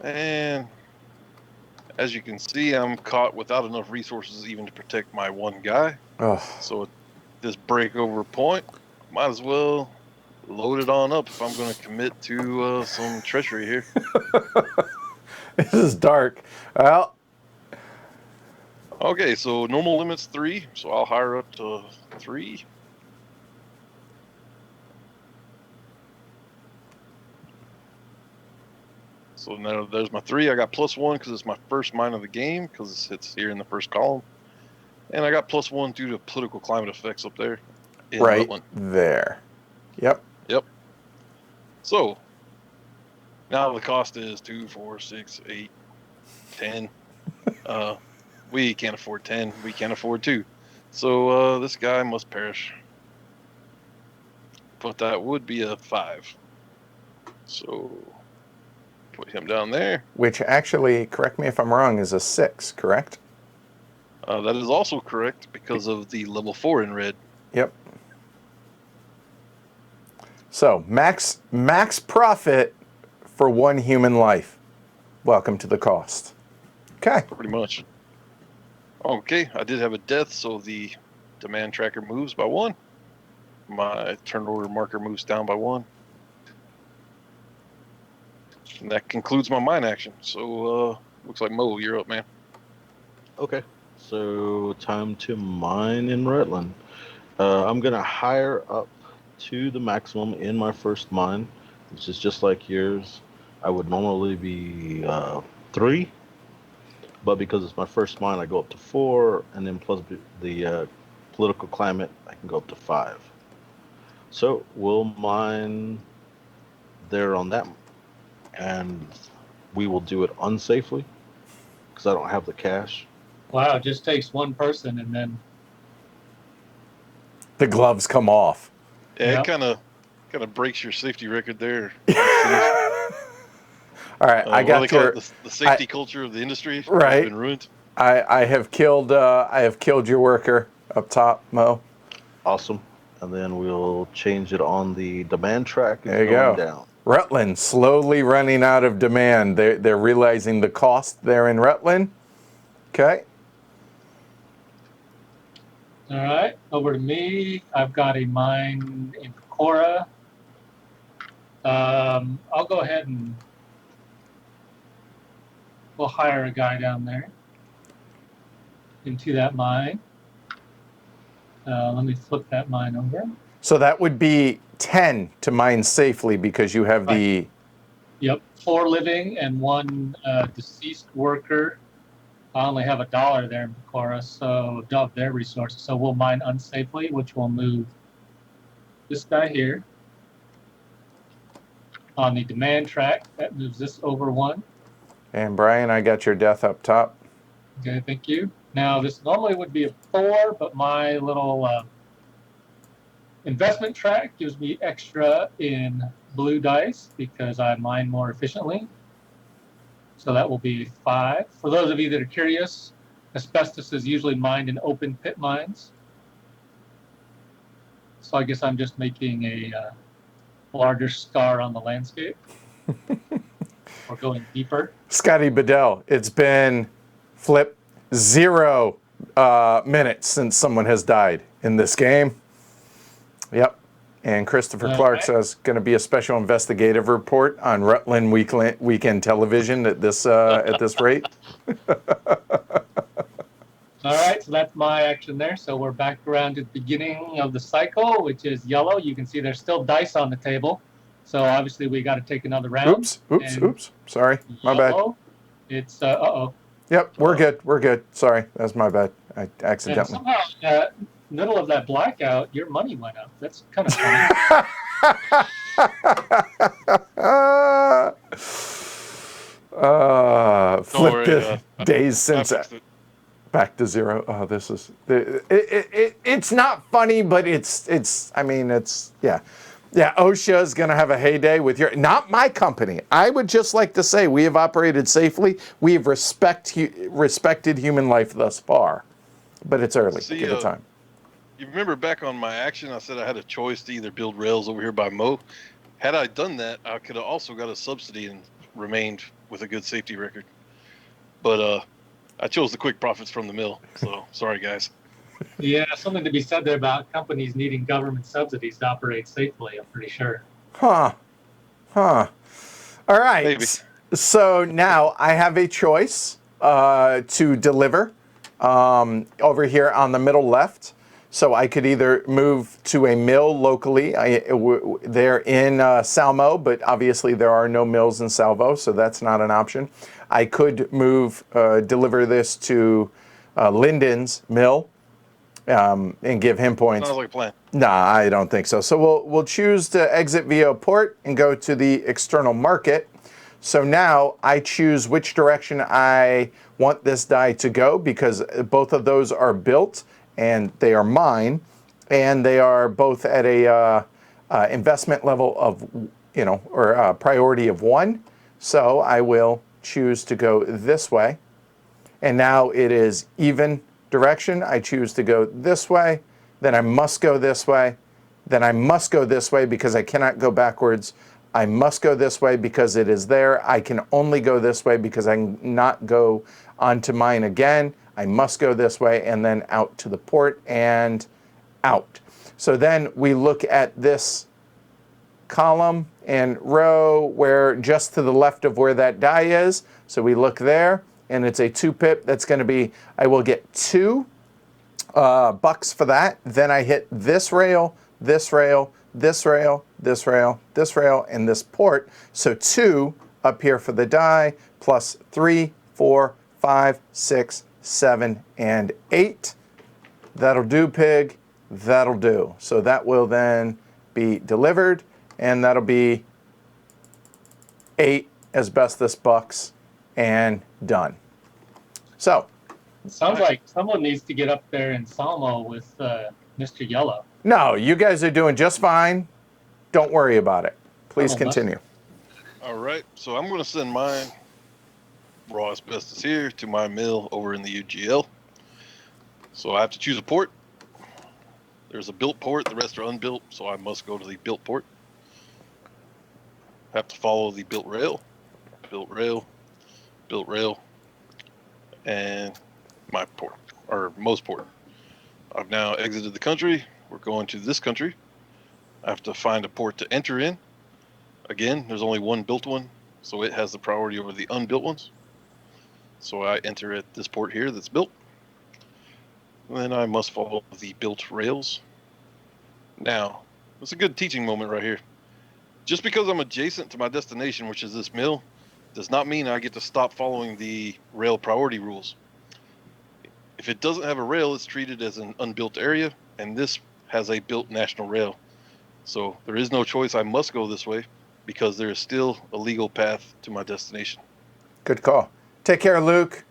[SPEAKER 3] And as you can see, I'm caught without enough resources even to protect my one guy.
[SPEAKER 1] Oh,
[SPEAKER 3] So at this breakover point, might as well load it on up if I'm going to commit to some treachery here.
[SPEAKER 1] this is dark. Well,
[SPEAKER 3] Okay, so normal limit's 3, so I'll hire up to 3. So now there's my 3. I got +1 because it's my first mine of the game because it's here in the first column. And I got +1 due to political climate effects up there in
[SPEAKER 1] right
[SPEAKER 3] Rutland.
[SPEAKER 1] there. Yep.
[SPEAKER 3] Yep. So now the cost is 2, 4, 6, 8, 10. We can't afford 10. We can't afford 2. So this guy must perish. But that would be a 5. So put him down there.
[SPEAKER 1] Which actually, correct me if I'm wrong, is a 6, correct?
[SPEAKER 3] That is also correct because of the level 4 in red.
[SPEAKER 1] Yep. So max profit for 1 human life. Welcome to the cost. Okay.
[SPEAKER 3] Pretty much. Okay, I did have a death, so the demand tracker moves by 1. My turn order marker moves down by 1. And that concludes my mine action. So looks like Mo, you're up, man.
[SPEAKER 4] Okay. So time to mine in Rutland. I'm gonna hire up to the maximum in my first mine, which is just like yours. I would normally be 3, but because it's my first mine, I go up to 4, and then plus the political climate, I can go up to 5. So we'll mine there on that, and we will do it unsafely because I don't have the cash.
[SPEAKER 2] Wow, it just takes one person and then
[SPEAKER 1] The gloves come off.
[SPEAKER 3] Yeah,
[SPEAKER 2] Yeah.
[SPEAKER 3] it kind of breaks your safety record there.
[SPEAKER 1] All right, I
[SPEAKER 3] What do they
[SPEAKER 1] got
[SPEAKER 3] call
[SPEAKER 1] your.
[SPEAKER 3] it? The safety culture of the industry
[SPEAKER 1] Right.
[SPEAKER 3] has been ruined.
[SPEAKER 1] I have killed. I have killed your worker up top, Mo.
[SPEAKER 4] Awesome. And then we'll change it on the demand track.
[SPEAKER 1] There you
[SPEAKER 4] going
[SPEAKER 1] go.
[SPEAKER 4] down.
[SPEAKER 1] Rutland slowly running out of demand. They're realizing the cost there in Rutland. Okay.
[SPEAKER 2] all right, over to me. I've got a mine in Cora. I'll go ahead and we'll hire a guy down there into that mine. Let me flip that mine over.
[SPEAKER 1] So that would be 10 to mine safely because you have the.
[SPEAKER 2] Yep, 4 living and 1 deceased worker. I only have $1 there in Pecora, so of their resources. So we'll mine unsafely, which will move this guy here. On the demand track, that moves this over 1.
[SPEAKER 1] And Brian, I got your death up top.
[SPEAKER 2] Okay, thank you. Now this normally would be a 4, but my little investment track gives me extra in blue dice because I mine more efficiently. So that will be 5. For those of you that are curious, asbestos is usually mined in open pit mines. So I guess I'm just making a larger scar on the landscape. Or going deeper.
[SPEAKER 1] Scotty Bedell, it's been flip 0 minutes since someone has died in this game. Yep. And Christopher Clark says going to be a special investigative report on Rutland Weekend Television at this rate.
[SPEAKER 2] All right, so that's my action there. So we're back around to the beginning of the cycle, which is yellow. You can see there's still dice on the table. So obviously we got to take another round.
[SPEAKER 1] Oops. Sorry, my bad.
[SPEAKER 2] It's uh-oh.
[SPEAKER 1] Yep, we're good. Sorry, that's my bad. I accidentally.
[SPEAKER 2] And somehow, middle of that blackout, your money went up. That's kind of funny.
[SPEAKER 1] Flipped
[SPEAKER 3] worry,
[SPEAKER 1] days since back to 0. Oh, this is it's not funny, but it's yeah. Yeah, OSHA is going to have a heyday with your, not my company. I would just like to say we have operated safely. We have respected human life thus far, but it's early.
[SPEAKER 3] See,
[SPEAKER 1] Give it time.
[SPEAKER 3] You remember back on my action, I said I had a choice to either build rails over here by Mo. Had I done that, I could have also got a subsidy and remained with a good safety record. But I chose the quick profits from the mill. So sorry, guys.
[SPEAKER 2] Yeah, something to be said there about companies needing government subsidies to operate safely, I'm pretty sure.
[SPEAKER 1] Huh. All right.
[SPEAKER 3] Maybe.
[SPEAKER 1] So now I have a choice to deliver over here on the middle left. So I could either move to a mill locally. They're in Salmo, but obviously there are no mills in Salvo, so that's not an option. I could deliver this to Lyndon's mill and give him points.
[SPEAKER 3] Sounds like a plan.
[SPEAKER 1] Nah, I don't think so. So we'll choose to exit via port and go to the external market. So now I choose which direction I want this die to go because both of those are built and they are mine, and they are both at a investment level of, or priority of 1. So I will choose to go this way. And now it is even direction. I choose to go this way. Then I must go this way. Then I must go this way because I cannot go backwards. I must go this way because it is there. I can only go this way because I cannot go onto mine again. I must go this way and then out to the port and out. So then we look at this column and row where just to the left of where that die is. So we look there and it's a 2 pip. That's going to be, I will get 2 bucks for that. Then I hit this rail, this rail, this rail, this rail, this rail, and this port. So 2 up here for the die, plus 3, 4, 5, 6, 7, and 8. That'll do, pig. That'll do. So that will then be delivered, and that'll be 8 asbestos bucks and done. So.
[SPEAKER 2] Sounds like someone needs to get up there in Salmo with Mr. Yellow.
[SPEAKER 1] No, you guys are doing just fine. Don't worry about it. Please continue.
[SPEAKER 3] All right, so I'm going to send mine raw asbestos here to my mill over in the UGL. So I have to choose a port. There's a built port, the rest are unbuilt, so I must go to the built port. I have to follow the built rail, and my port, or most port. I've now exited the country. We're going to this country. I have to find a port to enter in. Again, there's only one built one, so it has the priority over the unbuilt ones. So I enter at this port here that's built. And then I must follow the built rails. Now, it's a good teaching moment right here. Just because I'm adjacent to my destination, which is this mill, does not mean I get to stop following the rail priority rules. If it doesn't have a rail, it's treated as an unbuilt area, and this has a built national rail. So there is no choice. I must go this way because there is still a legal path to my destination.
[SPEAKER 1] Good call. Take care, Luke.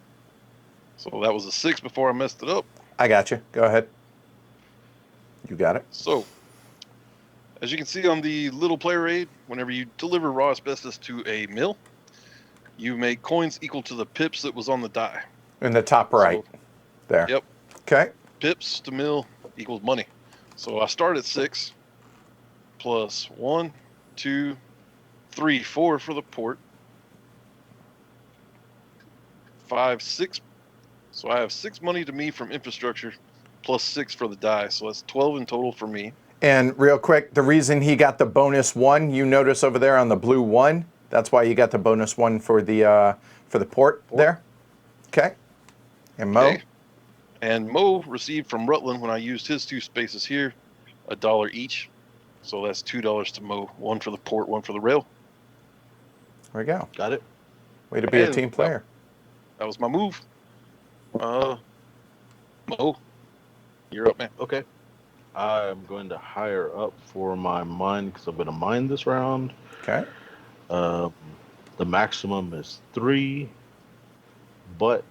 [SPEAKER 3] So that was a 6 before I messed it up.
[SPEAKER 1] I got you. Go ahead. You got it.
[SPEAKER 3] So, as you can see on the little player aid, whenever you deliver raw asbestos to a mill, you make coins equal to the pips that was on the die.
[SPEAKER 1] In the top right.
[SPEAKER 3] So,
[SPEAKER 1] there.
[SPEAKER 3] Yep.
[SPEAKER 1] Okay.
[SPEAKER 3] Pips to mill equals money. So I start at 6 plus 1, 2, 3, 4 for the port. 5, 6. So I have 6 money to me from infrastructure plus 6 for the die. So that's 12 in total for me.
[SPEAKER 1] And real quick, the reason he got the bonus 1, you notice over there on the blue 1, that's why you got the bonus 1 for the port there. Okay. And Mo?
[SPEAKER 3] Okay. And Mo received from Rutland when I used his 2 spaces here, $1 each. So that's $2 to Mo. 1 for the port, 1 for the rail.
[SPEAKER 1] There we go.
[SPEAKER 4] Got it.
[SPEAKER 1] Way to be a team player.
[SPEAKER 3] That was my move. Mo, you're up, man.
[SPEAKER 4] Okay. I'm going to hire up for my mine because I'm going to mine this round.
[SPEAKER 1] Okay.
[SPEAKER 4] The maximum is 3, but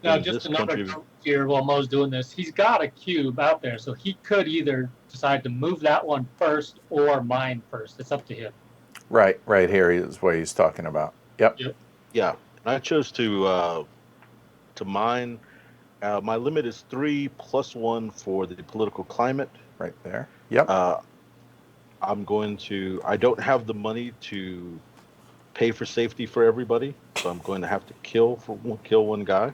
[SPEAKER 2] Now,
[SPEAKER 4] in
[SPEAKER 2] just
[SPEAKER 4] this
[SPEAKER 2] another
[SPEAKER 4] country,
[SPEAKER 2] note here while Mo's doing this. He's got a cube out there, so he could either decide to move that one first or mine first. It's up to him.
[SPEAKER 1] Right here is what he's talking about. Yep.
[SPEAKER 4] Yeah, I chose to mine. My limit is 3 + 1 for the political climate.
[SPEAKER 1] Right there. Yep.
[SPEAKER 4] I don't have the money to pay for safety for everybody, so I'm going to have to kill one guy.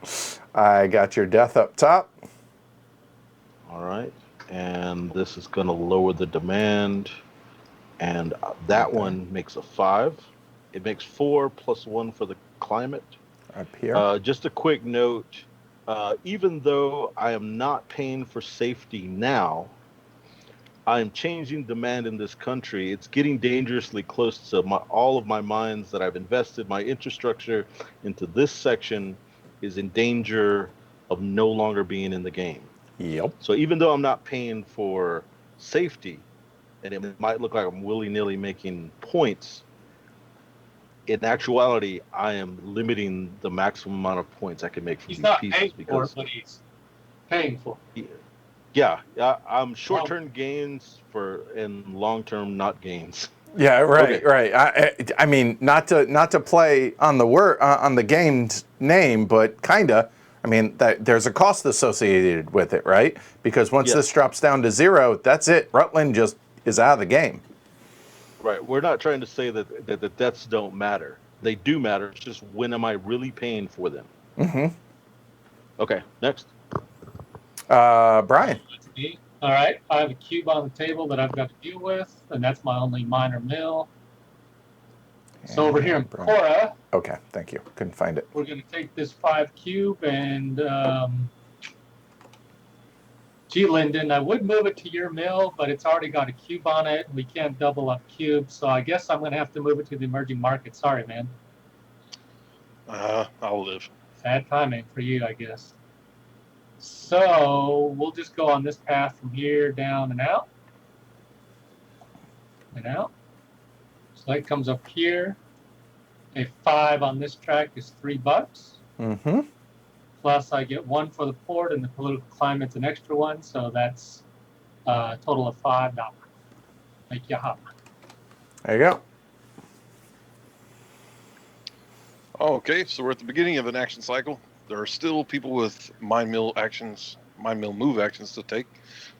[SPEAKER 1] I got your death up top.
[SPEAKER 4] All right, and this is going to lower the demand, and that one makes a 5. It makes 4 + 1 for the climate.
[SPEAKER 1] Up here.
[SPEAKER 4] Just a quick note, even though I am not paying for safety now, I am changing demand in this country. It's getting dangerously close to all of my mines that I've invested. My infrastructure into this section is in danger of no longer being in the game.
[SPEAKER 1] Yep.
[SPEAKER 4] So even though I'm not paying for safety, and it might look like I'm willy-nilly making points, in actuality, I am limiting the maximum amount of points I can make from
[SPEAKER 2] He's
[SPEAKER 4] these
[SPEAKER 2] not
[SPEAKER 4] pieces
[SPEAKER 2] paying for
[SPEAKER 4] because
[SPEAKER 2] it, but he's paying for it.
[SPEAKER 4] yeah, I'm short-term gains and long-term not gains.
[SPEAKER 1] Yeah, right,
[SPEAKER 4] Okay.
[SPEAKER 1] right. I mean, not to play on the on the game's name, but kinda. I mean, there's a cost associated with it, right? Because once this drops down to 0, that's it. Rutland just is out of the game.
[SPEAKER 4] Right. We're not trying to say that the deaths don't matter. They do matter. It's just when am I really paying for them?
[SPEAKER 1] Mm-hmm.
[SPEAKER 4] Okay. Next.
[SPEAKER 1] Brian.
[SPEAKER 2] That's me. All right. I have a cube on the table that I've got to deal with, and that's my only minor mill. So over here in Cora,
[SPEAKER 1] okay, thank you. Couldn't find it.
[SPEAKER 2] we're going to take this 5 cube and, gee, Lyndon, I would move it to your mill, but it's already got a cube on it. We can't double up cubes, so I guess I'm going to have to move it to the emerging market. Sorry, man.
[SPEAKER 3] I'll live.
[SPEAKER 2] Sad timing for you, I guess. So we'll just go on this path from here down and out. And out. So that comes up here. A 5 on this track is $3.
[SPEAKER 1] Mm-hmm.
[SPEAKER 2] Plus I get 1 for the port, and the political climate's an extra 1, so that's a total of $5. Make you hop.
[SPEAKER 1] There you go.
[SPEAKER 3] Okay, so we're at the beginning of an action cycle. There are still people with mine mill move actions to take,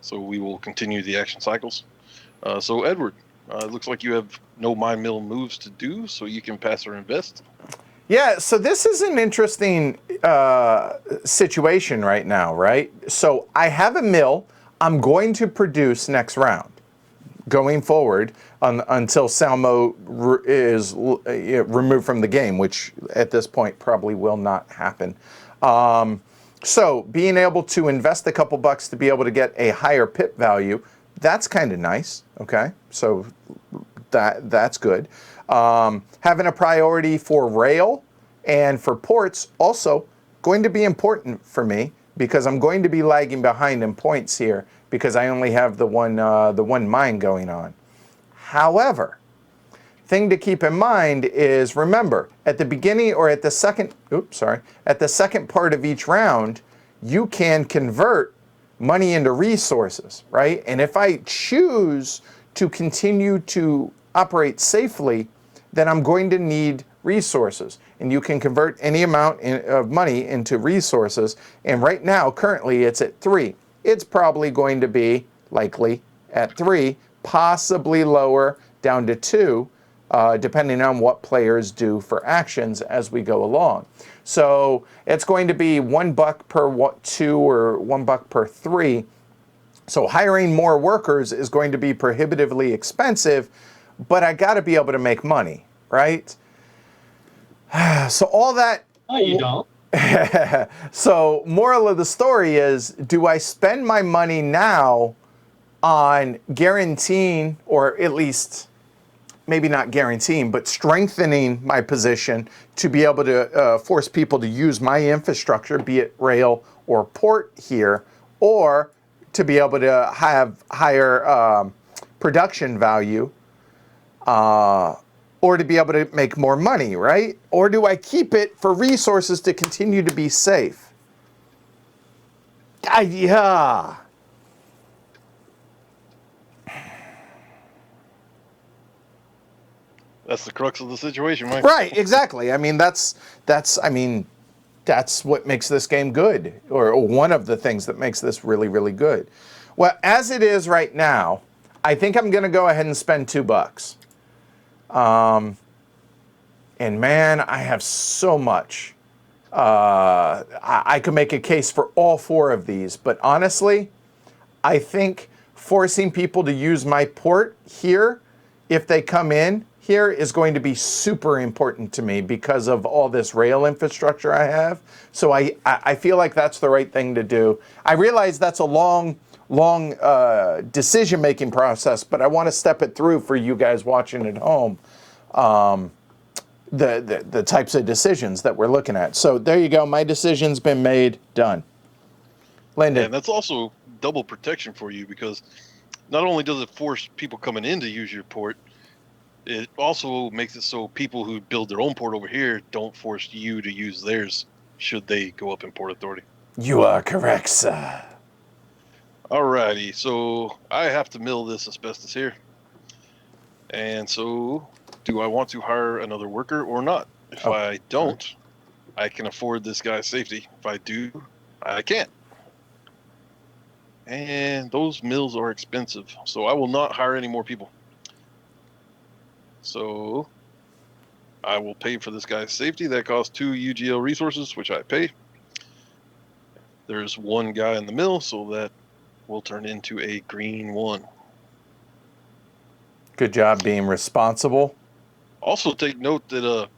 [SPEAKER 3] so we will continue the action cycles. So Edward, it looks like you have no mine mill moves to do, so you can pass or invest.
[SPEAKER 1] Yeah, so this is an interesting situation right now, right? So I have a mill I'm going to produce next round, going forward until Salmo is removed from the game, which at this point probably will not happen. So being able to invest a couple bucks to be able to get a higher pip value, that's kind of nice, okay? So that's good. Having a priority for rail and for ports also going to be important for me because I'm going to be lagging behind in points here because I only have the one mine going on. However, thing to keep in mind is, remember, at the beginning or at the second part of each round, you can convert money into resources, right? And if I choose to continue to operate safely, then I'm going to need resources. And you can convert any amount of money into resources. And right now, currently, it's at 3. It's probably going to be likely at 3, possibly lower down to 2, depending on what players do for actions as we go along. So it's going to be $1 per 2 or $1 per 3. So hiring more workers is going to be prohibitively expensive, but I got to be able to make money, right? So all that.
[SPEAKER 2] No, you don't.
[SPEAKER 1] So moral of the story is, do I spend my money now on guaranteeing, or at least maybe not guaranteeing, but strengthening my position to be able to force people to use my infrastructure, be it rail or port here, or to be able to have higher production value, or to be able to make more money, right? Or do I keep it for resources to continue to be safe? Yeah.
[SPEAKER 3] That's the crux of the situation, Mike.
[SPEAKER 1] Right, exactly. I mean, that's what makes this game good, or one of the things that makes this really, really good. Well, as it is right now, I think I'm going to go ahead and spend $2. And man, I have so much. I could make a case for all 4 of these, but honestly, I think forcing people to use my port here, if they come in here, is going to be super important to me because of all this rail infrastructure I have. So I feel like that's the right thing to do. I realize that's a long decision-making process, but I want to step it through for you guys watching at home. The types of decisions that we're looking at. So there you go. My decision's been made. Done. Lyndon.
[SPEAKER 3] And that's also double protection for you, because not only does it force people coming in to use your port, it also makes it so people who build their own port over here don't force you to use theirs should they go up in Port Authority.
[SPEAKER 1] You are correct, sir.
[SPEAKER 3] Alrighty, so I have to mill this asbestos here. And so, do I want to hire another worker or not? If I don't, I can afford this guy's safety. If I do, I can't. And those mills are expensive, so I will not hire any more people. So I will pay for this guy's safety. That costs 2 UGL resources, which I pay. There's 1 guy in the mill, so that will turn into a green 1.
[SPEAKER 1] Good job being responsible.
[SPEAKER 3] Also take note that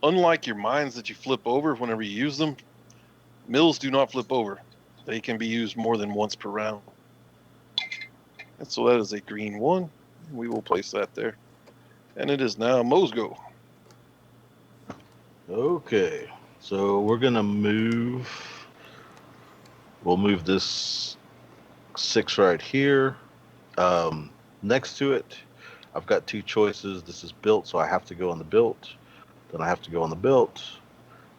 [SPEAKER 3] unlike your mines that you flip over whenever you use them, mills do not flip over. They can be used more than once per round. And so that is a green 1. We will place that there. And it is now Mo's go.
[SPEAKER 4] Okay, so we're gonna move. We'll move this 6 right here. Next to it, I've got 2 choices. This is built, so I have to go on the built. Then I have to go on the built,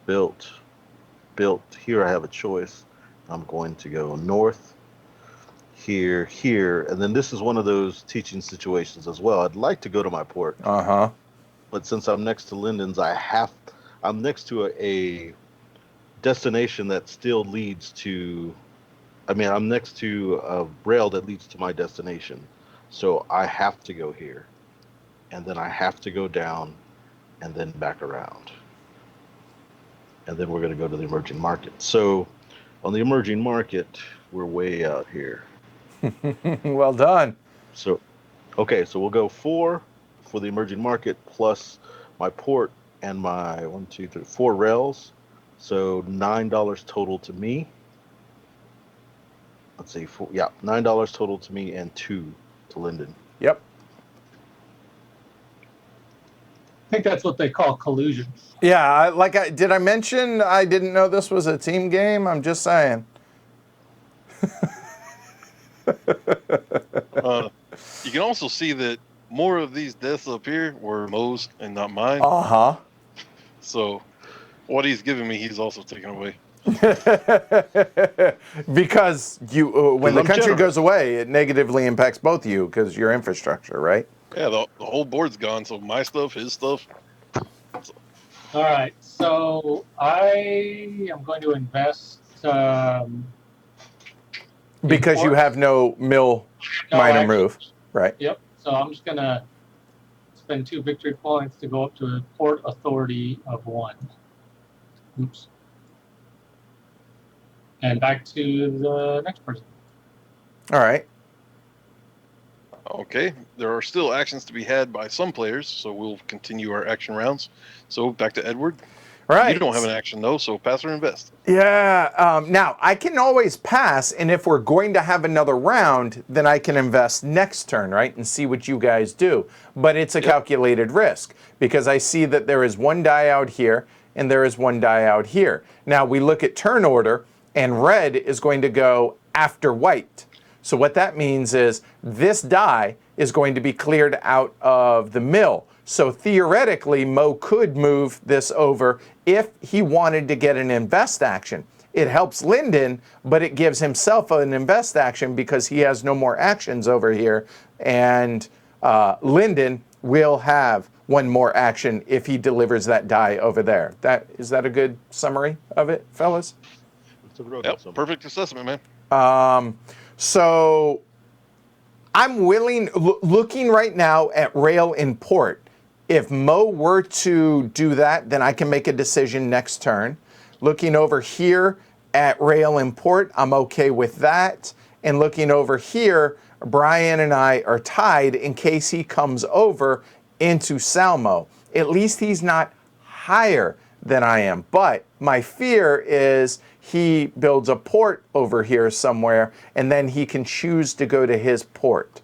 [SPEAKER 4] built, built. Here I have a choice. I'm going to go north, here, here, and then this is one of those teaching situations as well. I'd like to go to my port. But since I'm next to Lyndon's, I'm next to a destination that still leads to, I'm next to a rail that leads to my destination. So I have to go here, and then I have to go down, and then back around. And then we're going to go to the emerging market. So on the emerging market, we're way out here.
[SPEAKER 1] Well done.
[SPEAKER 4] So, okay, so we'll go 4 for the emerging market plus my port and my 4 rails. So $9 total to me. Let's see, $9 total to me and 2 to Lyndon.
[SPEAKER 1] Yep.
[SPEAKER 2] I think that's what they call collusion.
[SPEAKER 1] Yeah, did I mention I didn't know this was a team game? I'm just saying.
[SPEAKER 3] You can also see that more of these deaths up here were Mo's and not mine. So what he's giving me, he's also taking away.
[SPEAKER 1] Because when the country
[SPEAKER 4] generous.
[SPEAKER 1] goes away, it negatively impacts both you because your infrastructure, right?
[SPEAKER 3] Yeah, the whole board's gone. So my stuff, his stuff.
[SPEAKER 2] All right, so I am going to invest.
[SPEAKER 1] Because you have no mill minor move, right?
[SPEAKER 2] Yep. So I'm just gonna spend 2 victory points to go up to a port authority of 1. Oops. And back to the next person.
[SPEAKER 1] All right.
[SPEAKER 3] Okay, there are still actions to be had by some players, so we'll continue our action rounds. So back to Edward.
[SPEAKER 1] Right.
[SPEAKER 3] You don't have an action though, so pass or invest.
[SPEAKER 1] Yeah. Now I can always pass, and if we're going to have another round, then I can invest next turn, right, and see what you guys do. But it's a calculated risk because I see that there is 1 die out here and there is 1 die out here. Now we look at turn order, and red is going to go after white. So what that means is this die is going to be cleared out of the mill. So theoretically, Mo could move this over if he wanted to get an invest action. It helps Lyndon, but it gives himself an invest action because he has no more actions over here. And Lyndon will have one more action if he delivers that die over there. Is that a good summary of it, fellas?
[SPEAKER 4] It's a real good
[SPEAKER 3] Yep,
[SPEAKER 4] summary.
[SPEAKER 3] perfect assessment, man.
[SPEAKER 1] So I'm willing, looking right now at rail in port. If Mo were to do that, then I can make a decision next turn. Looking over here at rail in port, I'm okay with that. And looking over here, Brian and I are tied in case he comes over into Salmo. At least he's not higher than I am. But my fear is he builds a port over here somewhere, and then he can choose to go to his port.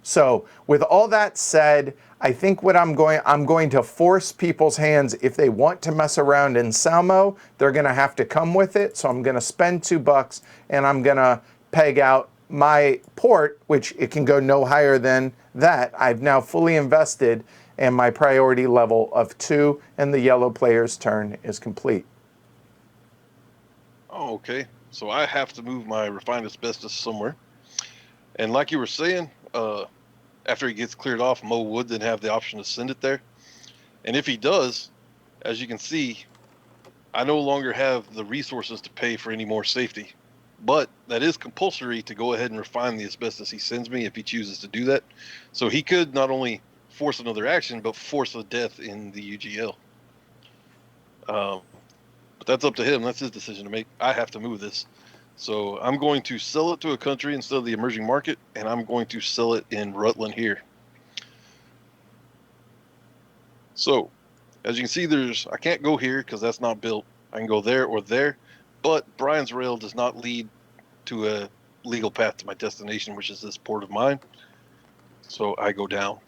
[SPEAKER 1] So with all that said, I think what I'm going to force people's hands. If they want to mess around in Salmo, they're going to have to come with it. So I'm going to spend $2 and I'm going to peg out my port, which it can go no higher than that. I've now fully invested and my priority level of 2, and the yellow player's turn is complete.
[SPEAKER 3] Oh, okay. So I have to move my refined asbestos somewhere. And like you were saying, after he gets cleared off, Mo would then have the option to send it there. And if he does, as you can see, I no longer have the resources to pay for any more safety. But that is compulsory to go ahead and refine the asbestos he sends me if he chooses to do that. So he could not only force another action, but force a death in the UGL. But that's up to him. That's his decision to make. I have to move this. So I'm going to sell it to a country instead of the emerging market, and I'm going to sell it in Rutland here. So, as you can see, I can't go here because that's not built. I can go there or there, but Brian's rail does not lead to a legal path to my destination, which is this port of mine. So I go down.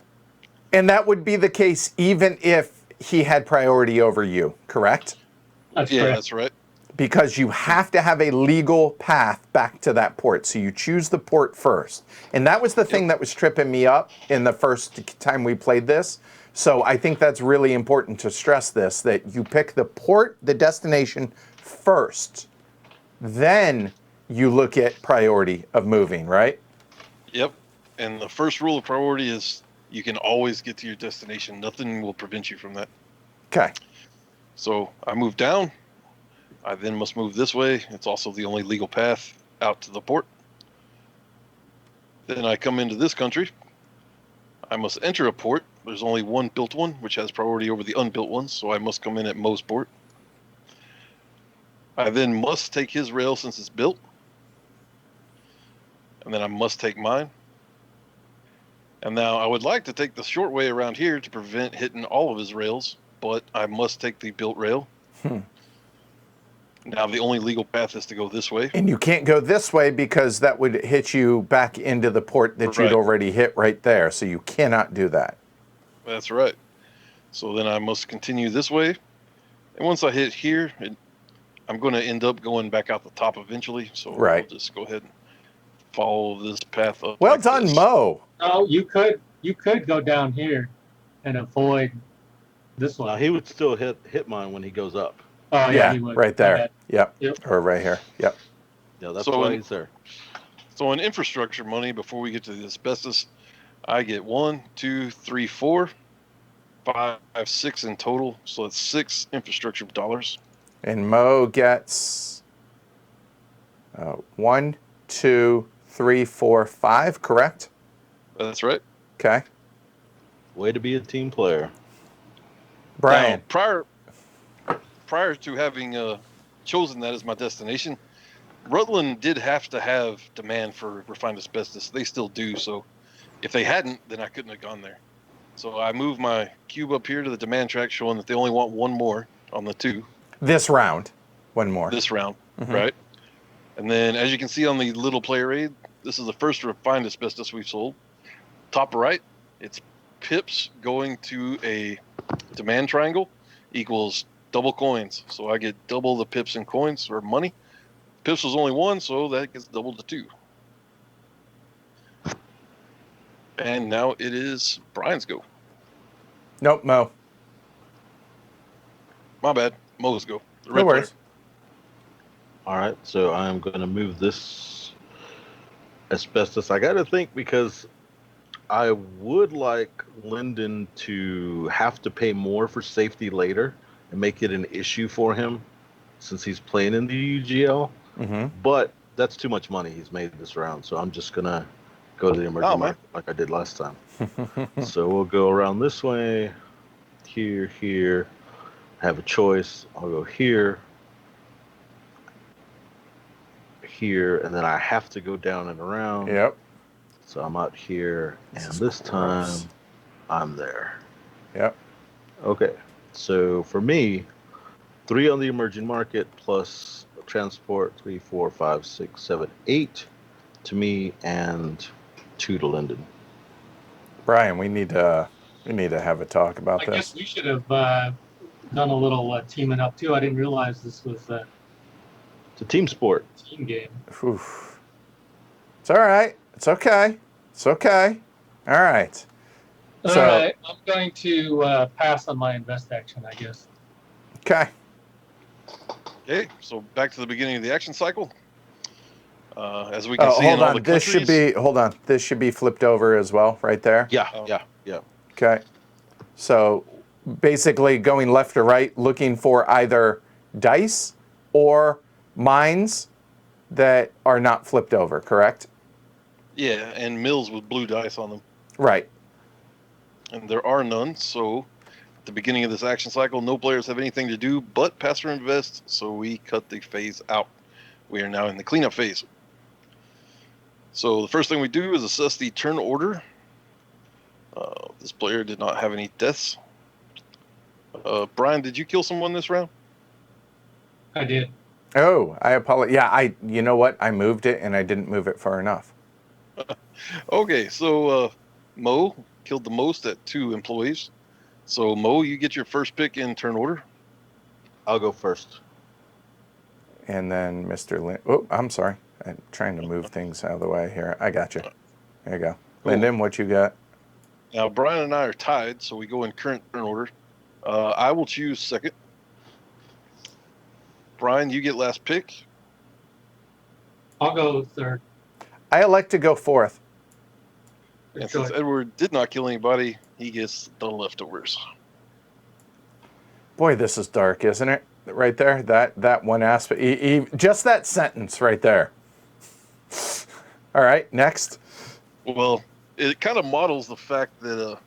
[SPEAKER 1] And that would be the case even if he had priority over you, correct?
[SPEAKER 2] That's
[SPEAKER 3] Yeah,
[SPEAKER 2] correct.
[SPEAKER 3] that's right.
[SPEAKER 1] Because you have to have a legal path back to that port. So you choose the port first. And that was the thing that was tripping me up in the first time we played this. So I think that's really important to stress this, that you pick the port, the destination first. Then you look at priority of moving, right?
[SPEAKER 3] Yep. And the first rule of priority is you can always get to your destination. Nothing will prevent you from that.
[SPEAKER 1] Okay.
[SPEAKER 3] So I move down. I then must move this way. It's also the only legal path out to the port. Then I come into this country. I must enter a port. There's only one built one, which has priority over the unbuilt ones, so I must come in at Mo's port. I then must take his rail since it's built. And then I must take mine. And now I would like to take the short way around here to prevent hitting all of his rails, but I must take the built rail. Now the only legal path is to go this way.
[SPEAKER 1] And you can't go this way because that would hit you back into the port that you'd already hit right there. So you cannot do that.
[SPEAKER 3] That's right. So then I must continue this way. And once I hit here, I'm going to end up going back out the top eventually. So I'll just go ahead and follow this path up.
[SPEAKER 1] Well
[SPEAKER 3] like
[SPEAKER 1] done,
[SPEAKER 3] this.
[SPEAKER 1] Mo.
[SPEAKER 2] Oh, you could go down here and avoid this one.
[SPEAKER 4] He would still hit mine when he goes up.
[SPEAKER 2] Oh yeah, he would.
[SPEAKER 1] Right there. Yep.
[SPEAKER 2] Yep.
[SPEAKER 1] Or right here. Yep.
[SPEAKER 4] Yeah, that's why he's there.
[SPEAKER 3] So in infrastructure money, before we get to the asbestos, I get 1, 2, 3, 4, 5, 6 in total. So it's 6 infrastructure dollars.
[SPEAKER 1] And Mo gets 1, 2, 3, 4, 5, correct?
[SPEAKER 3] That's right.
[SPEAKER 1] Okay.
[SPEAKER 4] Way to be a team player.
[SPEAKER 1] Brian.
[SPEAKER 3] Now, prior to having chosen that as my destination, Rutland did have to have demand for refined asbestos. They still do. So if they hadn't, then I couldn't have gone there. So I moved my cube up here to the demand track, showing that they only want one more on the 2.
[SPEAKER 1] This round. One more.
[SPEAKER 3] This round, right? And then as you can see on the little player aid, this is the first refined asbestos we've sold. Top right, it's pips going to a demand triangle equals double coins. So I get double the pips and coins or money. Pips was only 1, so that gets doubled to 2. And now it is Brian's go.
[SPEAKER 1] Nope, Mo.
[SPEAKER 3] My bad. Mo's go.
[SPEAKER 1] No worries.
[SPEAKER 4] All right, so I'm going to move this asbestos. I got to think because I would like Lyndon to have to pay more for safety later and make it an issue for him since he's playing in the UGL.
[SPEAKER 1] Mm-hmm.
[SPEAKER 4] But that's too much money he's made this round, so I'm just gonna go to the emerging
[SPEAKER 3] Oh, man.
[SPEAKER 4] market like I did last time. So we'll go around this way, here. Have a choice. I'll go here, and then I have to go down and around.
[SPEAKER 1] Yep.
[SPEAKER 4] So I'm out here,
[SPEAKER 1] This
[SPEAKER 4] and
[SPEAKER 1] is
[SPEAKER 4] this
[SPEAKER 1] gross.
[SPEAKER 4] time I'm there.
[SPEAKER 1] Yep.
[SPEAKER 4] Okay, so for me, 3 on the emerging market plus transport, 3, 4, 5, 6, 7, 8 to me, and 2 to Lyndon.
[SPEAKER 1] Brian, we need to have a talk about
[SPEAKER 2] I
[SPEAKER 1] this.
[SPEAKER 2] guess we should have done a little teaming up too. I didn't realize this was a
[SPEAKER 4] It's a team sport.
[SPEAKER 2] team game.
[SPEAKER 1] Oof. It's all right. It's okay. It's okay. All right.
[SPEAKER 2] All
[SPEAKER 1] So-
[SPEAKER 2] right, I'm going to pass on my invest action, I guess.
[SPEAKER 1] Okay.
[SPEAKER 3] Okay, so back to the beginning of the action cycle. As we can see
[SPEAKER 1] Hold
[SPEAKER 3] in all
[SPEAKER 1] on.
[SPEAKER 3] the
[SPEAKER 1] This
[SPEAKER 3] countries,
[SPEAKER 1] should be. Hold on. This should be flipped over as well, right there.
[SPEAKER 4] Yeah,
[SPEAKER 3] Oh.
[SPEAKER 4] yeah.
[SPEAKER 1] Okay. So basically, going left to right, looking for either dice or mines that are not flipped over. Correct.
[SPEAKER 3] yeah, and mills with blue dice on them.
[SPEAKER 1] Right.
[SPEAKER 3] And there are none, so at the beginning of this action cycle, no players have anything to do but pass or invest, so we cut the phase out. We are now in the cleanup phase. So the first thing we do is assess the turn order. This player did not have any deaths. Brian, did you kill someone this round?
[SPEAKER 2] I did.
[SPEAKER 1] Oh, I apologize. Yeah, you know what? I moved it and I didn't move it far enough.
[SPEAKER 3] Okay, so Mo killed the most at 2 employees. So Mo, you get your first pick in turn order.
[SPEAKER 4] I'll go first.
[SPEAKER 1] And then Mr. Lynn. Oh, I'm sorry. I'm trying to move things out of the way here. I got you. There you go.
[SPEAKER 3] Cool.
[SPEAKER 1] Lyndon, what you got?
[SPEAKER 3] Now Brian and I are tied, so we go in current turn order. I will choose second. Brian, you get last pick.
[SPEAKER 2] I'll go third.
[SPEAKER 1] I elect to go fourth.
[SPEAKER 2] Good
[SPEAKER 3] And
[SPEAKER 2] choice.
[SPEAKER 3] since Edward did not kill anybody, he gets the leftovers.
[SPEAKER 1] Boy, this is dark, isn't it? Right there, that one aspect, just that sentence right there. All right, next.
[SPEAKER 3] Well, it kind of models the fact that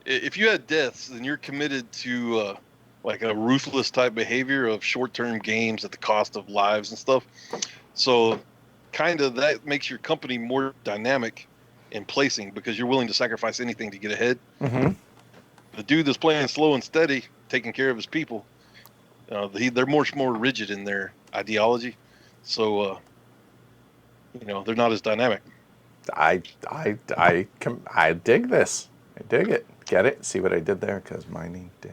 [SPEAKER 3] if you had deaths, then you're committed to like a ruthless type behavior of short-term games at the cost of lives and stuff. So kind of that makes your company more dynamic in placing because you're willing to sacrifice anything to get ahead.
[SPEAKER 1] Mm-hmm.
[SPEAKER 3] The dude that's playing slow and steady, taking care of his people, they're much more rigid in their ideology. So, they're not as dynamic.
[SPEAKER 1] I dig this. I dig it. Get it? See what I did there? Because mining dig.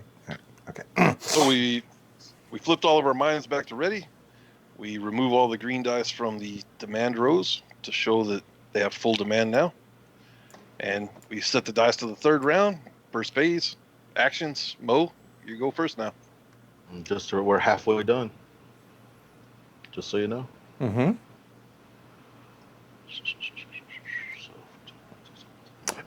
[SPEAKER 1] Okay.
[SPEAKER 3] So we flipped all of our mines back to ready. We remove all the green dice from the demand rows to show that they have full demand now. And we set the dice to the third round. First phase, actions. Mo, you go first now.
[SPEAKER 4] We're halfway done. Just so you know.
[SPEAKER 1] Mm-hmm.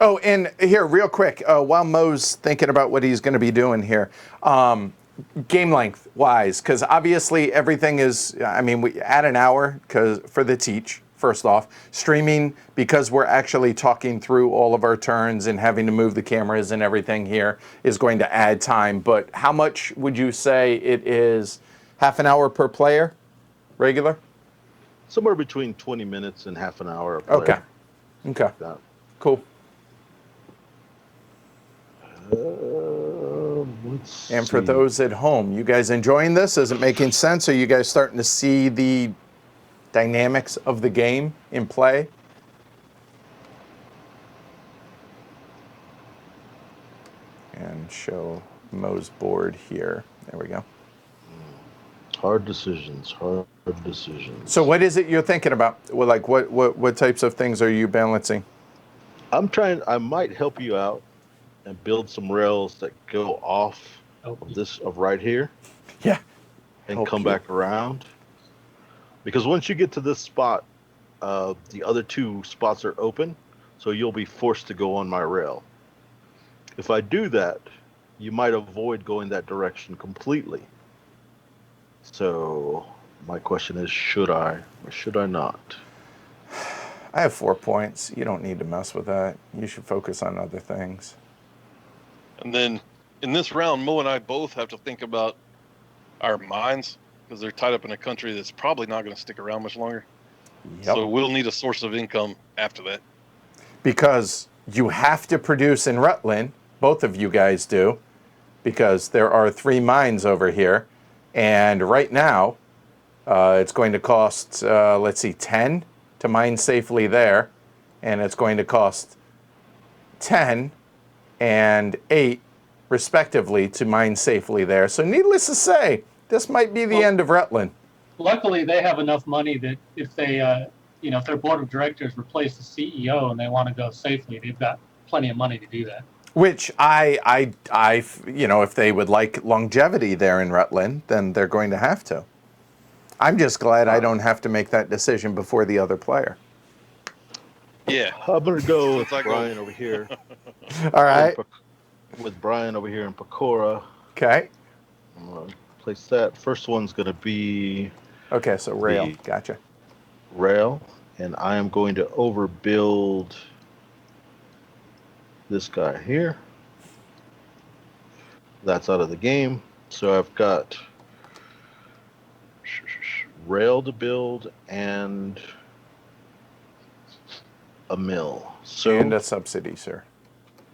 [SPEAKER 1] Oh, and here, real quick, while Mo's thinking about what he's going to be doing here, game length wise, because obviously everything is, we add an hour for the teach, first off. Streaming, because we're actually talking through all of our turns and having to move the cameras and everything here, is going to add time. But how much would you say it is? Half an hour per player? Regular?
[SPEAKER 4] Somewhere between 20 minutes and half an hour. A player.
[SPEAKER 1] Okay.
[SPEAKER 4] That.
[SPEAKER 1] Cool.
[SPEAKER 4] Let's
[SPEAKER 1] And for
[SPEAKER 4] see.
[SPEAKER 1] those at home, you guys enjoying this? Is it making sense? Are you guys starting to see the dynamics of the game in play? And show Mo's board here. There we go.
[SPEAKER 4] Hard decisions.
[SPEAKER 1] So what is it you're thinking about? Well, like what types of things are you balancing?
[SPEAKER 4] I might help you out and build some rails that go off of right here.
[SPEAKER 1] Yeah.
[SPEAKER 4] And
[SPEAKER 1] Help
[SPEAKER 4] come
[SPEAKER 1] you.
[SPEAKER 4] back around. Because once you get to this spot, the other 2 spots are open. so you'll be forced to go on my rail. If I do that, you might avoid going that direction completely. So my question is, should I or should I not?
[SPEAKER 1] I have 4 points. You don't need to mess with that. You should focus on other things.
[SPEAKER 3] And then in this round, Mo and I both have to think about our mines because they're tied up in a country that's probably not going to stick around much longer.
[SPEAKER 1] Yep.
[SPEAKER 3] So we'll need a source of income after that.
[SPEAKER 1] Because you have to produce in Rutland, both of you guys do, because there are 3 mines over here. And right now, it's going to cost, let's see, 10 to mine safely there. And it's going to cost 10 and 8, respectively, to mine safely there. So needless to say, this might be the end of Rutland.
[SPEAKER 2] Luckily, they have enough money that if they, if their board of directors replace the CEO and they want to go safely, they've got plenty of money to do that.
[SPEAKER 1] Which if they would like longevity there in Rutland, then they're going to have to. I'm just glad I don't have to make that decision before the other player.
[SPEAKER 3] Yeah.
[SPEAKER 4] I'm going to go with
[SPEAKER 3] Since I go-
[SPEAKER 4] Brian over here.
[SPEAKER 1] All right.
[SPEAKER 4] With Brian over here in Pecora.
[SPEAKER 1] Okay.
[SPEAKER 4] I'm going to place that. First one's going to be
[SPEAKER 1] Okay, so rail.
[SPEAKER 4] The-
[SPEAKER 1] Gotcha.
[SPEAKER 4] rail. And I am going to overbuild this guy here. That's out of the game. So I've got rail to build and a mill. So
[SPEAKER 1] And a subsidy, sir.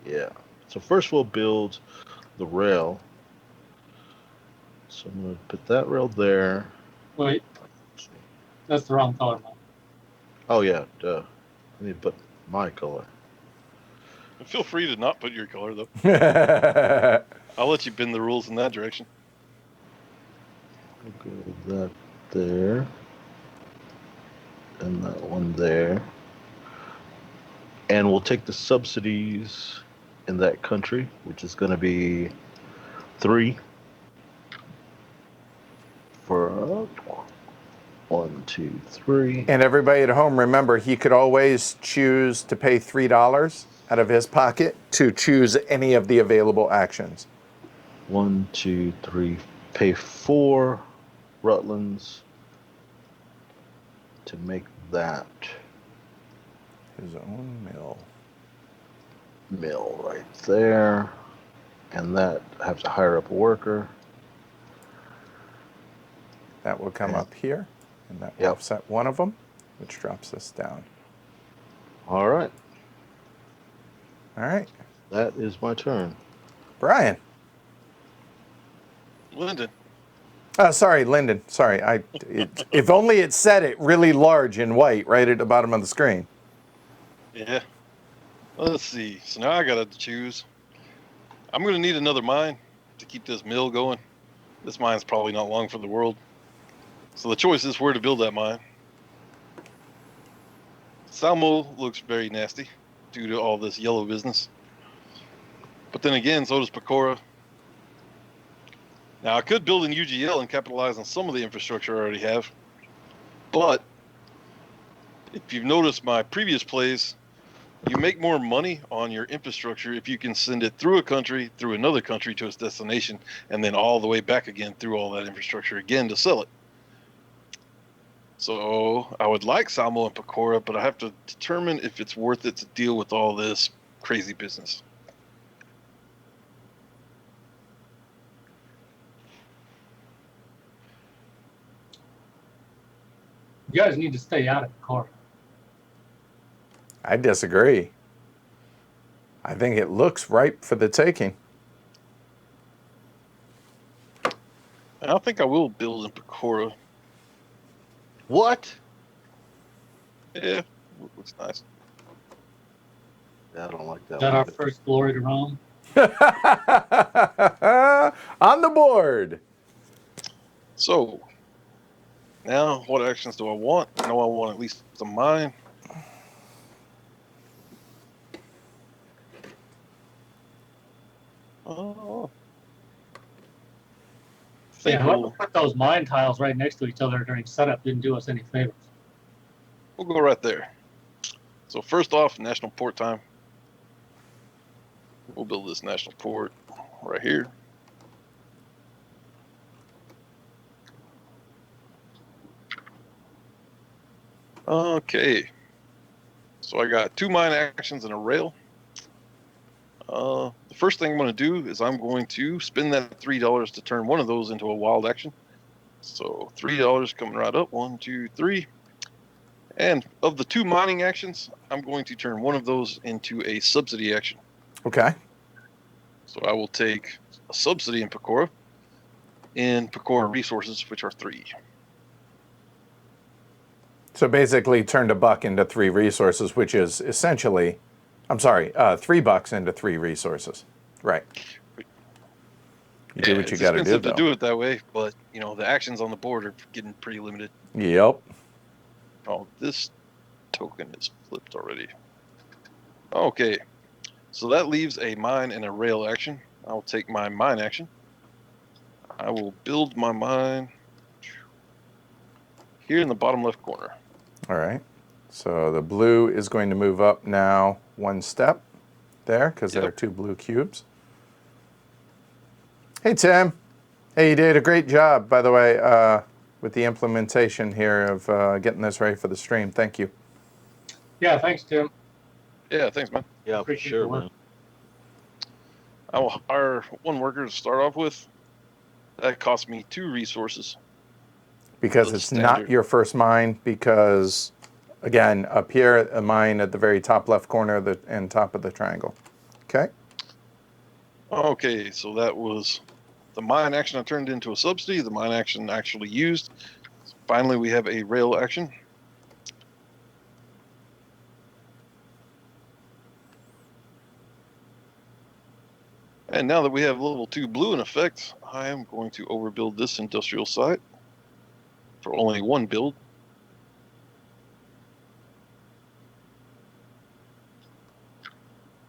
[SPEAKER 4] yeah. So first we'll build the rail. So I'm going to put that rail there.
[SPEAKER 2] Wait, that's the wrong color, man.
[SPEAKER 4] Oh yeah, duh. I need to put my color.
[SPEAKER 3] Feel free to not put your color, though.
[SPEAKER 1] Okay.
[SPEAKER 3] I'll let you bend the rules in that direction.
[SPEAKER 4] We'll go with that there. And that one there. And we'll take the subsidies in that country, which is going to be 3 for 1, 2, 3.
[SPEAKER 1] And everybody at home, remember, he could always choose to pay $3 out of his pocket to choose any of the available actions.
[SPEAKER 4] 1, 2, 3. Pay 4 Rutlands to make that
[SPEAKER 1] His own
[SPEAKER 4] mill right there. And that I have to hire up a worker.
[SPEAKER 1] That will come
[SPEAKER 4] Yeah.
[SPEAKER 1] up here, and that will
[SPEAKER 4] Yep.
[SPEAKER 1] offset one of them, which drops this down.
[SPEAKER 4] All right.
[SPEAKER 1] All right.
[SPEAKER 4] That is my turn.
[SPEAKER 1] Brian.
[SPEAKER 3] Lyndon.
[SPEAKER 1] Sorry, Lyndon. Sorry. If only it said it really large in white right at the bottom of the screen.
[SPEAKER 3] Yeah. Let's see. So now I got to choose. I'm going to need another mine to keep this mill going. This mine's probably not long for the world. So the choice is where to build that mine. Salmo looks very nasty due to all this yellow business. But then again, so does Pecora. Now, I could build in UGL and capitalize on some of the infrastructure I already have. But if you've noticed my previous plays, you make more money on your infrastructure if you can send it through a country, through another country to its destination, and then all the way back again through all that infrastructure again to sell it. So I would like Salmo and Pecora, but I have to determine if it's worth it to deal with all this crazy business.
[SPEAKER 2] You guys need to stay out of the car.
[SPEAKER 1] I disagree. I think it looks ripe for the taking.
[SPEAKER 3] And I think I will build in Pecora.
[SPEAKER 4] What?
[SPEAKER 3] Yeah, looks nice.
[SPEAKER 4] Yeah, I don't like that
[SPEAKER 2] Is that
[SPEAKER 4] one.
[SPEAKER 2] our first glory to Rome?
[SPEAKER 1] On the board.
[SPEAKER 3] So now, what actions do I want? I know I want at least some mine. Oh.
[SPEAKER 2] Yeah, whoever put those mine tiles right next to each other during setup didn't do us any favors.
[SPEAKER 3] We'll go right there. So first off, national port time. We'll build this national port right here. Okay. So I got 2 mine actions and a rail. The first thing I'm going to do is I'm going to spend that $3 to turn one of those into a wild action. So $3 coming right up. 1, 2, 3. And of the 2 mining actions, I'm going to turn one of those into a subsidy action.
[SPEAKER 1] Okay.
[SPEAKER 3] So I will take a subsidy in Pecora resources, which are 3.
[SPEAKER 1] So basically turned a buck into 3 resources, which is essentially, I'm sorry, $3 into 3 resources. Right. You do what you got to do,
[SPEAKER 3] It's expensive
[SPEAKER 1] though.
[SPEAKER 3] to do it that way, but you know the actions on the board are getting pretty limited.
[SPEAKER 1] Yep.
[SPEAKER 3] Oh, this token is flipped already. Okay, so that leaves a mine and a rail action. I'll take my mine action. I will build my mine here in the bottom left corner.
[SPEAKER 1] All right. So the blue is going to move up now 1 step there because there are 2 blue cubes. Hey, Tim. Hey, you did a great job, by the way, with the implementation here of getting this ready for the stream. Thank you.
[SPEAKER 2] Yeah, thanks, Tim.
[SPEAKER 3] Yeah, thanks, man.
[SPEAKER 4] Yeah, for
[SPEAKER 2] Appreciate
[SPEAKER 4] sure,
[SPEAKER 2] the work.
[SPEAKER 4] man.
[SPEAKER 3] I will hire 1 worker to start off with. That costs me 2 resources.
[SPEAKER 1] Because
[SPEAKER 3] That's
[SPEAKER 1] it's not
[SPEAKER 3] standard.
[SPEAKER 1] your first mine, because, again, up here, a mine at the very top left corner and top of the triangle. Okay?
[SPEAKER 3] Okay, so that was the mine action I turned into a subsidy, the mine action actually used. Finally, we have a rail action. And now that we have level 2 blue in effect, I am going to overbuild this industrial site for only 1 build.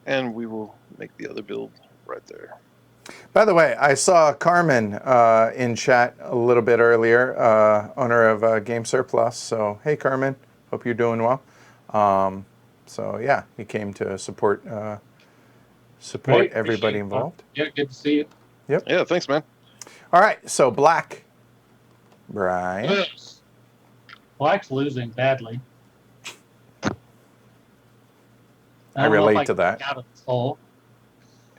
[SPEAKER 3] And we will make the other build right there.
[SPEAKER 1] By the way, I saw Carmen in chat a little bit earlier, owner of Game Surplus. So, hey, Carmen, hope you're doing well. So, yeah, he came to support
[SPEAKER 2] Great,
[SPEAKER 1] everybody
[SPEAKER 2] appreciate it.
[SPEAKER 1] involved.
[SPEAKER 2] Yeah, good to see you.
[SPEAKER 1] Yep.
[SPEAKER 3] Yeah, thanks, man.
[SPEAKER 1] All right, so black, Brian.
[SPEAKER 2] Yes. Black's losing badly.
[SPEAKER 1] I
[SPEAKER 2] don't know if
[SPEAKER 1] relate
[SPEAKER 2] I
[SPEAKER 1] to
[SPEAKER 2] can
[SPEAKER 1] that.
[SPEAKER 2] get out of this hole.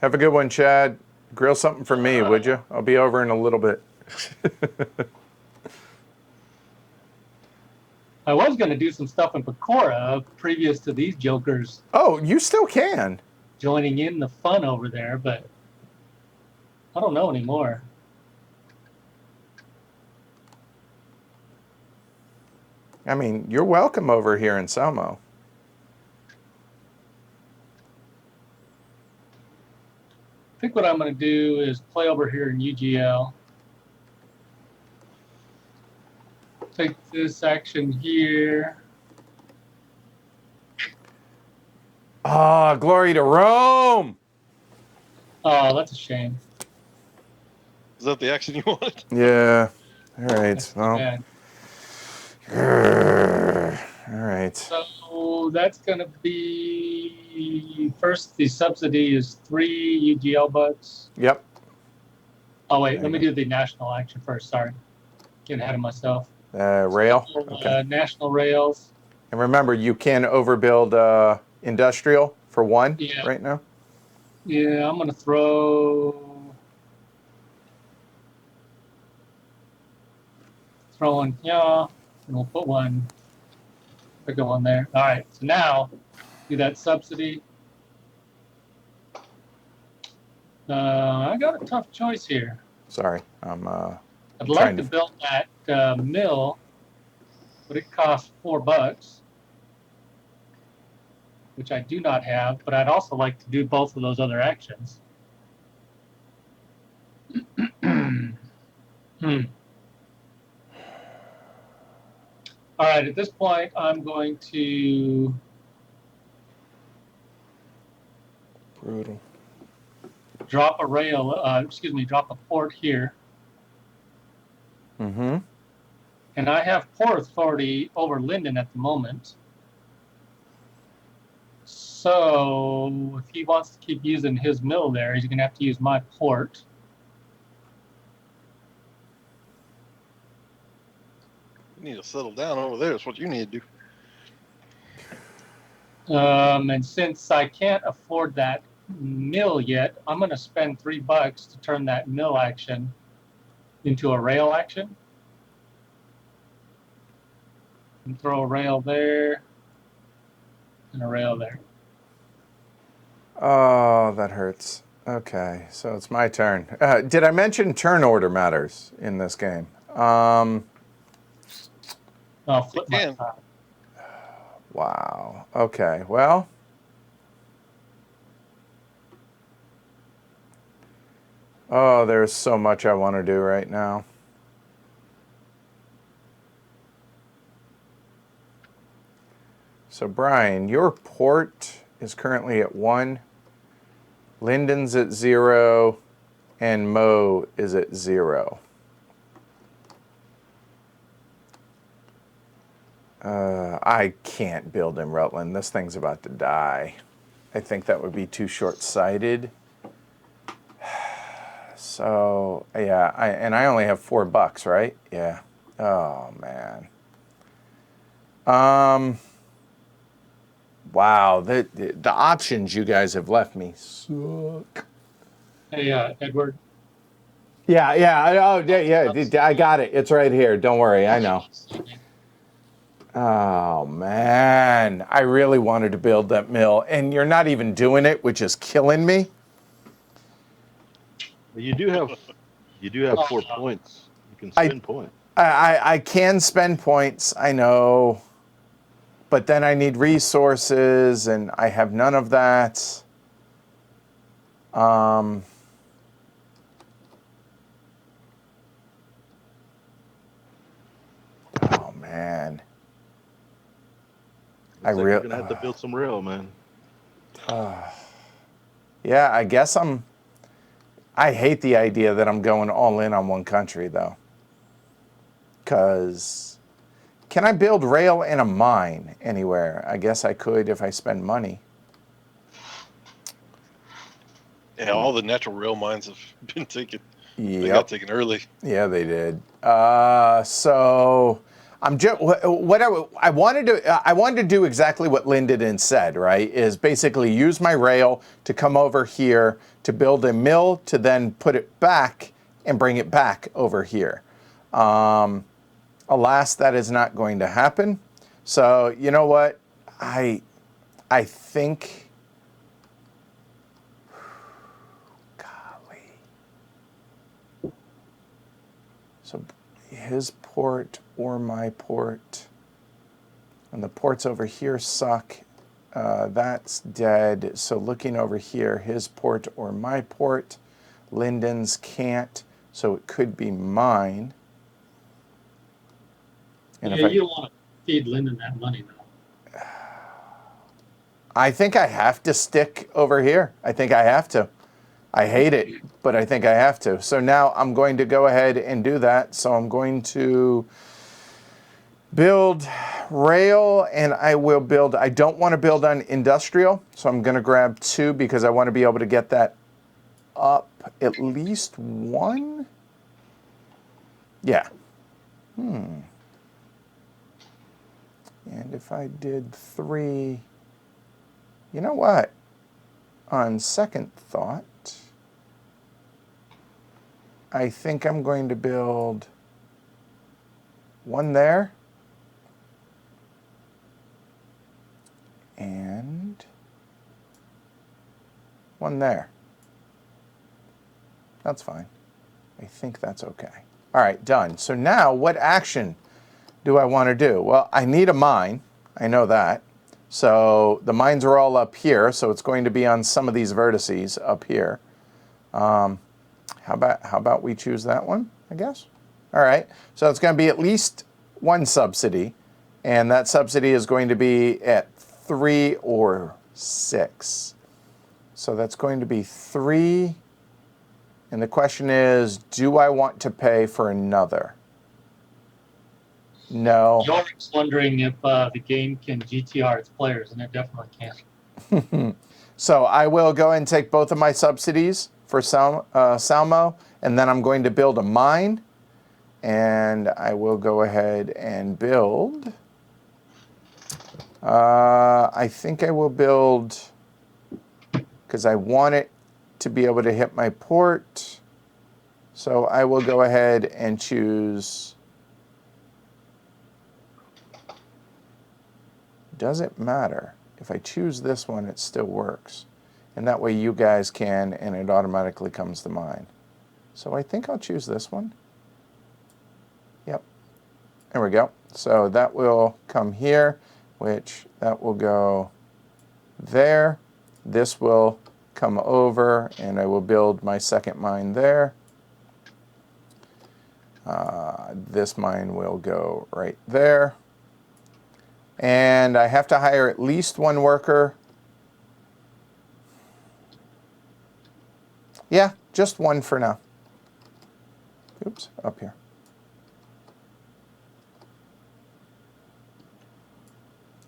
[SPEAKER 1] Have a good one, Chad. Grill something for me, would you? I'll be over in a little bit.
[SPEAKER 2] I was going to do some stuff in Pecora previous to these jokers
[SPEAKER 1] Oh, you still can.
[SPEAKER 2] joining in the fun over there, but I don't know anymore.
[SPEAKER 1] I mean, you're welcome over here in Selmo.
[SPEAKER 2] I think what I'm going to do is play over here in UGL. Take this action here.
[SPEAKER 1] Ah, glory to Rome.
[SPEAKER 2] Oh, that's a shame.
[SPEAKER 3] Is that the action you wanted?
[SPEAKER 1] Yeah. All right.
[SPEAKER 2] That's too
[SPEAKER 1] Well.
[SPEAKER 2] bad.
[SPEAKER 1] All right.
[SPEAKER 2] So that's going to be first. The subsidy is 3 UGL bucks.
[SPEAKER 1] Yep.
[SPEAKER 2] Oh wait, let me do the national action first. Sorry, getting ahead of myself.
[SPEAKER 1] Rail.
[SPEAKER 2] So,
[SPEAKER 1] Okay.
[SPEAKER 2] national rails.
[SPEAKER 1] And remember, you can overbuild industrial for 1 right now.
[SPEAKER 2] Yeah, I'm going to throw in here, and we'll put one. Bigger one there. All right. So now do that subsidy. I got a tough choice here.
[SPEAKER 1] Sorry,
[SPEAKER 2] I'd like to build that mill, but it costs $4, which I do not have. But I'd also like to do both of those other actions. All right. At this point, I'm going to
[SPEAKER 1] brutal.
[SPEAKER 2] drop a rail. Drop a port here.
[SPEAKER 1] Mm-hmm.
[SPEAKER 2] And I have port authority over Lyndon at the moment. So if he wants to keep using his mill there, he's going to have to use my port.
[SPEAKER 3] You need to settle down over there. That's what you need to do.
[SPEAKER 2] And since I can't afford that mill yet, I'm going to spend $3 to turn that mill action into a rail action. And throw a rail there and a rail there.
[SPEAKER 1] Oh, that hurts. Okay, so it's my turn. Did I mention turn order matters in this game?
[SPEAKER 2] I'll flip
[SPEAKER 3] You
[SPEAKER 2] my
[SPEAKER 3] can.
[SPEAKER 2] tile.
[SPEAKER 1] Wow. Okay, well. Oh, there's so much I want to do right now. So, Brian, your port is currently at 1. Lyndon's at 0. And Mo is at 0. I can't build in Rutland. This thing's about to die. I think that would be too short-sighted. So, yeah, I only have $4, right? Yeah. Oh, man. Wow, the options you guys have left me suck.
[SPEAKER 2] Hey, Edward.
[SPEAKER 1] Yeah, I got it. It's right here. Don't worry, I know. Oh, man. I really wanted to build that mill, and you're not even doing it, which is killing me.
[SPEAKER 4] You do have 4 points. You can spend points.
[SPEAKER 1] I can spend points, I know, but then I need resources, and I have none of that. Oh, man.
[SPEAKER 4] You're gonna have to build some rail, man.
[SPEAKER 1] Yeah, I guess I hate the idea that I'm going all in on one country, though. Because can I build rail in a mine anywhere? I guess I could if I spend money.
[SPEAKER 3] Yeah, all the natural rail mines have been taken.
[SPEAKER 1] Yep.
[SPEAKER 3] They got taken early.
[SPEAKER 1] Yeah, they did. So I'm just what I wanted to do exactly what Lyndon said, right? Is basically use my rail to come over here to build a mill to then put it back and bring it back over here. Alas, that is not going to happen. So you know what? I think. So his port or my port, and the ports over here suck. That's dead. So looking over here, his port or my port, Lyndon's can't, so it could be mine. And
[SPEAKER 2] Yeah, you want to feed Lyndon that money, though.
[SPEAKER 1] I think I have to stick over here. I think I have to. I hate it, but I think I have to. So now I'm going to go ahead and do that. So I'm going to build rail, and I will build, I don't want to build on industrial, so I'm going to grab 2 because I want to be able to get that up at least 1. Yeah. And if I did 3, you know what? On second thought, I think I'm going to build 1 there and 1 there. That's fine. I think that's okay. All right, done. So now what action do I want to do? Well, I need a mine. I know that. So the mines are all up here, so it's going to be on some of these vertices up here. How about we choose that one, I guess? All right, so it's going to be at least 1 subsidy, and that subsidy is going to be at 3 or 6. So that's going to be 3, and the question is, do I want to pay for another? No.
[SPEAKER 2] York's wondering if the game can GTR its players, and it definitely can.
[SPEAKER 1] So I will go and take both of my subsidies for Salmo, and then I'm going to build a mine. And I will go ahead and build. I think I will build, because I want it to be able to hit my port. So I will go ahead and choose. Doesn't matter. If I choose this one, it still works. And that way you guys can, and it automatically comes to mine. So I think I'll choose this one. Yep. There we go. So that will come here, which that will go there. This will come over, and I will build my second mine there. This mine will go right there. And I have to hire at least one worker. Yeah, just one for now. Oops, up here.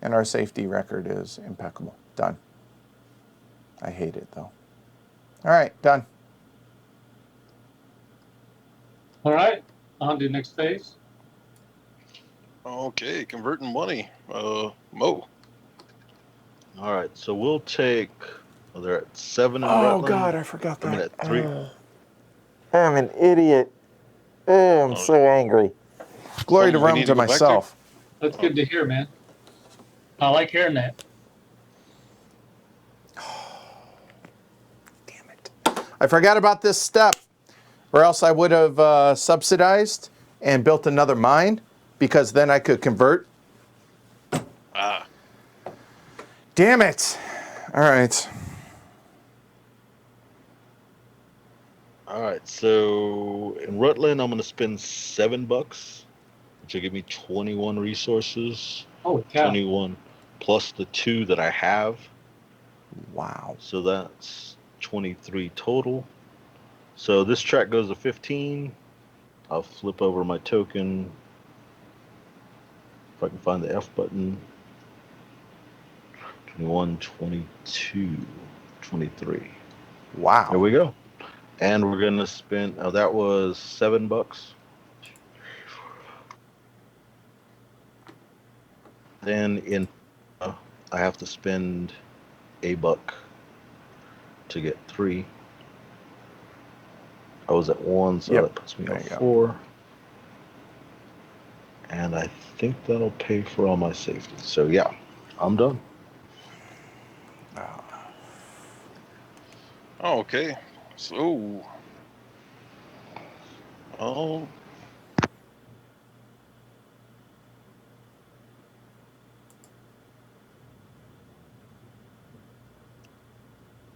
[SPEAKER 1] And our safety record is impeccable. Done. I hate it, though. All right, done.
[SPEAKER 2] All right, on to the next phase.
[SPEAKER 3] Okay, converting money. Mo.
[SPEAKER 4] All right, so we'll take. Well, they're at 7 in
[SPEAKER 1] Oh,
[SPEAKER 4] Rutland.
[SPEAKER 1] God, I forgot that.
[SPEAKER 4] I'm at 3.
[SPEAKER 1] I'm an idiot. Oh, I'm so angry. Glory to
[SPEAKER 3] Something we
[SPEAKER 1] Rome
[SPEAKER 3] need
[SPEAKER 1] to
[SPEAKER 3] to go back to?
[SPEAKER 1] myself.
[SPEAKER 2] That's good to hear, man. I like hearing that.
[SPEAKER 1] Damn it. I forgot about this step, or else I would have subsidized and built another mine, because then I could convert.
[SPEAKER 3] Ah,
[SPEAKER 1] Damn it. All right.
[SPEAKER 4] All right, so in Rutland, I'm going to spend $7, which will give me 21 resources.
[SPEAKER 2] Holy cow.
[SPEAKER 4] 21 plus the 2 that I have.
[SPEAKER 1] Wow.
[SPEAKER 4] So that's 23 total. So this track goes to 15. I'll flip over my token. If I can find the F button. 21, 22, 23.
[SPEAKER 1] Wow.
[SPEAKER 4] There we go. And we're going to spend, oh, that was $7. Then in, I have to spend $1 to get 3. I was at 1, so
[SPEAKER 1] Yep,
[SPEAKER 4] that puts me
[SPEAKER 1] there
[SPEAKER 4] at
[SPEAKER 1] you go.
[SPEAKER 4] 4. And I think that'll pay for all my safety. So yeah, I'm done.
[SPEAKER 3] oh, okay. So, oh,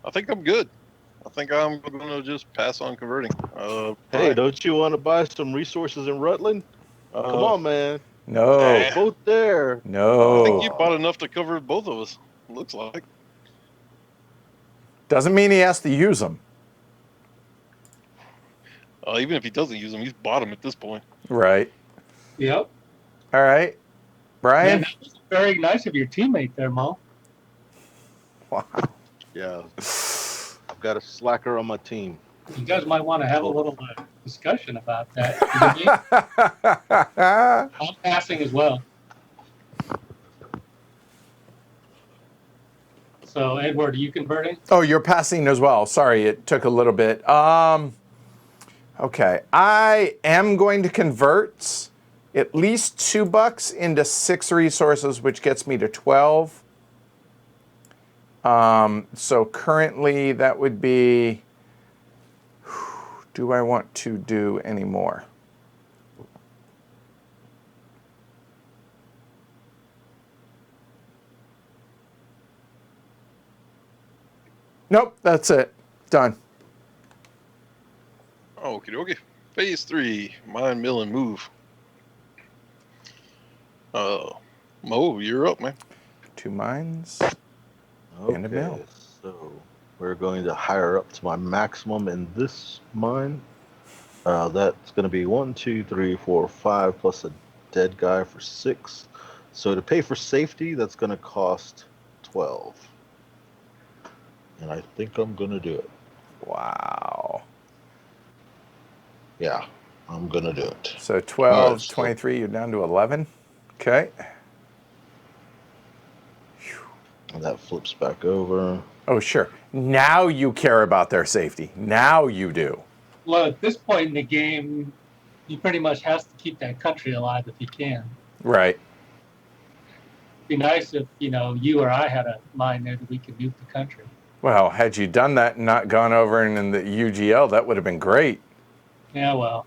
[SPEAKER 3] I think I'm good. I think I'm going to just pass on converting.
[SPEAKER 4] Hey,
[SPEAKER 3] Brian.
[SPEAKER 4] don't you want to buy some resources in Rutland? Come on, man.
[SPEAKER 1] No.
[SPEAKER 3] Eh.
[SPEAKER 4] Both there.
[SPEAKER 1] No.
[SPEAKER 3] I think you bought enough to cover both of us. Looks like.
[SPEAKER 1] Doesn't mean he has to use them.
[SPEAKER 3] Even if he doesn't use them, he's bought them at this point.
[SPEAKER 1] Right.
[SPEAKER 2] Yep.
[SPEAKER 1] All right. Brian?
[SPEAKER 2] Man, that was very nice of your teammate there, Mo.
[SPEAKER 1] Wow.
[SPEAKER 4] Yeah. I've got a slacker on my team.
[SPEAKER 2] You guys might want to have a little discussion about that. I'm passing as well. So, Edward, are you converting?
[SPEAKER 1] Oh, you're passing as well. Sorry, it took a little bit. Okay. I am going to convert at least $2 into 6 resources, which gets me to 12. So currently that would be, do I want to do any more? Nope, that's it. Done.
[SPEAKER 3] Okie dokie. Phase 3, mine, mill, and move. Mo, you're up, man.
[SPEAKER 1] 2 mines. And a mill.
[SPEAKER 4] So we're going to hire up to my maximum in this mine. That's going to be 1, 2, 3, 4, 5 plus a dead guy for 6. So to pay for safety, that's going to cost 12. and I think I'm gonna do it.
[SPEAKER 1] Wow.
[SPEAKER 4] Yeah, I'm gonna do it.
[SPEAKER 1] So
[SPEAKER 4] All
[SPEAKER 1] 12,
[SPEAKER 4] right, so
[SPEAKER 1] 23, you're down to 11. Okay.
[SPEAKER 4] and that flips back over.
[SPEAKER 1] Oh, sure. Now you care about their safety. Now you do.
[SPEAKER 2] Well, at this point in the game, you pretty much has to keep that country alive if you can.
[SPEAKER 1] Right.
[SPEAKER 2] Be nice if you or I had a mine there that we could nuke the country.
[SPEAKER 1] Well, had you done that and not gone over in the UGL, that would have been great.
[SPEAKER 2] Yeah, well,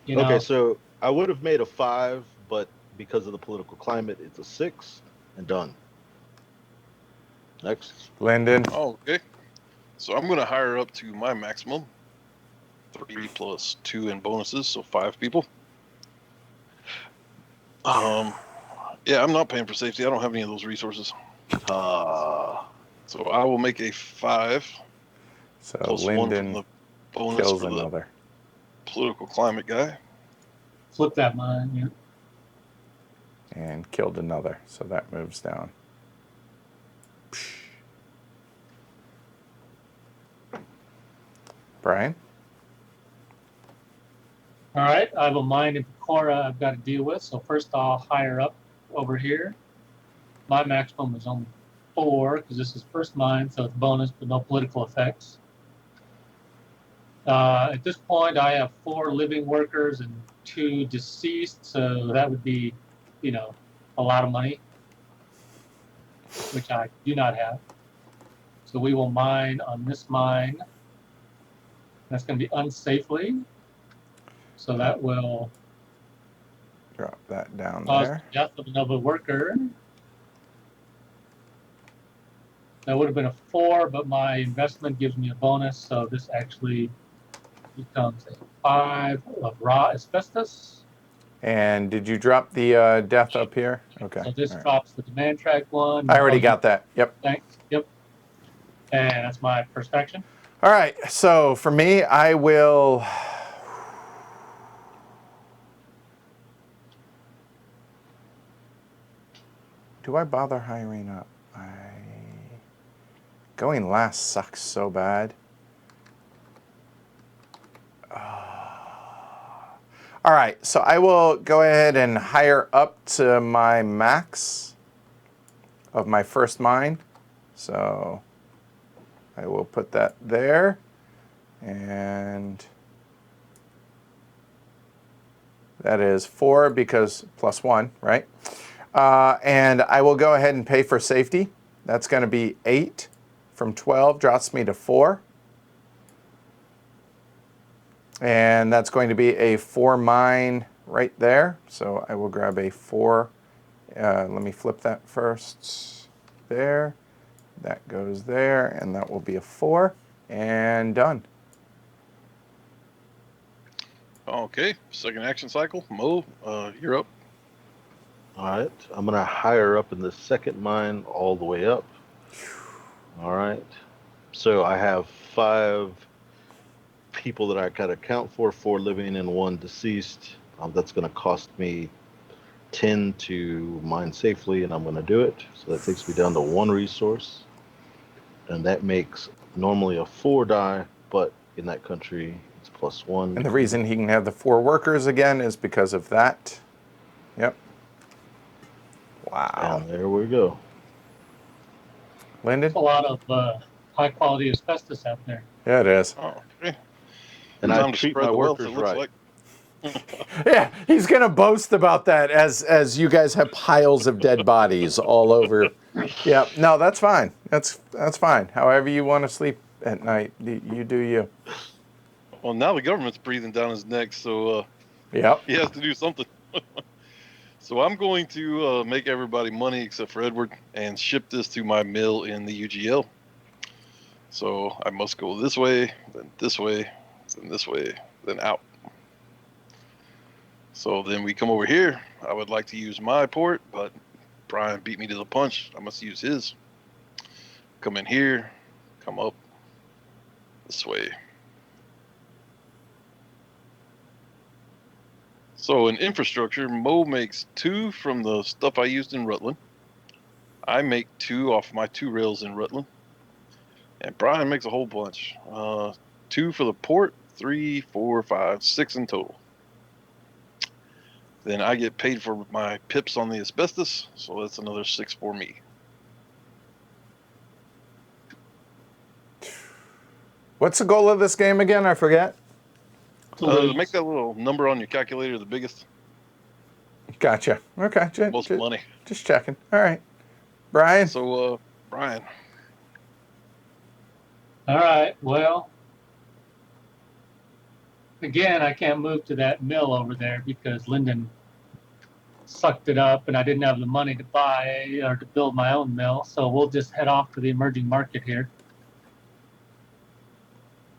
[SPEAKER 4] Okay, so I would have made a 5, but because of the political climate, it's a 6 and done. Next.
[SPEAKER 1] Lyndon.
[SPEAKER 3] Oh, okay. So I'm going to hire up to my maximum. 3 plus 2 in bonuses, so 5 people. Yeah, I'm not paying for safety. I don't have any of those resources. So I will make a 5
[SPEAKER 1] So
[SPEAKER 3] plus 1 from
[SPEAKER 1] Lyndon
[SPEAKER 3] the bonus
[SPEAKER 1] kills
[SPEAKER 3] for the
[SPEAKER 1] another.
[SPEAKER 3] political climate guy.
[SPEAKER 2] flip that mine. Yeah.
[SPEAKER 1] And killed another. So that moves down. Brian?
[SPEAKER 2] All right, I have a mine in Pecora I've got to deal with. So first I'll hire up over here. My maximum is only 4 because this is first mine, so it's bonus but no political effects. At this point, I have 4 living workers and 2 deceased, so that would be, a lot of money, which I do not have. So we will mine on this mine. That's going to be unsafely. So that will
[SPEAKER 1] Drop that down
[SPEAKER 2] cause
[SPEAKER 1] there.
[SPEAKER 2] the death of another worker. That would have been a 4, but my investment gives me a bonus, so this actually becomes a 5 of raw asbestos.
[SPEAKER 1] And did you drop the death up here? Okay.
[SPEAKER 2] So this
[SPEAKER 1] All right.
[SPEAKER 2] drops the demand track 1.
[SPEAKER 1] I already got that. Yep.
[SPEAKER 2] Thanks. Yep. And that's my first action.
[SPEAKER 1] All right. So for me, I will. Do I bother hiring up? Going last sucks so bad. All right, so I will go ahead and hire up to my max of my first mine. So I will put that there. And that is 4 because plus 1, right? And I will go ahead and pay for safety. That's going to be 8 from 12, drops me to 4. And that's going to be a 4 mine right there. So I will grab a 4. Let me flip that first. There. That goes there, and that will be a 4. And done.
[SPEAKER 3] Okay, second action cycle. Mo, you're up.
[SPEAKER 4] All right, I'm gonna hire up in the second mine all the way up. All right, so I have 5 people that I gotta account for, 4 living and 1 deceased. That's gonna cost me 10 to mine safely, and I'm gonna do it. So that takes me down to 1 resource, and that makes normally a 4 die, but in that country it's plus 1.
[SPEAKER 1] And the reason he can have the 4 workers again is because of that. Yep. Wow.
[SPEAKER 4] And there we go.
[SPEAKER 1] Lyndon?
[SPEAKER 2] There's a lot of high quality asbestos out there.
[SPEAKER 1] Yeah, it is.
[SPEAKER 3] Oh, okay.
[SPEAKER 4] And
[SPEAKER 3] Time
[SPEAKER 4] I
[SPEAKER 3] to
[SPEAKER 4] treat
[SPEAKER 3] spread
[SPEAKER 4] my
[SPEAKER 3] the wealth,
[SPEAKER 4] workers
[SPEAKER 3] it looks
[SPEAKER 4] right.
[SPEAKER 3] like.
[SPEAKER 1] Yeah, he's gonna boast about that as you guys have piles of dead bodies all over. Yeah, no, that's fine. That's fine. However you want to sleep at night, you do you.
[SPEAKER 3] Well, now the government's breathing down his neck, so
[SPEAKER 1] Yep.
[SPEAKER 3] he has to do something. So I'm going to make everybody money except for Edward and ship this to my mill in the UGL. So I must go this way, then this way, then this way, then out. So then we come over here. I would like to use my port, but Brian beat me to the punch. I must use his. Come in here, come up this way. So in infrastructure, Mo makes 2 from the stuff I used in Rutland. I make 2 off my 2 rails in Rutland. And Brian makes a whole bunch. 2 for the port, 3, 4, 5, 6 in total. Then I get paid for my pips on the asbestos, so that's another 6 for me.
[SPEAKER 1] What's the goal of this game again? I forget.
[SPEAKER 3] To make that little number on your calculator the biggest.
[SPEAKER 1] Gotcha. Okay.
[SPEAKER 3] Most money.
[SPEAKER 1] Just checking. All right. Brian?
[SPEAKER 3] So, Brian.
[SPEAKER 2] All right. Well, again, I can't move to that mill over there because Lyndon sucked it up, and I didn't have the money to buy or to build my own mill. So we'll just head off to the emerging market here.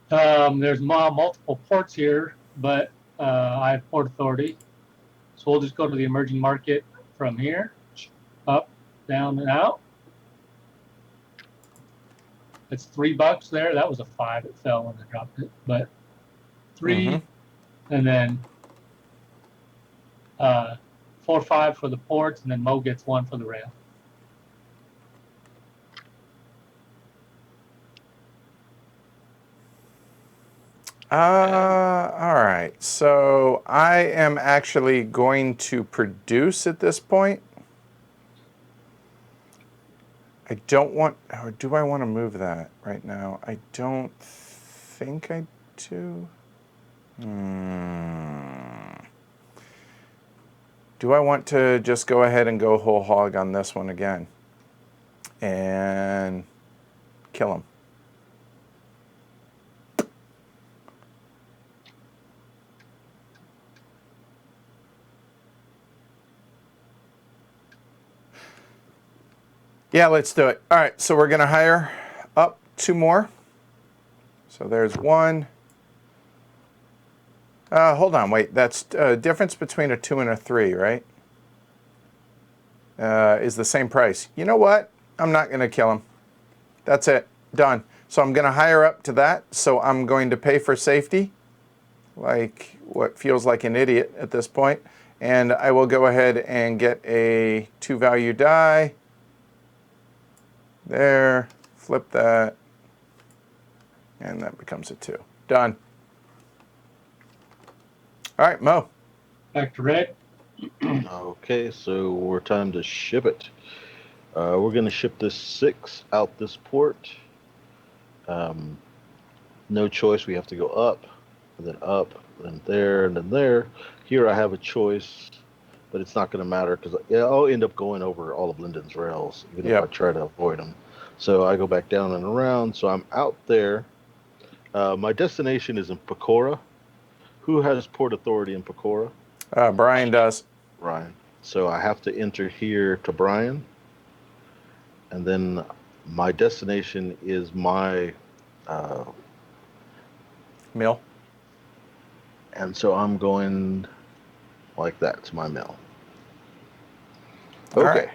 [SPEAKER 2] There's multiple ports here, but I have port authority. So we'll just go to the emerging market from here, up, down, and out. It's $3 there. That was a 5. It fell when I dropped it, but 3, and then 4, 5 for the ports, and then Mo gets 1 for the rail.
[SPEAKER 1] All right. So I am actually going to produce at this point. I don't want, or do I want to move that right now? I don't think I do. Do I want to just go ahead and go whole hog on this one again and kill him? Yeah, let's do it. All right, so we're going to hire up 2 more. So there's 1. Hold on, wait. That's a difference between a 2 and a 3, right? Is the same price. You know what? I'm not going to kill him. That's it. Done. So I'm going to hire up to that. So I'm going to pay for safety, like what feels like an idiot at this point. And I will go ahead and get a 2 value die. There, flip that, and that becomes a 2. Done. All right, Mo.
[SPEAKER 2] Back to red.
[SPEAKER 4] Okay, so we're time to ship it. We're going to ship this 6 out this port. No choice. We have to go up, then there, and then there. Here I have a choice, but it's not going to matter because I'll end up going over all of Lyndon's rails, even if I try to avoid them. So I go back down and around. So I'm out there. My destination is in Pecora. Who has port authority in Pecora?
[SPEAKER 1] Brian does.
[SPEAKER 4] Brian. So I have to enter here to Brian. And then my destination is my
[SPEAKER 1] mill.
[SPEAKER 4] And so I'm going like that to my mill. Okay.
[SPEAKER 1] All right.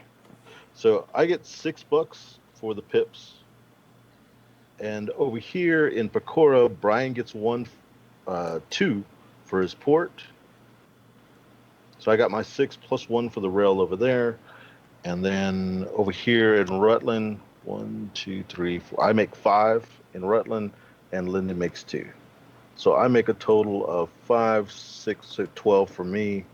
[SPEAKER 4] So I get $6 for the pips. And over here in Pecora, Brian gets 2 for his port. So I got my 6 plus 1 for the rail over there. And then over here in Rutland, 1, 2, 3, 4. I make 5 in Rutland, and Lyndon makes 2. So I make a total of 5, 6, 12 for me.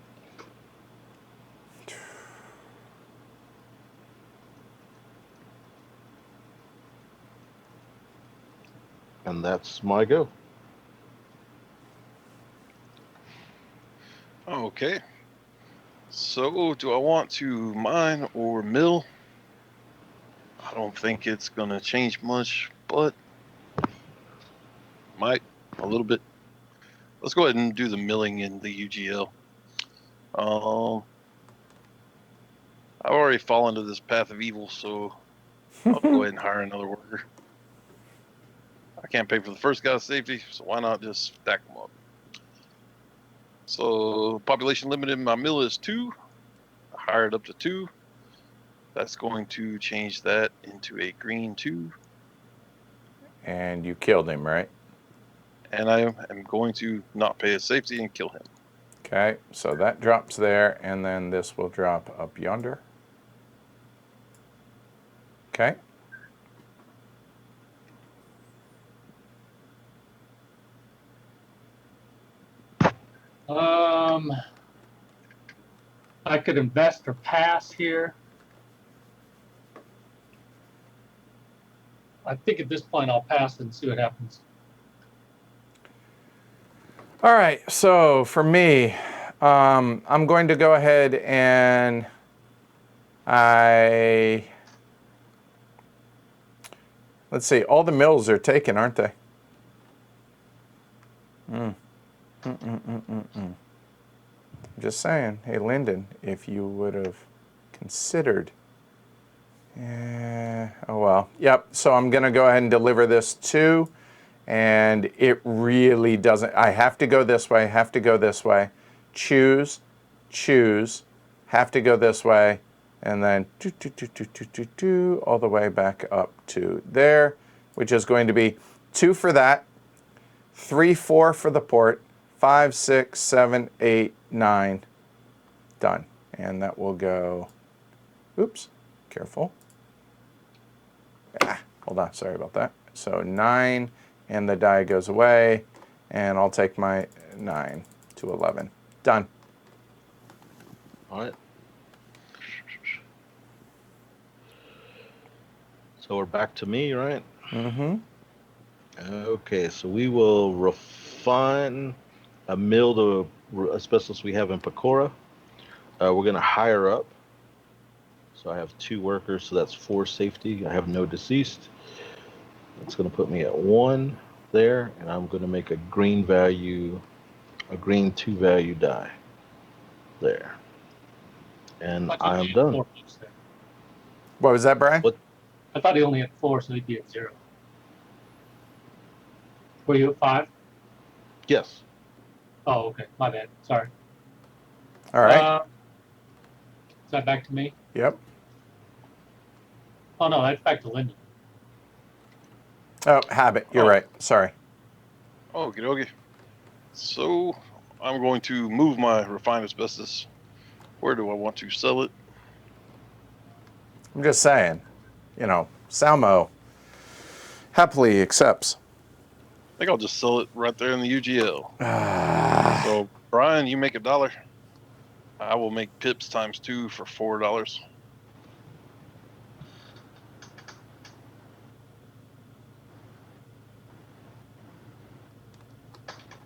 [SPEAKER 4] And that's my go.
[SPEAKER 3] Okay. So, do I want to mine or mill? I don't think it's going to change much, but might a little bit. Let's go ahead and do the milling in the UGL. I've already fallen to this path of evil, so I'll go ahead and hire another worker. I can't pay for the first guy's safety, so why not just stack them up? So population limit in my mill is 2. I hired up to 2. That's going to change that into a green 2.
[SPEAKER 1] And you killed him, right?
[SPEAKER 3] And I am going to not pay his safety and kill him.
[SPEAKER 1] Okay, so that drops there, and then this will drop up yonder. Okay.
[SPEAKER 2] I could invest or pass here. I think at this point I'll pass and see what happens.
[SPEAKER 1] All right, so for me, I'm going to go ahead and let's see, all the mills are taken, aren't they? I'm just saying, hey, Lyndon, if you would have considered. Oh, well. Yep, so I'm going to go ahead and deliver this too. And it really doesn't. I have to go this way, have to go this way. Choose, have to go this way. And then all the way back up to there, which is going to be 2 for that, 3, 4 for the port, 5, 6, 7, 8, 9. Done. And that will go, oops, careful. Hold on, sorry about that. So 9, and the die goes away, and I'll take my 9 to 11. Done.
[SPEAKER 4] All right. So we're back to me, right?
[SPEAKER 1] Mm-hmm.
[SPEAKER 4] Okay, so we will refine a mill to asbestos we have in Pecora. We're going to hire up. So I have 2 workers, so that's 4 safety. I have no deceased. That's going to put me at 1 there, and I'm going to make a green 2 value die there. And
[SPEAKER 2] I thought
[SPEAKER 4] I'm
[SPEAKER 2] he had
[SPEAKER 4] done.
[SPEAKER 2] 4 folks there.
[SPEAKER 1] What was that, Brian?
[SPEAKER 4] What?
[SPEAKER 2] I thought he only had 4, so he'd be at 0. Were you at 5?
[SPEAKER 4] Yes.
[SPEAKER 2] Oh, okay. My bad. Sorry.
[SPEAKER 1] All right.
[SPEAKER 2] Is that back to me?
[SPEAKER 1] Yep.
[SPEAKER 2] Oh, no, that's back to Lyndon.
[SPEAKER 1] Oh, habit. You're
[SPEAKER 3] Oh.
[SPEAKER 1] right. Sorry.
[SPEAKER 3] Okie dokie. So I'm going to move my refined asbestos. Where do I want to sell it?
[SPEAKER 1] I'm just saying, Salmo happily accepts.
[SPEAKER 3] I think I'll just sell it right there in the UGL. So Brian, you make $1. I will make pips times 2 for $4.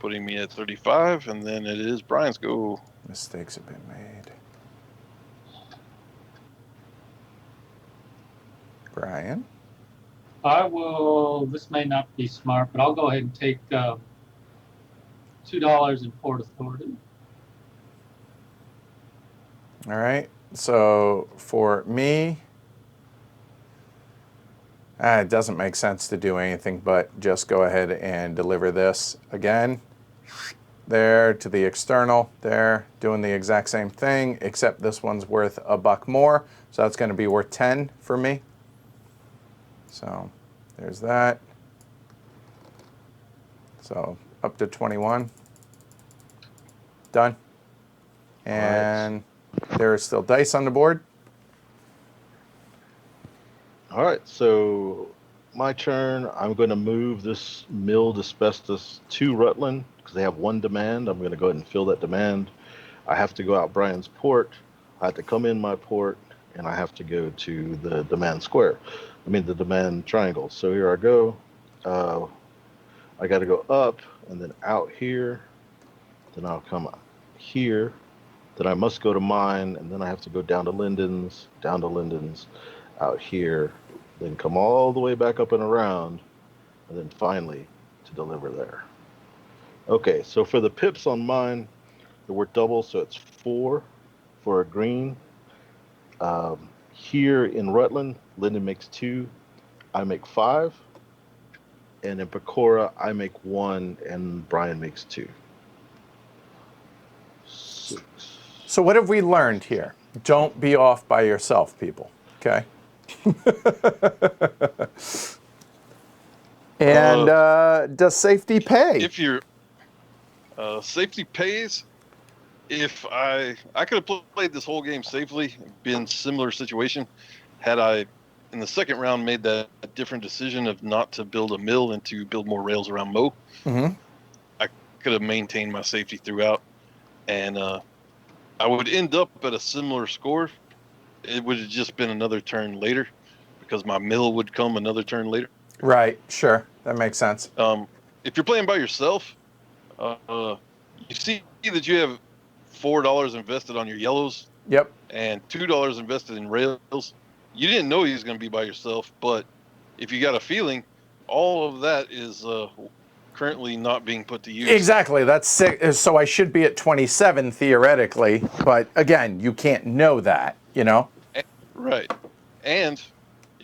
[SPEAKER 3] Putting me at 35, and then it is Brian's go.
[SPEAKER 1] Mistakes have been made. Brian?
[SPEAKER 2] I will, this may not be smart, but I'll go ahead and take $2 in Port Authority.
[SPEAKER 1] All right. So for me, it doesn't make sense to do anything but just go ahead and deliver this again. There to the external, there, doing the exact same thing, except this one's worth $1 more. So that's going to be worth 10 for me. So there's that. So up to 21. Done. And there are still dice on the board.
[SPEAKER 4] All right, so my turn. I'm going to move this milled asbestos to Rutland because they have 1 demand. I'm going to go ahead and fill that demand. I have to go out Brian's port. I have to come in my port, and I have to go to the demand square. The demand triangle. So here I go. I got to go up and then out here. Then I'll come here. Then I must go to mine, and then I have to go down to Lyndon's, out here, then come all the way back up and around, and then finally to deliver there. Okay, so for the pips on mine, they're worth double, so it's 4 for a green. Here in Rutland, Lyndon makes 2, I make 5. And in Pecora, I make 1, and Brian makes 2. 6.
[SPEAKER 1] So what have we learned here? Don't be off by yourself, people. Okay? And does safety pay?
[SPEAKER 3] If your safety pays, if I could have played this whole game safely, been similar situation, had I in the second round made that different decision of not to build a mill and to build more rails around Mo.
[SPEAKER 1] Mm-hmm.
[SPEAKER 3] I could have maintained my safety throughout. and I would end up at a similar score. It would have just been another turn later, because my mill would come another turn later.
[SPEAKER 1] Right. Sure. That makes sense.
[SPEAKER 3] If you're playing by yourself, you see that you have $4 invested on your yellows
[SPEAKER 1] Yep.
[SPEAKER 3] and $2 invested in rails. You didn't know he was going to be by yourself, but if you got a feeling, all of that is currently not being put to use.
[SPEAKER 1] Exactly. That's six. So I should be at 27 theoretically, but again, you can't know that, you know?
[SPEAKER 3] Right. And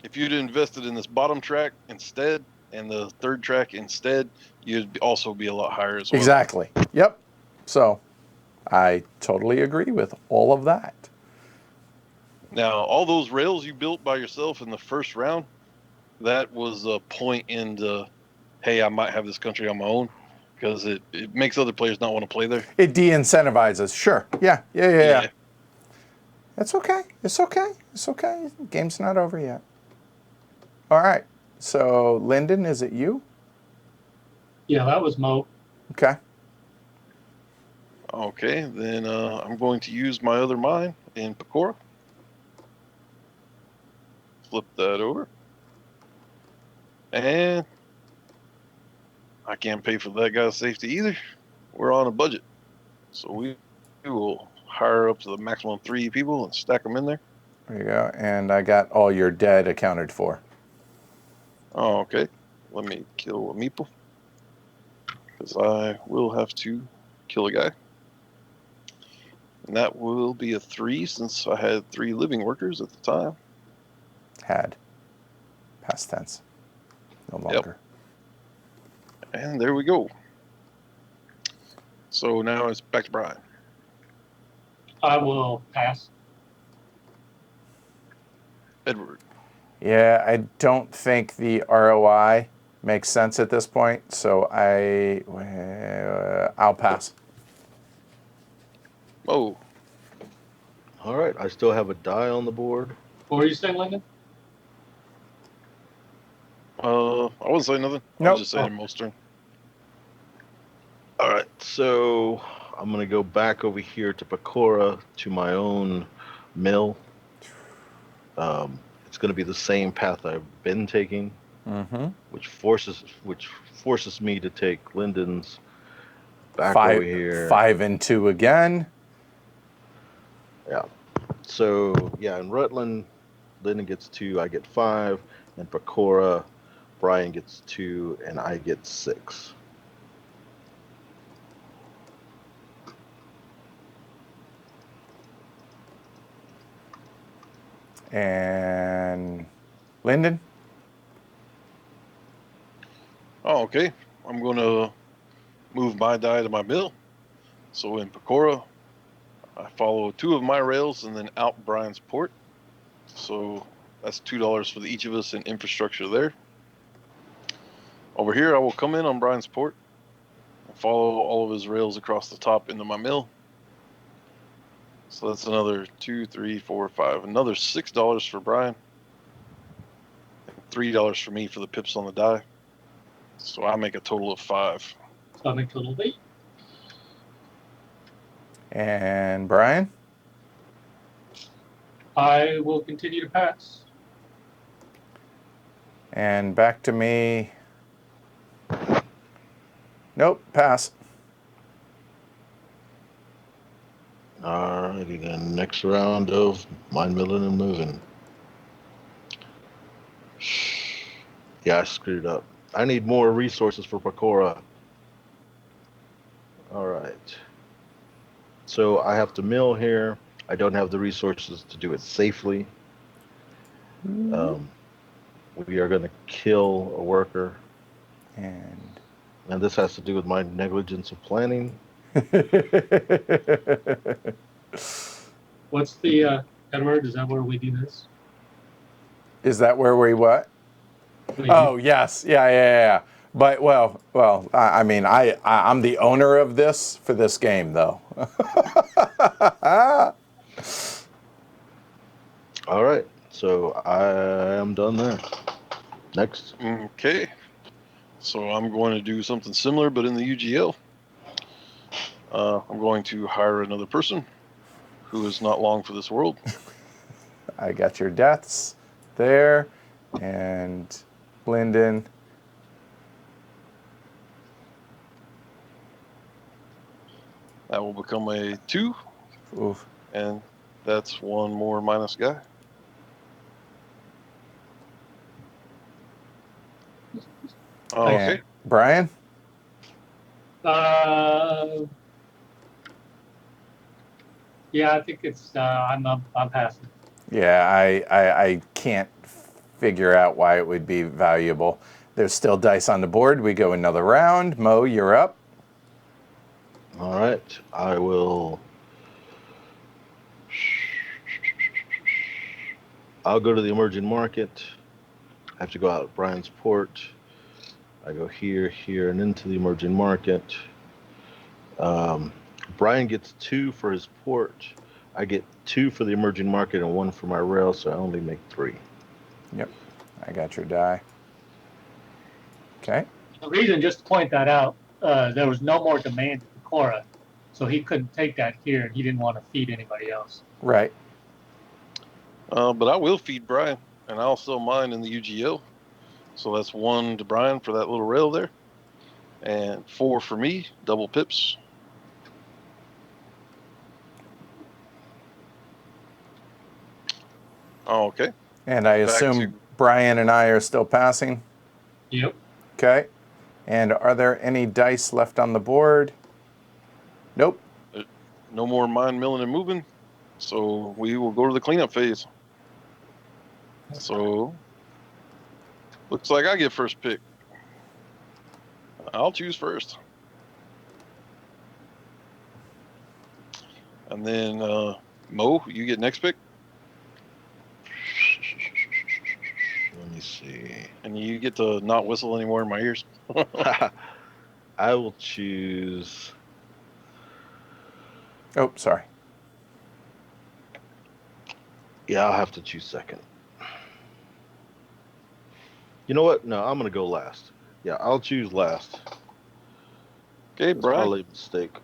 [SPEAKER 3] if you'd invested in this bottom track instead and the third track instead, you'd also be a lot higher as well.
[SPEAKER 1] Exactly. Yep. So I totally agree with all of that.
[SPEAKER 3] Now, all those rails you built by yourself in the first round, that was a point in the, hey, I might have this country on my own, because it makes other players not want to play there.
[SPEAKER 1] It de-incentivizes. Sure. Yeah. It's okay. It's okay. It's okay. Game's not over yet. All right. So, Lyndon, is it you?
[SPEAKER 2] Yeah, that was Mo.
[SPEAKER 1] Okay.
[SPEAKER 3] Okay, then I'm going to use my other mine in Pecora. Flip that over. And I can't pay for that guy's safety either. We're on a budget. So we will hire up to the maximum 3 people and stack them in there.
[SPEAKER 1] There you go. And I got all your dead accounted for.
[SPEAKER 3] Oh, okay. Let me kill a meeple, because I will have to kill a guy. And that will be a 3, since I had 3 living workers at the time.
[SPEAKER 1] Had. Past tense. No longer.
[SPEAKER 3] Yep. And there we go. So now it's back to Brian.
[SPEAKER 2] I will pass.
[SPEAKER 3] Edward.
[SPEAKER 1] Yeah, I don't think the ROI makes sense at this point, so I'll pass.
[SPEAKER 3] Oh,
[SPEAKER 4] All right, I still have a die on the board.
[SPEAKER 2] What were you saying, Lyndon?
[SPEAKER 3] I wasn't saying nothing. I
[SPEAKER 1] Nope.
[SPEAKER 3] was just saying most turn.
[SPEAKER 4] All right, so I'm going to go back over here to Pecora to my own mill. It's going to be the same path I've been taking, which forces me to take Lyndon's back over here.
[SPEAKER 1] 5 and 2 again.
[SPEAKER 4] Yeah. So yeah, in Rutland, Lyndon gets 2, I get 5, and Pecora, Brian gets 2, and I get 6.
[SPEAKER 1] And Lyndon?
[SPEAKER 3] Oh, okay. I'm going to move my die to my mill. So in Pecora, I follow 2 of my rails and then out Brian's port. So that's $2 for each of us in infrastructure there. Over here, I will come in on Brian's port and follow all of his rails across the top into my mill. So that's another 2, 3, 4, 5. Another $6 for Brian. And $3 for me for the pips on the die. So I make a total of 5.
[SPEAKER 2] So I make a total of 8.
[SPEAKER 1] And Brian?
[SPEAKER 2] I will continue to pass.
[SPEAKER 1] And back to me. Nope, pass.
[SPEAKER 4] Alrighty then, next round of mine milling and moving. Yeah, I screwed up. I need more resources for Pecora. Alright. So I have to mill here. I don't have the resources to do it safely. We are going to kill a worker. And this has to do with my negligence of planning.
[SPEAKER 2] What's the, Edward, is that where we do this?
[SPEAKER 1] Is that where we what? Oh, yes. Yeah. But, well, I mean, I'm the owner of this for this game, though.
[SPEAKER 4] All right. So I am done there. Next.
[SPEAKER 3] Okay. So I'm going to do something similar, but in the UGL. I'm going to hire another person who is not long for this world.
[SPEAKER 1] I got your deaths there, and Lyndon.
[SPEAKER 3] That will become a 2,
[SPEAKER 1] Oof.
[SPEAKER 3] and that's one more minus guy. Okay.
[SPEAKER 1] And Brian.
[SPEAKER 2] Yeah, I think it's. I'm passing.
[SPEAKER 1] Yeah, I can't figure out why it would be valuable. There's still dice on the board. We go another round. Mo, you're up.
[SPEAKER 4] All right, I will. I'll go to the emerging market. I have to go out of Brian's port. I go here, here, and into the emerging market. Brian gets 2 for his port. I get 2 for the emerging market and 1 for my rail, so I only make 3.
[SPEAKER 1] Yep, I got your die. Okay.
[SPEAKER 2] The reason, just to point that out, there was no more demand at the Cora, so he couldn't take that here, and he didn't want to feed anybody else.
[SPEAKER 1] Right.
[SPEAKER 3] But I will feed Brian, and I'll sell mine in the UGO. So that's 1 to Brian for that little rail there, and 4 for me, double pips. Okay.
[SPEAKER 1] And I
[SPEAKER 3] Back
[SPEAKER 1] assume
[SPEAKER 3] to-
[SPEAKER 1] Brian and I are still passing.
[SPEAKER 2] Yep.
[SPEAKER 1] Okay. And are there any dice left on the board? Nope.
[SPEAKER 3] No more mine milling and moving. So we will go to the cleanup phase. So looks like I get first pick. I'll choose first. And then Mo, you get next pick.
[SPEAKER 4] Let me see.
[SPEAKER 3] And you get to not whistle anymore in my ears.
[SPEAKER 4] I will choose.
[SPEAKER 1] Oh, sorry.
[SPEAKER 4] Yeah, I'll have to choose second. You know what? No, I'm going to go last. Yeah, I'll choose last.
[SPEAKER 3] Okay,
[SPEAKER 4] It's
[SPEAKER 3] Brian.
[SPEAKER 4] probably a mistake.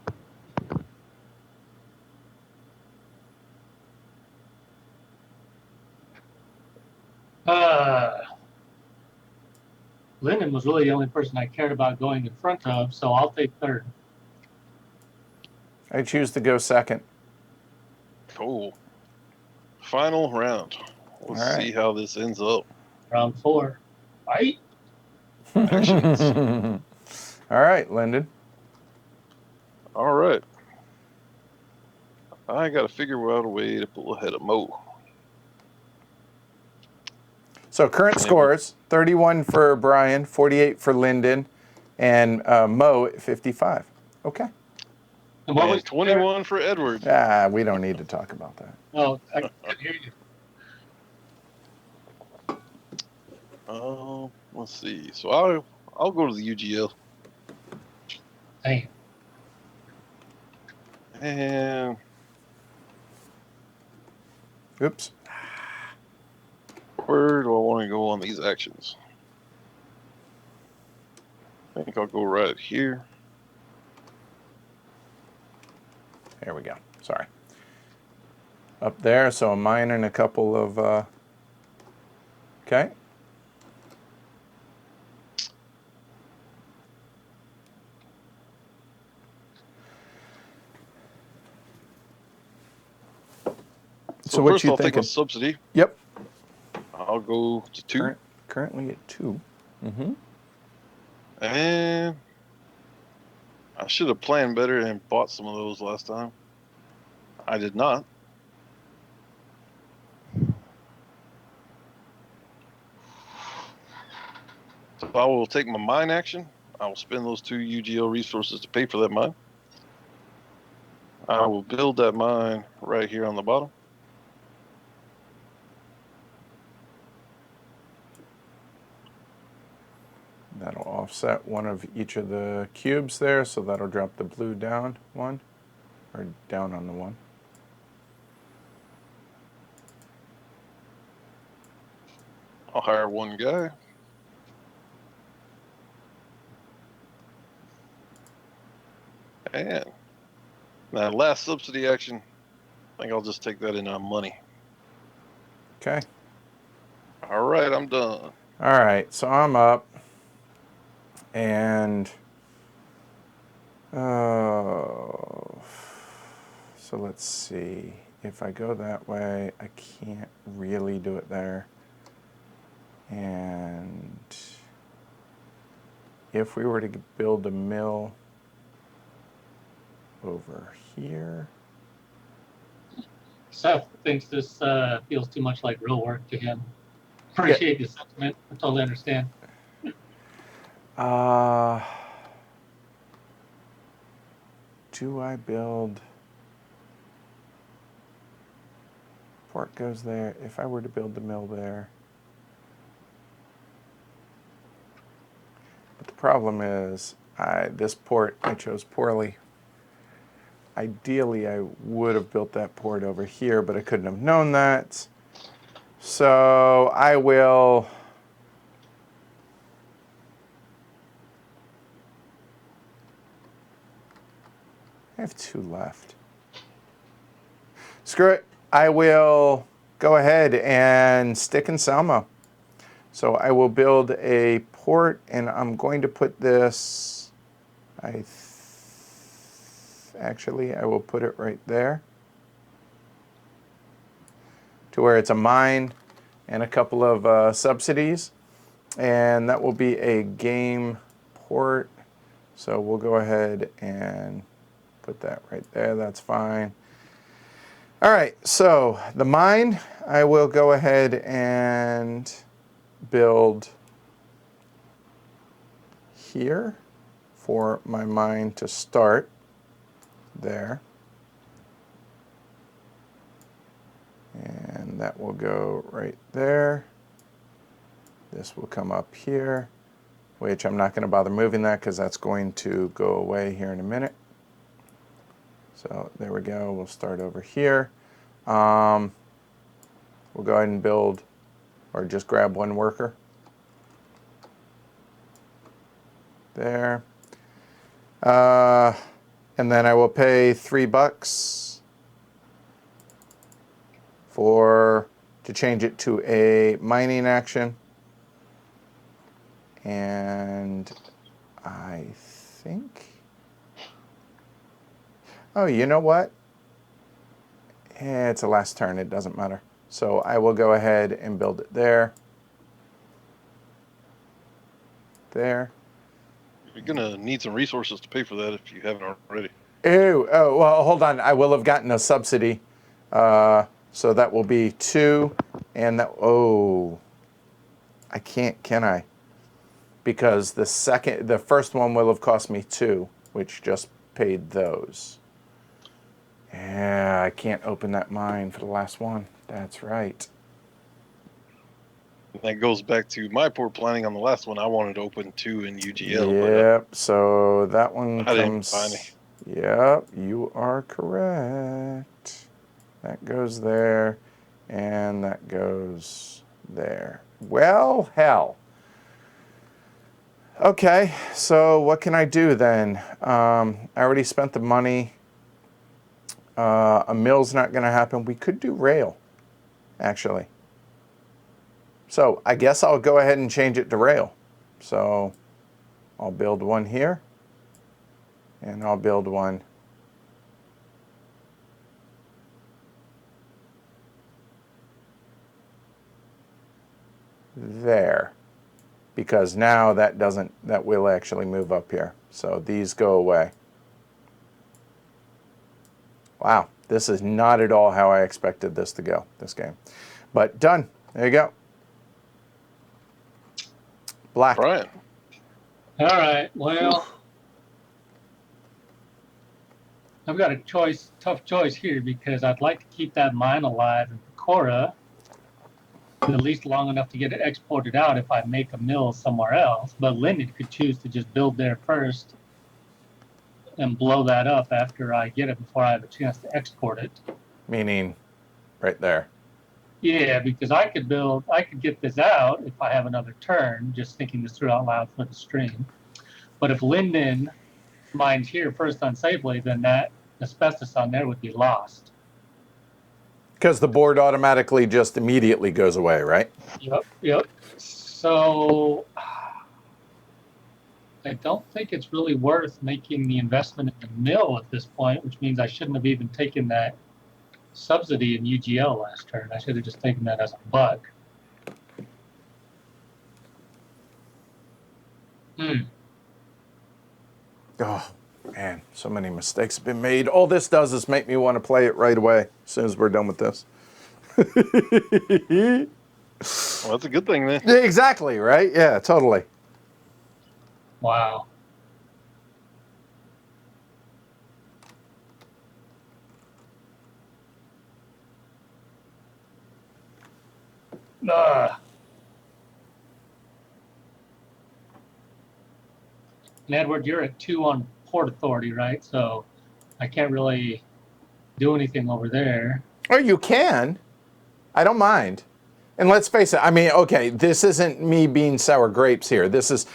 [SPEAKER 2] Lyndon was really the only person I cared about going in front of, so I'll take third.
[SPEAKER 1] I choose to go second.
[SPEAKER 3] Cool. Final round. Let's
[SPEAKER 1] All right.
[SPEAKER 3] see how this ends up.
[SPEAKER 2] Round 4. Fight.
[SPEAKER 3] Actions.
[SPEAKER 1] All right, Lyndon.
[SPEAKER 3] All right. I got to figure out a way to pull ahead of Mo.
[SPEAKER 1] So current scores, 31 for Brian, 48 for Lyndon, and Mo at 55. Okay.
[SPEAKER 2] And what
[SPEAKER 3] And
[SPEAKER 2] was
[SPEAKER 3] 21 for Edward.
[SPEAKER 1] We don't need to talk about that.
[SPEAKER 2] Oh, I couldn't hear you.
[SPEAKER 3] Let's see. So I'll go to the UGL.
[SPEAKER 2] Dang.
[SPEAKER 3] And
[SPEAKER 1] Oops.
[SPEAKER 3] where do I want to go on these actions? I think I'll go right here.
[SPEAKER 1] There we go. Sorry. Up there, so a minor and a couple of... okay.
[SPEAKER 3] So
[SPEAKER 1] what
[SPEAKER 3] first
[SPEAKER 1] you
[SPEAKER 3] I'll take
[SPEAKER 1] thinking?
[SPEAKER 3] a subsidy.
[SPEAKER 1] Yep.
[SPEAKER 3] I'll go to 2.
[SPEAKER 1] Currently at 2. Mm-hmm.
[SPEAKER 3] And I should have planned better and bought some of those last time. I did not. So I will take my mine action. I will spend those 2 UGO resources to pay for that mine. I will build that mine right here on the bottom.
[SPEAKER 1] That'll offset one of each of the cubes there, so that'll drop the blue down 1, or down on the 1.
[SPEAKER 3] I'll hire 1 guy. And That last subsidy action, I think I'll just take that in on money.
[SPEAKER 1] Okay.
[SPEAKER 3] All right, I'm done.
[SPEAKER 1] All right, so I'm up, and so let's see. If I go that way, I can't really do it there. And if we were to build a mill over here,
[SPEAKER 2] Seth thinks this feels too much like real work to him. Appreciate the sentiment. I totally understand.
[SPEAKER 1] do I build? Port goes there. If I were to build the mill there. But the problem is, this port I chose poorly. Ideally, I would have built that port over here, but I couldn't have known that. So I will. I have 2 left. Screw it. I will go ahead and stick in Selma. So I will build a port, and I'm going to put this, actually, I will put it right there to where it's a mine and a couple of subsidies. And that will be a game port. So we'll go ahead and put that right there. That's fine. All right, so the mine, I will go ahead and build here for my mine to start there. And that will go right there. This will come up here, which I'm not going to bother moving that because that's going to go away here in a minute. So there we go. We'll start over here. We'll go ahead and build, or just grab 1 worker. There. And then I will pay $3 to change it to a mining action. And I think, oh, you know what? It's a last turn, it doesn't matter. So I will go ahead and build it there. There.
[SPEAKER 3] You're gonna need some resources to pay for that if you haven't already.
[SPEAKER 1] Oh, well, hold on. I will have gotten a subsidy. So that will be 2. And that, oh, I can't, can I? Because the first one will have cost me 2, which just paid those. Yeah, I can't open that mine for the last one. That's right.
[SPEAKER 3] And that goes back to my poor planning on the last one. I wanted to open 2 in UGL.
[SPEAKER 1] Yep, so that one
[SPEAKER 3] I didn't
[SPEAKER 1] comes.
[SPEAKER 3] find it.
[SPEAKER 1] Yep, you are correct. That goes there, and that goes there. Well, hell. Okay, so what can I do then? I already spent the money. A mill's not going to happen. We could do rail, actually. So I guess I'll go ahead and change it to rail. So I'll build 1 here, and I'll build 1 there. Because now that will actually move up here. So these go away. Wow, this is not at all how I expected this to go, this game. But done. There you go. Black.
[SPEAKER 3] Brian.
[SPEAKER 2] All right. Well, I've got a tough choice here because I'd like to keep that mine alive in Pecora at least long enough to get it exported out if I make a mill somewhere else. But Lyndon could choose to just build there first and blow that up after I get it before I have a chance to export it.
[SPEAKER 1] Meaning right there.
[SPEAKER 2] Yeah, because I could get this out if I have another turn, just thinking this through out loud for the stream. But if Lyndon mines here first unsafely, then that asbestos on there would be lost.
[SPEAKER 1] Because the board automatically just immediately goes away, right?
[SPEAKER 2] Yep. So I don't think it's really worth making the investment in the mill at this point, which means I shouldn't have even taken that subsidy in UGL last turn. I should have just taken that as a bug.
[SPEAKER 1] Oh, man, so many mistakes have been made. All this does is make me want to play it right away as soon as we're done with this.
[SPEAKER 3] Well, that's a good thing then.
[SPEAKER 1] Yeah, exactly, right? Yeah, totally.
[SPEAKER 2] Wow. And Edward, you're at 2 on Port Authority, right? So I can't really do anything over there.
[SPEAKER 1] Or you can. I don't mind. And let's face it, I mean, okay, this isn't me being sour grapes here. This is,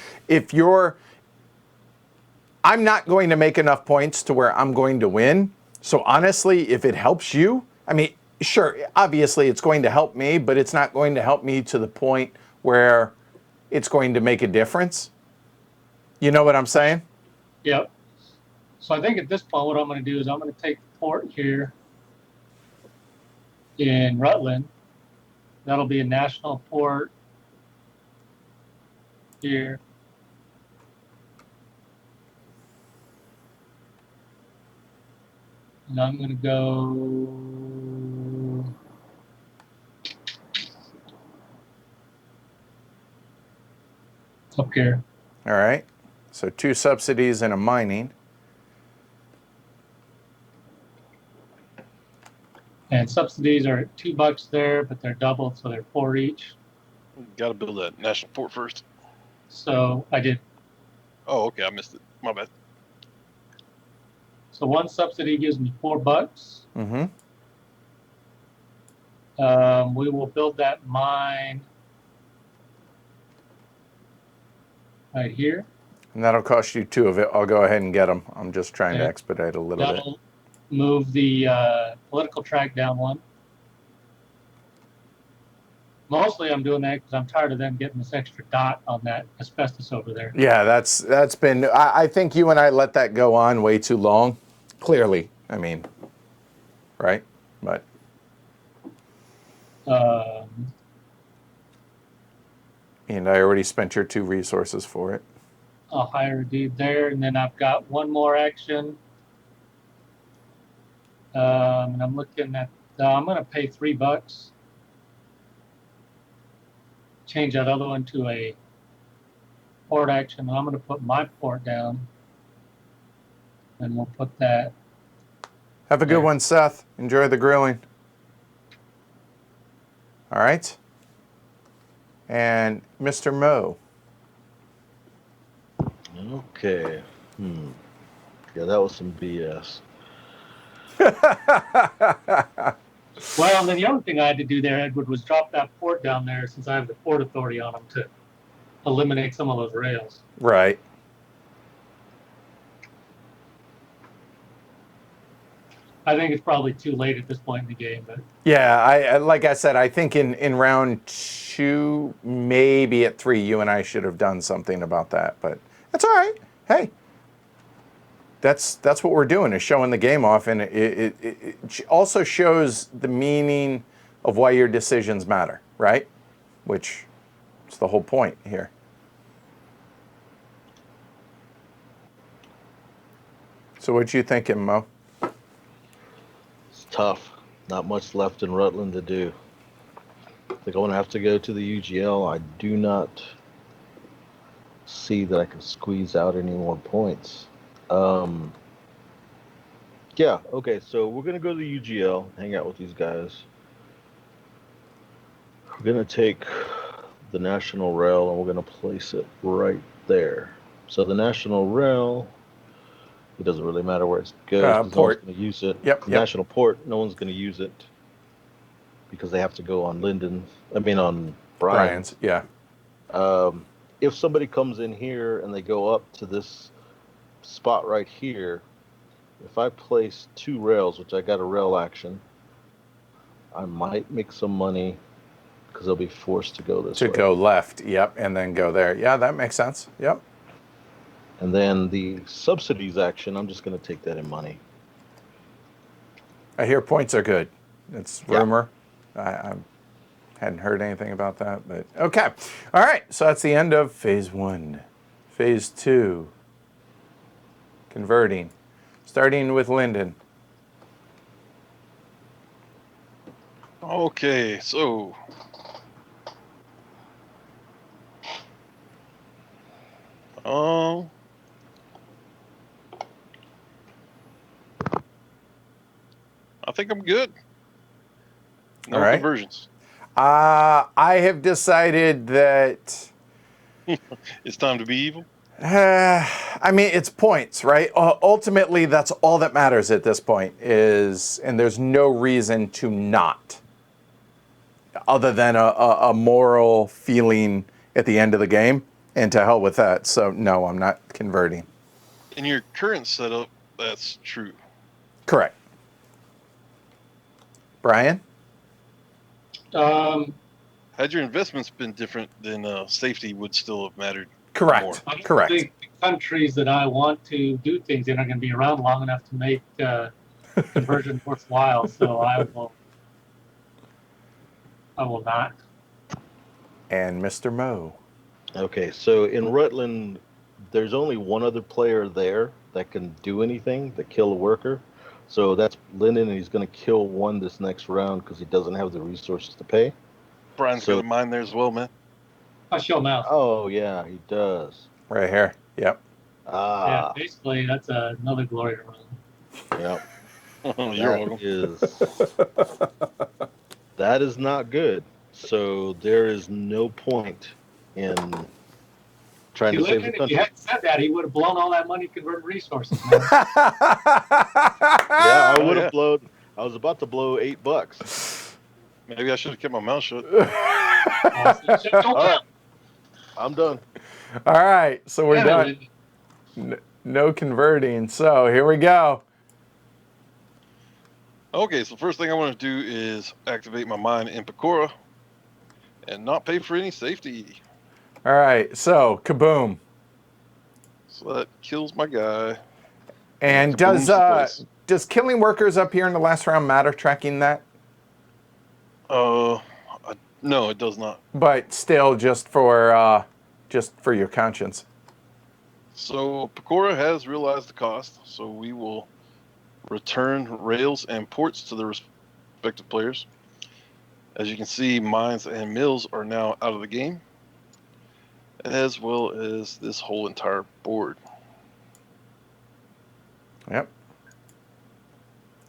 [SPEAKER 1] I'm not going to make enough points to where I'm going to win. So honestly, if it helps you, I mean, sure, obviously it's going to help me, but it's not going to help me to the point where it's going to make a difference. You know what I'm saying?
[SPEAKER 2] Yep. So I think at this point, what I'm going to do is I'm going to take the port here in Rutland. That'll be a national port here. And I'm going to go up here.
[SPEAKER 1] All right. So 2 subsidies and a mining.
[SPEAKER 2] And subsidies are at $2 there, but they're doubled, so they're 4 each.
[SPEAKER 3] Got to build that national port first.
[SPEAKER 2] So I did.
[SPEAKER 3] Oh, okay. I missed it. My bad.
[SPEAKER 2] So 1 subsidy gives me $4.
[SPEAKER 1] Mm-hmm.
[SPEAKER 2] We will build that mine right here.
[SPEAKER 1] And that'll cost you 2 of it. I'll go ahead and get them. I'm just trying to expedite a little bit.
[SPEAKER 2] That'll move the political track down 1. Mostly I'm doing that because I'm tired of them getting this extra dot on that asbestos over there.
[SPEAKER 1] Yeah, that's been, I think you and I let that go on way too long. Clearly, I mean, right? But. And I already spent your 2 resources for it.
[SPEAKER 2] I'll hire a dude there, and then I've got 1 more action. And I'm looking at, I'm going to pay $3. Change that other one to a port action. And I'm going to put my port down. And we'll put that.
[SPEAKER 1] Have a good one, Seth. Enjoy the grilling. All right. And Mr. Mo.
[SPEAKER 4] Okay. Yeah, that was some BS.
[SPEAKER 2] Well, and then the other thing I had to do there, Edward, was drop that port down there since I have the Port Authority on them to eliminate some of those rails.
[SPEAKER 1] Right.
[SPEAKER 2] I think it's probably too late at this point in the game, but
[SPEAKER 1] Yeah, I like I said, I think in round 2, maybe at 3, you and I should have done something about that. But that's all right. Hey, that's what we're doing, is showing the game off, and it also shows the meaning of why your decisions matter, right? Which is the whole point here. So what you thinking, Mo?
[SPEAKER 4] It's tough. Not much left in Rutland to do. I think I'm going to have to go to the UGL. I do not see that I can squeeze out any more points. Yeah, okay, so we're going to go to the UGL, hang out with these guys. We're going to take the National Rail and we're going to place it right there. So the National Rail, it doesn't really matter where it goes. No one's going to use it.
[SPEAKER 1] Yep.
[SPEAKER 4] National Port, no one's going to use it because they have to go on on Bryan's.
[SPEAKER 1] Yeah.
[SPEAKER 4] If somebody comes in here and they go up to this spot right here, if I place 2 rails, which I got a rail action, I might make some money because they'll be forced to go this
[SPEAKER 1] To
[SPEAKER 4] way.
[SPEAKER 1] go left, yep, and then go there. Yeah, that makes sense. Yep.
[SPEAKER 4] And then the subsidies action, I'm just going to take that in money.
[SPEAKER 1] I hear points are good. It's
[SPEAKER 4] Yeah.
[SPEAKER 1] rumor. I hadn't heard anything about that, but okay. All right, so that's the end of phase 1. Phase 2, converting. Starting with Lyndon.
[SPEAKER 3] Okay, so I think I'm good. No
[SPEAKER 1] All right.
[SPEAKER 3] conversions.
[SPEAKER 1] I have decided that
[SPEAKER 3] It's time to be evil.
[SPEAKER 1] I mean, it's points, right? Ultimately, that's all that matters at this point is, and there's no reason to not, other than a moral feeling at the end of the game, and to hell with that. So, no, I'm not converting.
[SPEAKER 3] In your current setup, that's true.
[SPEAKER 1] Correct. Brian?
[SPEAKER 3] Had your investments been different, then safety would still have mattered.
[SPEAKER 1] Correct.
[SPEAKER 3] More.
[SPEAKER 2] I don't
[SPEAKER 1] Correct.
[SPEAKER 2] think the countries that I want to do things in are going to be around long enough to make conversion worthwhile. So I will not.
[SPEAKER 1] And Mr. Moe.
[SPEAKER 4] Okay, so in Rutland, there's only one other player there that can do anything, to kill a worker. So that's Lyndon, and he's going to kill one this next round because he doesn't have the resources to pay.
[SPEAKER 3] Brian's
[SPEAKER 4] So-
[SPEAKER 3] got a mine there as well, man.
[SPEAKER 2] I show mouth.
[SPEAKER 4] Oh, yeah, he does.
[SPEAKER 1] Right here. Yep.
[SPEAKER 2] Yeah,
[SPEAKER 4] Ah,
[SPEAKER 2] basically that's another glory to run.
[SPEAKER 4] yeah.
[SPEAKER 3] You're
[SPEAKER 4] That
[SPEAKER 3] welcome.
[SPEAKER 4] that is not good. So there is no point in trying to save the
[SPEAKER 2] If you
[SPEAKER 4] country.
[SPEAKER 2] hadn't said that, he would have blown all that money converting resources. Man.
[SPEAKER 4] Yeah, I
[SPEAKER 3] Oh,
[SPEAKER 4] would have
[SPEAKER 3] yeah.
[SPEAKER 4] blown. I was about to blow $8.
[SPEAKER 3] Maybe I should have kept my mouth shut.
[SPEAKER 2] Don't
[SPEAKER 4] All right, I'm done.
[SPEAKER 1] All right, so we're
[SPEAKER 2] damn it,
[SPEAKER 1] done.
[SPEAKER 2] Lyndon.
[SPEAKER 1] No converting. So here we go.
[SPEAKER 3] Okay, so first thing I want to do is activate my mine in Pecora and not pay for any safety.
[SPEAKER 1] All right, so kaboom.
[SPEAKER 3] So that kills my guy.
[SPEAKER 1] And
[SPEAKER 3] Kaboom's the place.
[SPEAKER 1] does killing workers up here in the last round matter? Tracking that,
[SPEAKER 3] No, it does not.
[SPEAKER 1] but still, just for your conscience.
[SPEAKER 3] So Pecora has realized the cost, so we will return rails and ports to the respective players. As you can see, mines and mills are now out of the game, as well as this whole entire board.
[SPEAKER 1] Yep.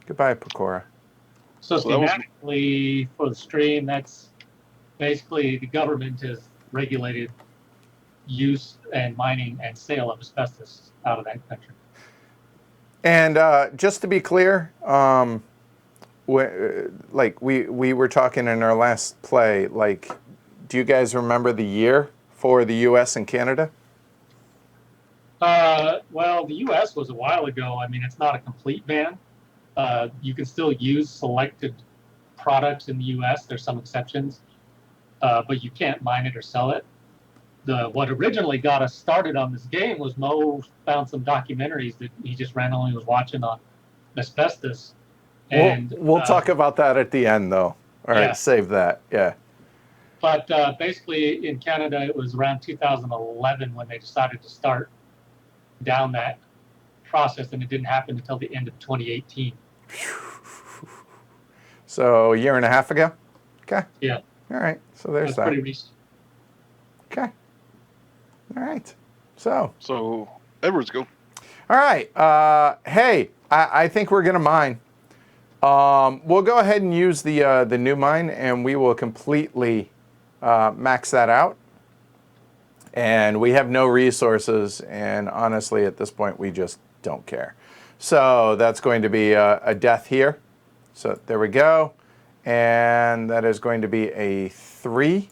[SPEAKER 1] Goodbye, Pecora.
[SPEAKER 2] So
[SPEAKER 3] So that was-
[SPEAKER 2] thematically for the stream, that's basically the government has regulated use and mining and sale of asbestos out of that country.
[SPEAKER 1] And just to be clear, we were talking in our last play. Like, do you guys remember the year for the U.S. and Canada?
[SPEAKER 2] Well, the U.S. was a while ago. I mean, it's not a complete ban. You can still use selected products in the U.S. There's some exceptions, but you can't mine it or sell it. What originally got us started on this game was Mo found some documentaries that he just randomly was watching on asbestos. And
[SPEAKER 1] We'll talk about that at the end, though. All right,
[SPEAKER 2] yeah.
[SPEAKER 1] save that. Yeah.
[SPEAKER 2] But basically, in Canada, it was around 2011 when they decided to start down that process, and it didn't happen until the end of 2018.
[SPEAKER 1] So a year and a half ago. Okay.
[SPEAKER 2] Yeah.
[SPEAKER 1] All right. So there's
[SPEAKER 2] That's
[SPEAKER 1] that.
[SPEAKER 2] pretty recent.
[SPEAKER 1] Okay. All right. So
[SPEAKER 3] Edwards, go.
[SPEAKER 1] all right. Hey, I think we're gonna mine. We'll go ahead and use the new mine, and we will completely max that out. And we have no resources, and honestly, at this point, we just don't care. So that's going to be a death here. So there we go. And that is going to be a 3.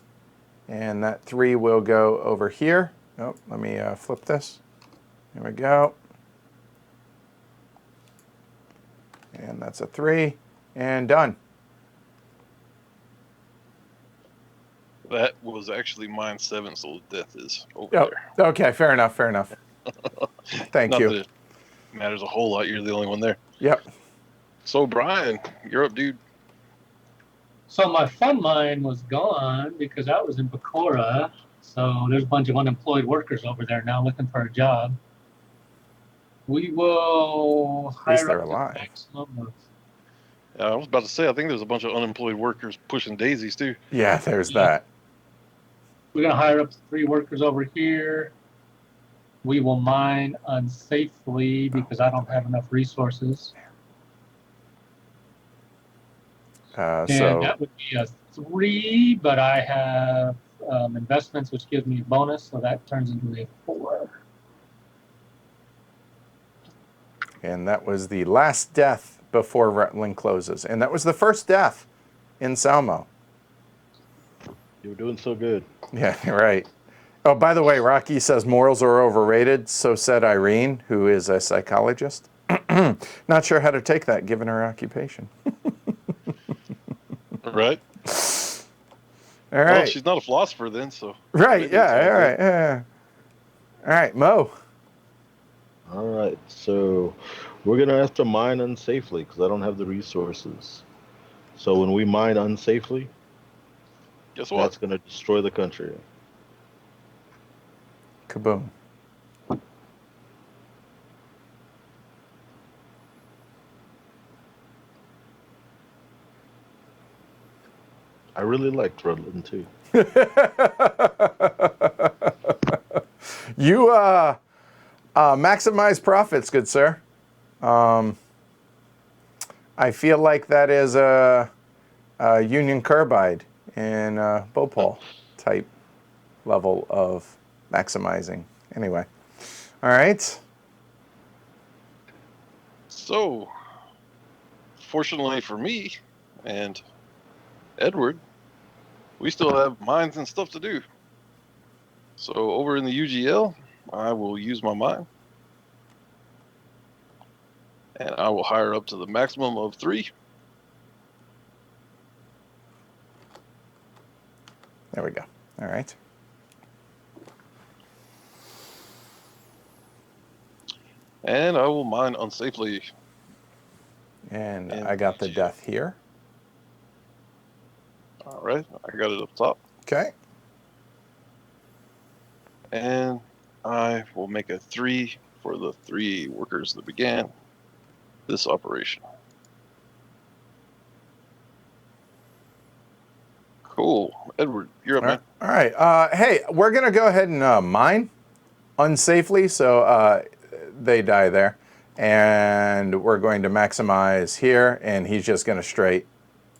[SPEAKER 1] And that 3 will go over here. Oh, let me flip this. There we go. And that's a 3. And done.
[SPEAKER 3] That was actually mine 7, so death is over
[SPEAKER 1] Yep.
[SPEAKER 3] there.
[SPEAKER 1] Okay, fair enough, fair enough. Thank
[SPEAKER 3] Not
[SPEAKER 1] you.
[SPEAKER 3] that it matters a whole lot. You're the only one there.
[SPEAKER 1] Yep.
[SPEAKER 3] So, Brian, you're up, dude.
[SPEAKER 2] So my fun mine was gone because I was in Pecora. So there's a bunch of unemployed workers over there now looking for a job. We will
[SPEAKER 1] At least
[SPEAKER 2] hire
[SPEAKER 1] they're
[SPEAKER 2] up to the
[SPEAKER 1] alive.
[SPEAKER 2] maximum of.
[SPEAKER 3] I was about to say, I think there's a bunch of unemployed workers pushing daisies, too.
[SPEAKER 1] Yeah, there's
[SPEAKER 2] Yeah.
[SPEAKER 1] that.
[SPEAKER 2] We're going to hire up to 3 workers over here. We will mine unsafely because I don't have enough resources. And
[SPEAKER 1] So
[SPEAKER 2] that would be a 3, but I have investments, which gives me a bonus, so that turns into a 4.
[SPEAKER 1] and that was the last death before Rutland closes. And that was the first death in Salmo.
[SPEAKER 4] You were doing so good.
[SPEAKER 1] Yeah, right. Oh, by the way, Rocky says morals are overrated. So said Irene, who is a psychologist. Not sure how to take that given her occupation.
[SPEAKER 3] Right?
[SPEAKER 1] All
[SPEAKER 3] Well,
[SPEAKER 1] right.
[SPEAKER 3] she's not a philosopher then, so.
[SPEAKER 1] Right,
[SPEAKER 3] maybe
[SPEAKER 1] yeah,
[SPEAKER 3] it's all
[SPEAKER 1] all
[SPEAKER 3] good.
[SPEAKER 1] right. Yeah. All right, Mo.
[SPEAKER 4] All right, so we're gonna have to mine unsafely because I don't have the resources. So when we mine unsafely,
[SPEAKER 3] Guess what?
[SPEAKER 4] that's gonna destroy the country.
[SPEAKER 1] Kaboom.
[SPEAKER 4] I really liked Rutland too.
[SPEAKER 1] You maximize profits, good sir. I feel like that is a Union Carbide and Bhopal type level of maximizing. Anyway, all right.
[SPEAKER 3] So, fortunately for me and Edward, we still have mines and stuff to do. So, over in the UGL, I will use my mine. And I will hire up to the maximum of 3.
[SPEAKER 1] There we go. All right.
[SPEAKER 3] And I will mine unsafely.
[SPEAKER 1] And
[SPEAKER 3] And
[SPEAKER 1] I got the
[SPEAKER 3] UGL.
[SPEAKER 1] death here.
[SPEAKER 3] All right, I got it up top.
[SPEAKER 1] Okay.
[SPEAKER 3] And I will make a 3 for the 3 workers that began this operation. Cool. Edward, you're up, man.
[SPEAKER 1] All right. Hey, we're going to go ahead and mine unsafely, so they die there. And we're going to maximize here, and he's just going to straight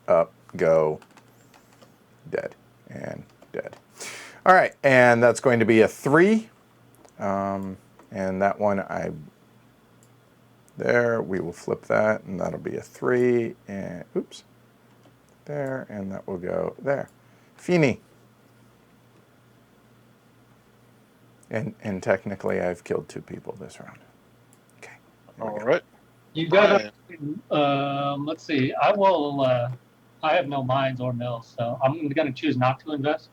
[SPEAKER 1] up go dead and dead. All right, and that's going to be a 3. And that one, there, we will flip that, and that'll be a 3. And, oops, there, and that will go there. Fini. And technically, I've killed 2 people this round. Okay.
[SPEAKER 3] All right.
[SPEAKER 2] You got
[SPEAKER 3] Brian.
[SPEAKER 2] let's see. I will. I have no mines or mills, so I'm going to choose not to invest.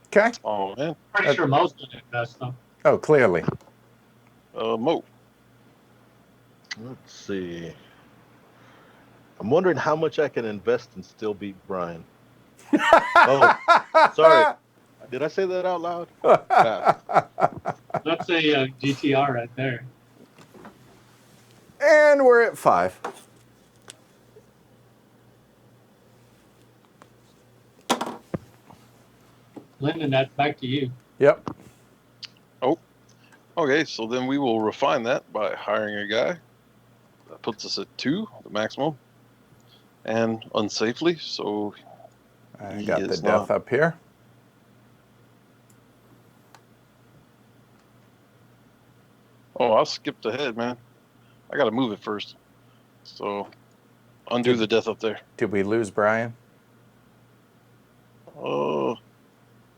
[SPEAKER 1] Okay.
[SPEAKER 3] Oh, man.
[SPEAKER 2] Pretty sure most going to invest though.
[SPEAKER 1] Oh, clearly.
[SPEAKER 3] Mo.
[SPEAKER 4] Let's see. I'm wondering how much I can invest and still beat Brian. Oh, sorry. Did I say that out loud?
[SPEAKER 2] That's a GTR right there.
[SPEAKER 1] And we're at 5.
[SPEAKER 2] Lyndon, that's back to you.
[SPEAKER 1] Yep.
[SPEAKER 3] Oh, okay. So then we will refine that by hiring a guy. That puts us at 2, the maximum, and unsafely. So
[SPEAKER 1] I
[SPEAKER 3] he
[SPEAKER 1] got the
[SPEAKER 3] is
[SPEAKER 1] death
[SPEAKER 3] not-
[SPEAKER 1] up here.
[SPEAKER 3] Oh, I skipped ahead, man. I got to move it first. So undo the death up there.
[SPEAKER 1] Did we lose Brian?
[SPEAKER 3] Oh,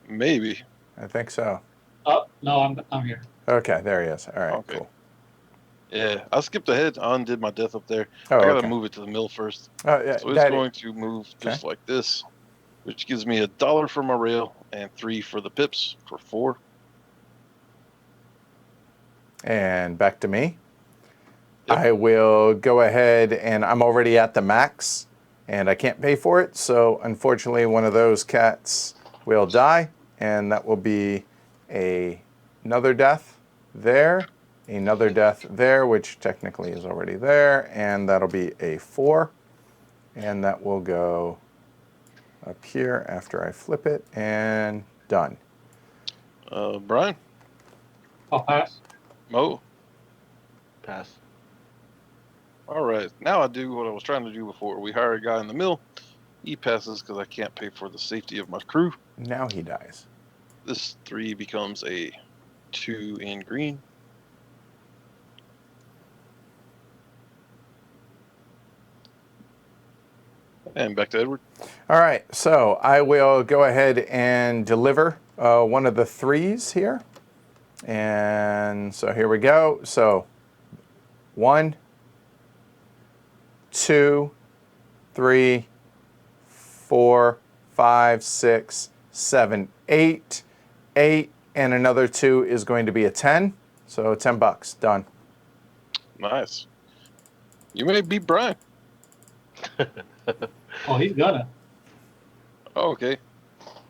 [SPEAKER 3] maybe.
[SPEAKER 1] I think so.
[SPEAKER 2] Oh no, I'm here.
[SPEAKER 1] Okay, there he is. All right,
[SPEAKER 3] Okay.
[SPEAKER 1] cool.
[SPEAKER 3] Yeah, I skipped ahead. I undid my death up there.
[SPEAKER 1] Oh,
[SPEAKER 3] I gotta
[SPEAKER 1] okay.
[SPEAKER 3] move it to the mill first.
[SPEAKER 1] Yeah,
[SPEAKER 3] So it's going to move
[SPEAKER 1] Okay.
[SPEAKER 3] just like this, which gives me $1 for my rail and 3 for the pips for 4.
[SPEAKER 1] And back to me.
[SPEAKER 3] Yep.
[SPEAKER 1] I will go ahead, and I'm already at the max, and I can't pay for it. So unfortunately, one of those cats will die, and that will be another death there, another death there, which technically is already there, and that'll be a 4. And that will go up here after I flip it, and done.
[SPEAKER 3] Brian,
[SPEAKER 2] I'll pass.
[SPEAKER 3] Mo.
[SPEAKER 4] Pass.
[SPEAKER 3] All right, now I do what I was trying to do before. We hire a guy in the mill. He passes because I can't pay for the safety of my crew.
[SPEAKER 1] Now he dies.
[SPEAKER 3] This 3 becomes a 2 in green. And back to Edward.
[SPEAKER 1] All right, so I will go ahead and deliver one of the 3s here. And so here we go. So 1, 2, 3, 4, 5, 6, 7, 8. 8 and another 2 is going to be a 10. So $10, done.
[SPEAKER 3] Nice. You may beat Brian.
[SPEAKER 2] Oh, he's gonna.
[SPEAKER 3] Oh, okay.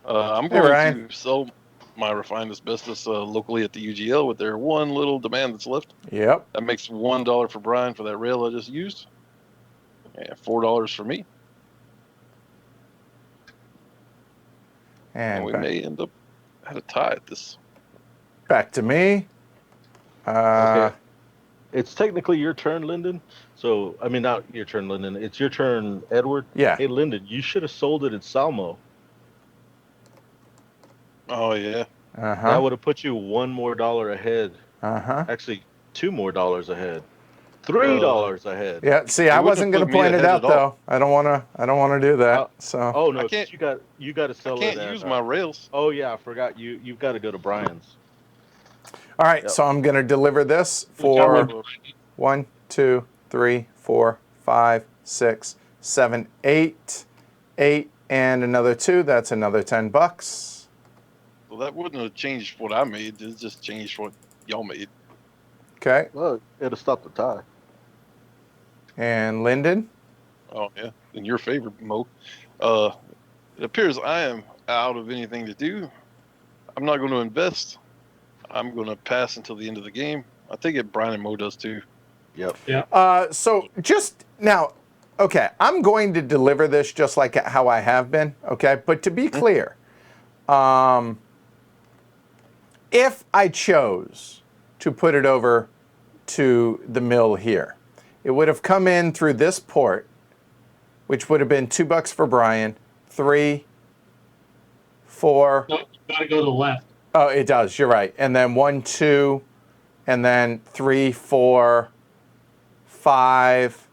[SPEAKER 3] I'm
[SPEAKER 1] Hey,
[SPEAKER 3] going
[SPEAKER 1] Ryan.
[SPEAKER 3] to sell my refined asbestos locally at the UGL with their one little demand that's left.
[SPEAKER 1] Yep.
[SPEAKER 3] That makes $1 for Brian for that rail I just used, and $4 for me. And we may end up at a tie at this.
[SPEAKER 1] Back to me.
[SPEAKER 4] Okay. It's technically your turn, Lyndon. So, I mean, not your turn, Lyndon. It's your turn, Edward.
[SPEAKER 1] Yeah.
[SPEAKER 4] Hey, Lyndon, you should have sold it at Salmo.
[SPEAKER 3] Oh, yeah.
[SPEAKER 4] That would have put you $1 more ahead. Actually, $2 more ahead. $3 ahead.
[SPEAKER 1] Yeah. See, I wasn't going to point it out though. I don't want to do that. So.
[SPEAKER 4] Oh no,
[SPEAKER 3] I can't,
[SPEAKER 4] you got to sell
[SPEAKER 3] I
[SPEAKER 4] it.
[SPEAKER 3] can't use my rails.
[SPEAKER 4] Oh yeah, I forgot. You've got to go to Brian's.
[SPEAKER 1] All right.
[SPEAKER 4] Yep.
[SPEAKER 1] So I'm going to deliver this for 1, 2, 3, 4, 5, 6, 7, 8, 8, and another 2. That's another $10.
[SPEAKER 3] Well, that wouldn't have changed what I made. It just changed what y'all made.
[SPEAKER 1] Okay.
[SPEAKER 4] Well, it'll stop the tie.
[SPEAKER 1] And Lyndon?
[SPEAKER 3] Oh, yeah. In your favor, Mo. It appears I am out of anything to do. I'm not going to invest. I'm going to pass until the end of the game. I think it Brian and Mo does too.
[SPEAKER 4] Yep.
[SPEAKER 2] Yeah.
[SPEAKER 1] So just now, okay, I'm going to deliver this just like how I have been, okay? But to be clear, if I chose to put it over to the mill here, it would have come in through this port, which would have been $2 for Brian, 3, 4.
[SPEAKER 2] No, you gotta go to the left.
[SPEAKER 1] Oh, it does. You're right. And then 1, 2, and then 3, 4, 5,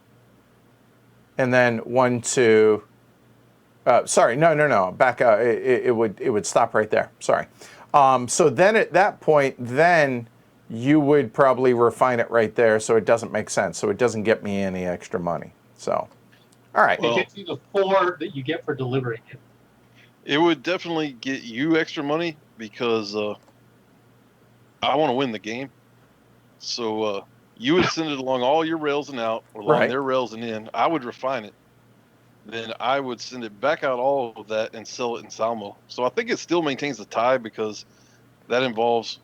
[SPEAKER 1] and then 1, 2. Sorry, no. Back up. It would stop right there. Sorry. So then at that point, then you would probably refine it right there, so it doesn't make sense. So it doesn't get me any extra money. So, all right.
[SPEAKER 2] It gets you the 4 that you get for delivering it.
[SPEAKER 3] It would definitely get you extra money because I want to win the game. So you would send it along all your rails and out, or along their rails and in. I would refine it. Then I would send it back out all of that and sell it in Salmo. So I think it still maintains the tie because that involves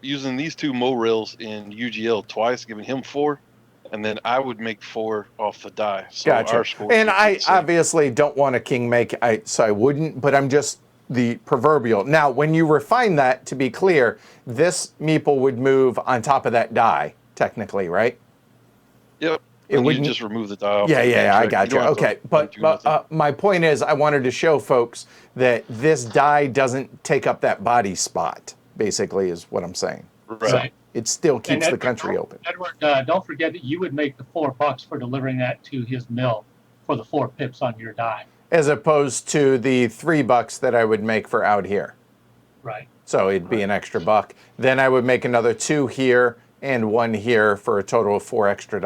[SPEAKER 3] using these 2 Mo rails in UGL twice, giving him 4, and then I would make 4 off the die. So
[SPEAKER 1] Gotcha.
[SPEAKER 3] our score
[SPEAKER 1] And I obviously don't want a king make, so I wouldn't, but I'm just the proverbial. Now, when you refine that, to be clear, this meeple would move on top of that die, technically, right?
[SPEAKER 3] Yep.
[SPEAKER 1] It
[SPEAKER 3] wouldn't just remove the die off.
[SPEAKER 1] Yeah, I got you. Okay, but my point is, I wanted to show folks that this die doesn't take up that body spot, basically, is what I'm saying.
[SPEAKER 3] Right.
[SPEAKER 1] So it still keeps the country open.
[SPEAKER 2] Edward, don't forget that you would make the $4 for delivering that to his mill for the 4 pips on your die.
[SPEAKER 1] As opposed to the $3 that I would make for out here.
[SPEAKER 2] Right.
[SPEAKER 1] So it'd be an extra $1. Then I would make another 2 here and one here for a total of $4 extra.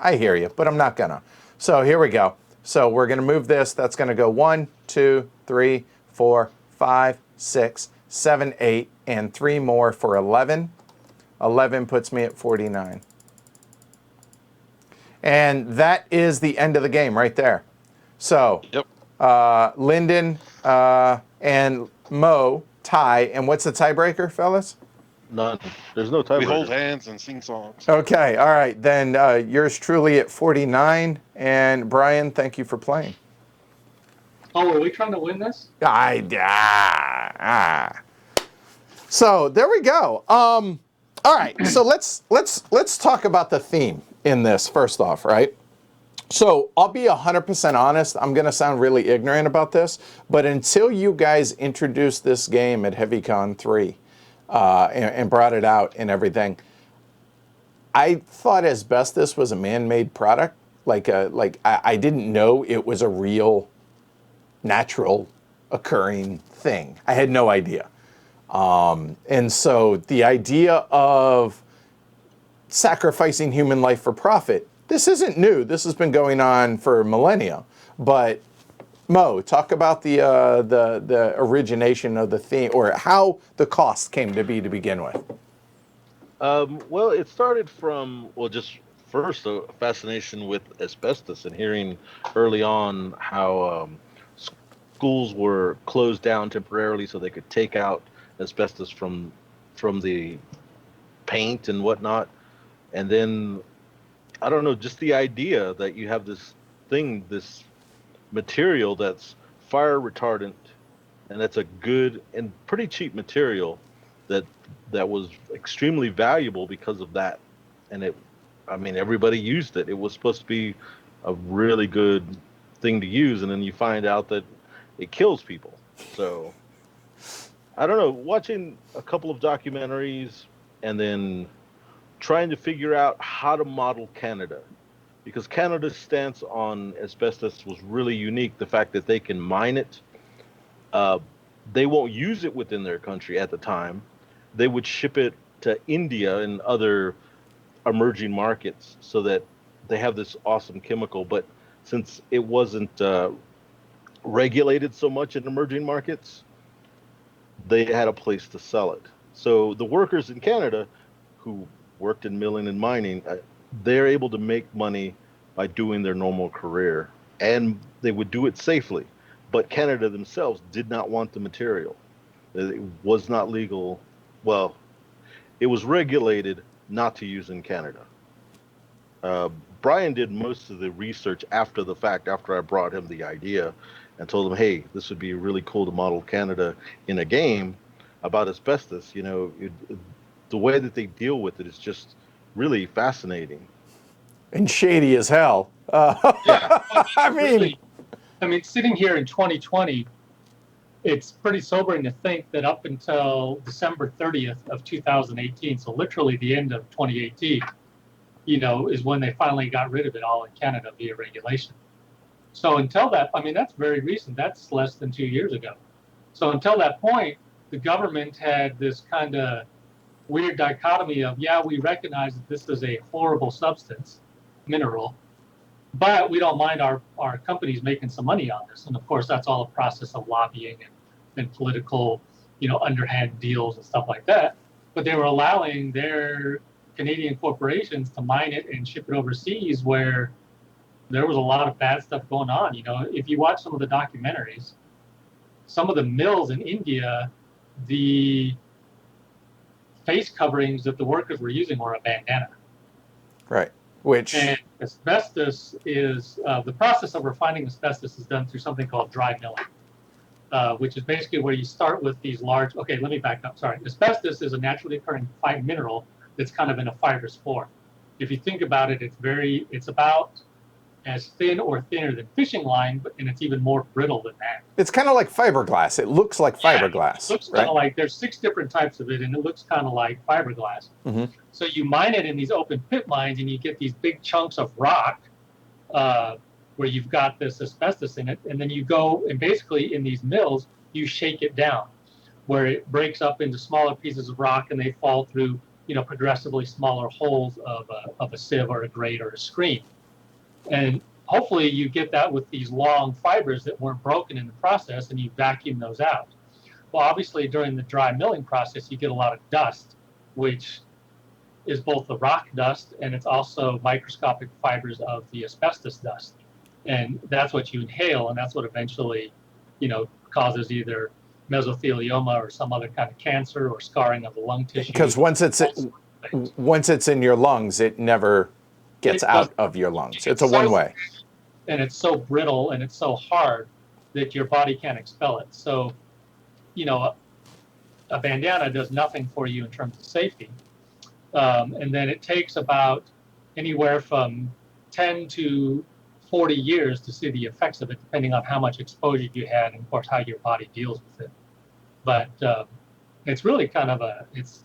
[SPEAKER 1] I hear you, but I'm not gonna. So here we go. So we're gonna move this. That's gonna go 1, 2, 3, 4, 5, 6, 7, 8, and 3 more for 11. 11 puts me at 49. And that is the end of the game right there. So
[SPEAKER 3] Yep.
[SPEAKER 1] Lyndon and Mo tie. And what's the tiebreaker, fellas?
[SPEAKER 4] None. There's no tiebreaker.
[SPEAKER 3] We hold hands and sing songs.
[SPEAKER 1] Okay, all right. Then yours truly at 49. And Brian, thank you for playing.
[SPEAKER 2] Oh, are we trying to win this?
[SPEAKER 1] So there we go. All right. So let's talk about the theme in this first off, right? So I'll be 100% honest. I'm going to sound really ignorant about this, but until you guys introduced this game at HeavyCon 3 and brought it out and everything, I thought Asbestos was a man-made product. I didn't know it was a real, natural occurring thing. I had no idea. And so the idea of sacrificing human life for profit, this isn't new. This has been going on for millennia. But Mo, talk about the origination of the theme, or how the cost came to be to begin with.
[SPEAKER 4] Well, it started from, just first a fascination with asbestos and hearing early on how schools were closed down temporarily so they could take out asbestos from the paint and whatnot. And then, I don't know, just the idea that you have this material that's fire retardant, and that's a good and pretty cheap material that was extremely valuable because of that. And everybody used it. It was supposed to be a really good thing to use, and then you find out that it kills people. So I don't know, watching a couple of documentaries and then trying to figure out how to model Canada, because Canada's stance on asbestos was really unique. The fact that they can mine it, they won't use it within their country at the time. They would ship it to India and other emerging markets so that they have this awesome chemical. But since it wasn't regulated so much in emerging markets, they had a place to sell it. So the workers in Canada who worked in milling and mining, they're able to make money by doing their normal career, and they would do it safely. But Canada themselves did not want the material. It was not legal. Well, it was regulated not to use in Canada. Brian did most of the research after the fact, after I brought him the idea and told him, hey, this would be really cool to model Canada in a game about asbestos. The way that they deal with it is just really fascinating.
[SPEAKER 1] And shady as hell.
[SPEAKER 4] Yeah.
[SPEAKER 2] I mean, sitting here in 2020, it's pretty sobering to think that up until December 30th of 2018, so literally the end of 2018, is when they finally got rid of it all in Canada via regulation. So until that, that's very recent. That's less than 2 years ago. So until that point, the government had this kind of weird dichotomy of, we recognize that this is a horrible substance, mineral, but we don't mind our companies making some money on this. And of course, that's all a process of lobbying and political, underhand deals and stuff like that. But they were allowing their Canadian corporations to mine it and ship it overseas, where there was a lot of bad stuff going on. If you watch some of the documentaries, some of the mills in India, the face coverings that the workers were using were a bandana.
[SPEAKER 1] Right.
[SPEAKER 2] And asbestos is, the process of refining asbestos is done through something called dry milling, which is basically where you start with these large, let me back up, sorry. Asbestos is a naturally occurring fine mineral that's kind of in a fibrous form. If you think about it, it's about as thin or thinner than fishing line, and it's even more brittle than that.
[SPEAKER 1] It's kind of like fiberglass. It looks like fiberglass.
[SPEAKER 2] It looks kind of like, there's 6 different types of it, and it looks kind of like fiberglass.
[SPEAKER 1] Mm-hmm.
[SPEAKER 2] So you mine it in these open pit mines, and you get these big chunks of rock where you've got this asbestos in it, and then you go, and basically in these mills, you shake it down, where it breaks up into smaller pieces of rock, and they fall through progressively smaller holes of a sieve or a grate or a screen. And hopefully you get that with these long fibers that weren't broken in the process, and you vacuum those out. Well, obviously during the dry milling process, you get a lot of dust, which is both the rock dust and it's also microscopic fibers of the asbestos dust. And that's what you inhale, and that's what eventually, causes either mesothelioma or some other kind of cancer or scarring of the lung tissue.
[SPEAKER 1] Because once it's in your lungs, it never gets out of your lungs. It's a one-way.
[SPEAKER 2] And it's so brittle and it's so hard that your body can't expel it. So, a bandana does nothing for you in terms of safety. And then it takes about anywhere from 10 to 40 years to see the effects of it, depending on how much exposure you had and, of course, how your body deals with it. But it's really kind of as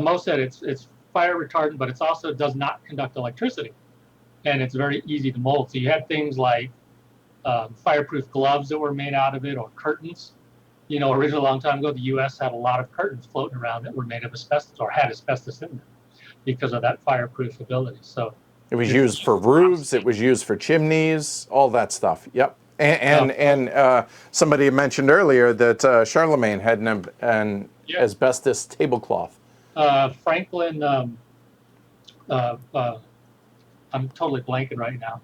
[SPEAKER 2] Mo said, it's fire retardant, but it also does not conduct electricity. And it's very easy to mold. So you had things like fireproof gloves that were made out of it, or curtains. Originally a long time ago, the U.S. had a lot of curtains floating around that were made of asbestos or had asbestos in them because of that fireproof ability. So
[SPEAKER 1] it was used for roofs. It was used for chimneys. All that stuff. Yep. And somebody mentioned earlier that Charlemagne had an asbestos tablecloth.
[SPEAKER 2] Franklin. I'm totally blanking right now.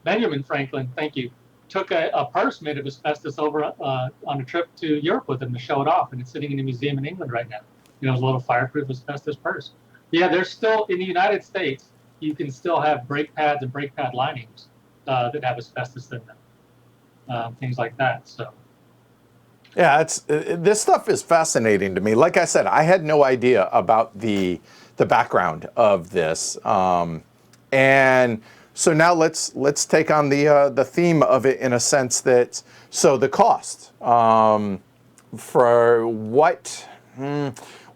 [SPEAKER 2] Benjamin Franklin. Thank you. Took a purse made of asbestos over on a trip to Europe with him to show it off, and it's sitting in a museum in England right now. It's a little fireproof asbestos purse. Yeah, there's still, in the United States, you can still have brake pads and brake pad linings that have asbestos in them, things like that. So.
[SPEAKER 1] Yeah, this stuff is fascinating to me. Like I said, I had no idea about the background of this, and so now let's take on the theme of it in a sense that, so the cost for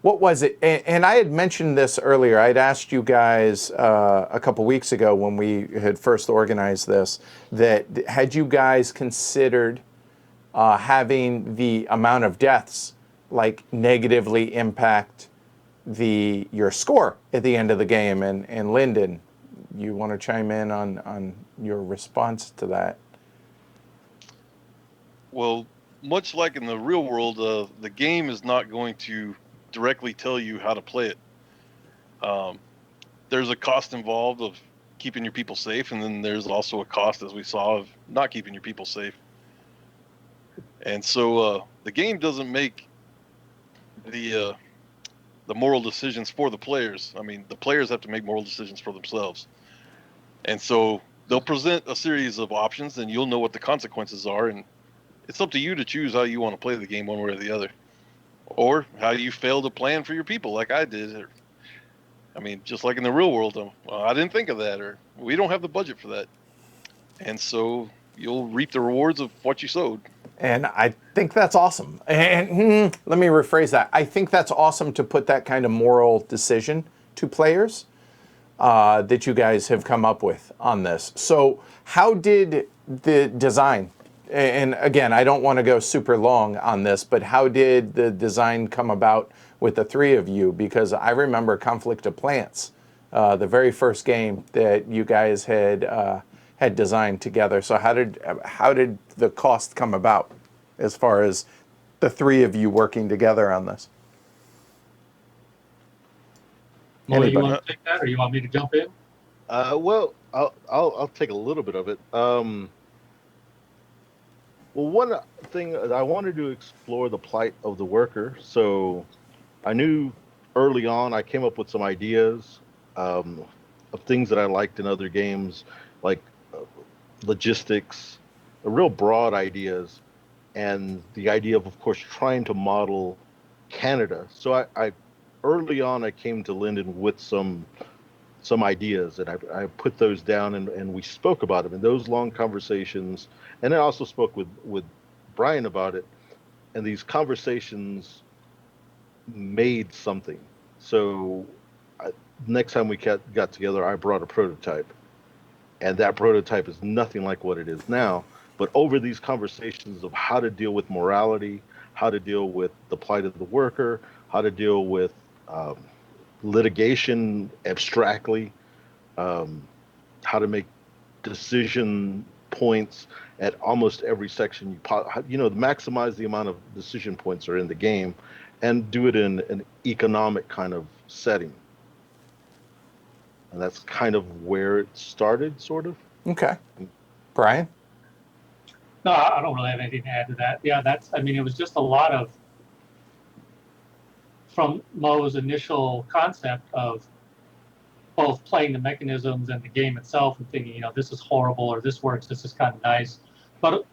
[SPEAKER 1] what was it? And I had mentioned this earlier. I'd asked you guys a couple weeks ago when we had first organized this, that had you guys considered having the amount of deaths negatively impact your score at the end of the game? And Lyndon, you want to chime in on your response to that?
[SPEAKER 3] Well, much like in the real world, the game is not going to directly tell you how to play it. There's a cost involved of keeping your people safe, and then there's also a cost, as we saw, of not keeping your people safe. And so the game doesn't make the moral decisions for the players. I mean, the players have to make moral decisions for themselves. And so they'll present a series of options, and you'll know what the consequences are, and it's up to you to choose how you want to play the game one way or the other, or how you fail to plan for your people like I did. Just like in the real world, I didn't think of that, or we don't have the budget for that. And so you'll reap the rewards of what you sowed.
[SPEAKER 1] And I think that's awesome. And let me rephrase that. I think that's awesome to put that kind of moral decision to players that you guys have come up with on this. So how did the design, and again, I don't want to go super long on this, but how did the design come about with the three of you? Because I remember Conflict of Plants, the very first game that you guys had designed together. So how did the cost come about as far as the three of you working together on this?
[SPEAKER 2] Well, you want to take that, or you want me to jump in?
[SPEAKER 4] Well, I'll take a little bit of it. Well, one thing, I wanted to explore the plight of the worker. So I knew early on, I came up with some ideas of things that I liked in other games, like logistics, real broad ideas, and the idea of course, trying to model Canada. So I early on, I came to Lyndon with some ideas, and I put those down, and we spoke about them in those long conversations. And I also spoke with Brian about it, and these conversations made something. So next time we got together, I brought a prototype, and that prototype is nothing like what it is now. But over these conversations of how to deal with morality, how to deal with the plight of the worker, how to deal with litigation abstractly, how to make decision points at almost every section maximize the amount of decision points are in the game, and do it in an economic kind of setting. And that's kind of where it started, sort of.
[SPEAKER 1] Okay. Brian?
[SPEAKER 2] No, I don't really have anything to add to that. Yeah, it was just a lot of, from Mo's initial concept of both playing the mechanisms and the game itself and thinking, this is horrible or this works, this is kind of nice. But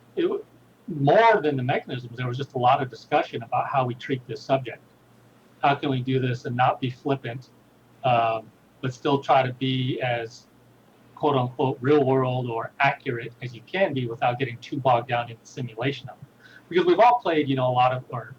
[SPEAKER 2] more than the mechanisms, there was just a lot of discussion about how we treat this subject. How can we do this and not be flippant, but still try to be as quote unquote real world or accurate as you can be without getting too bogged down in the simulation of it. Because we've all played, a lot of, or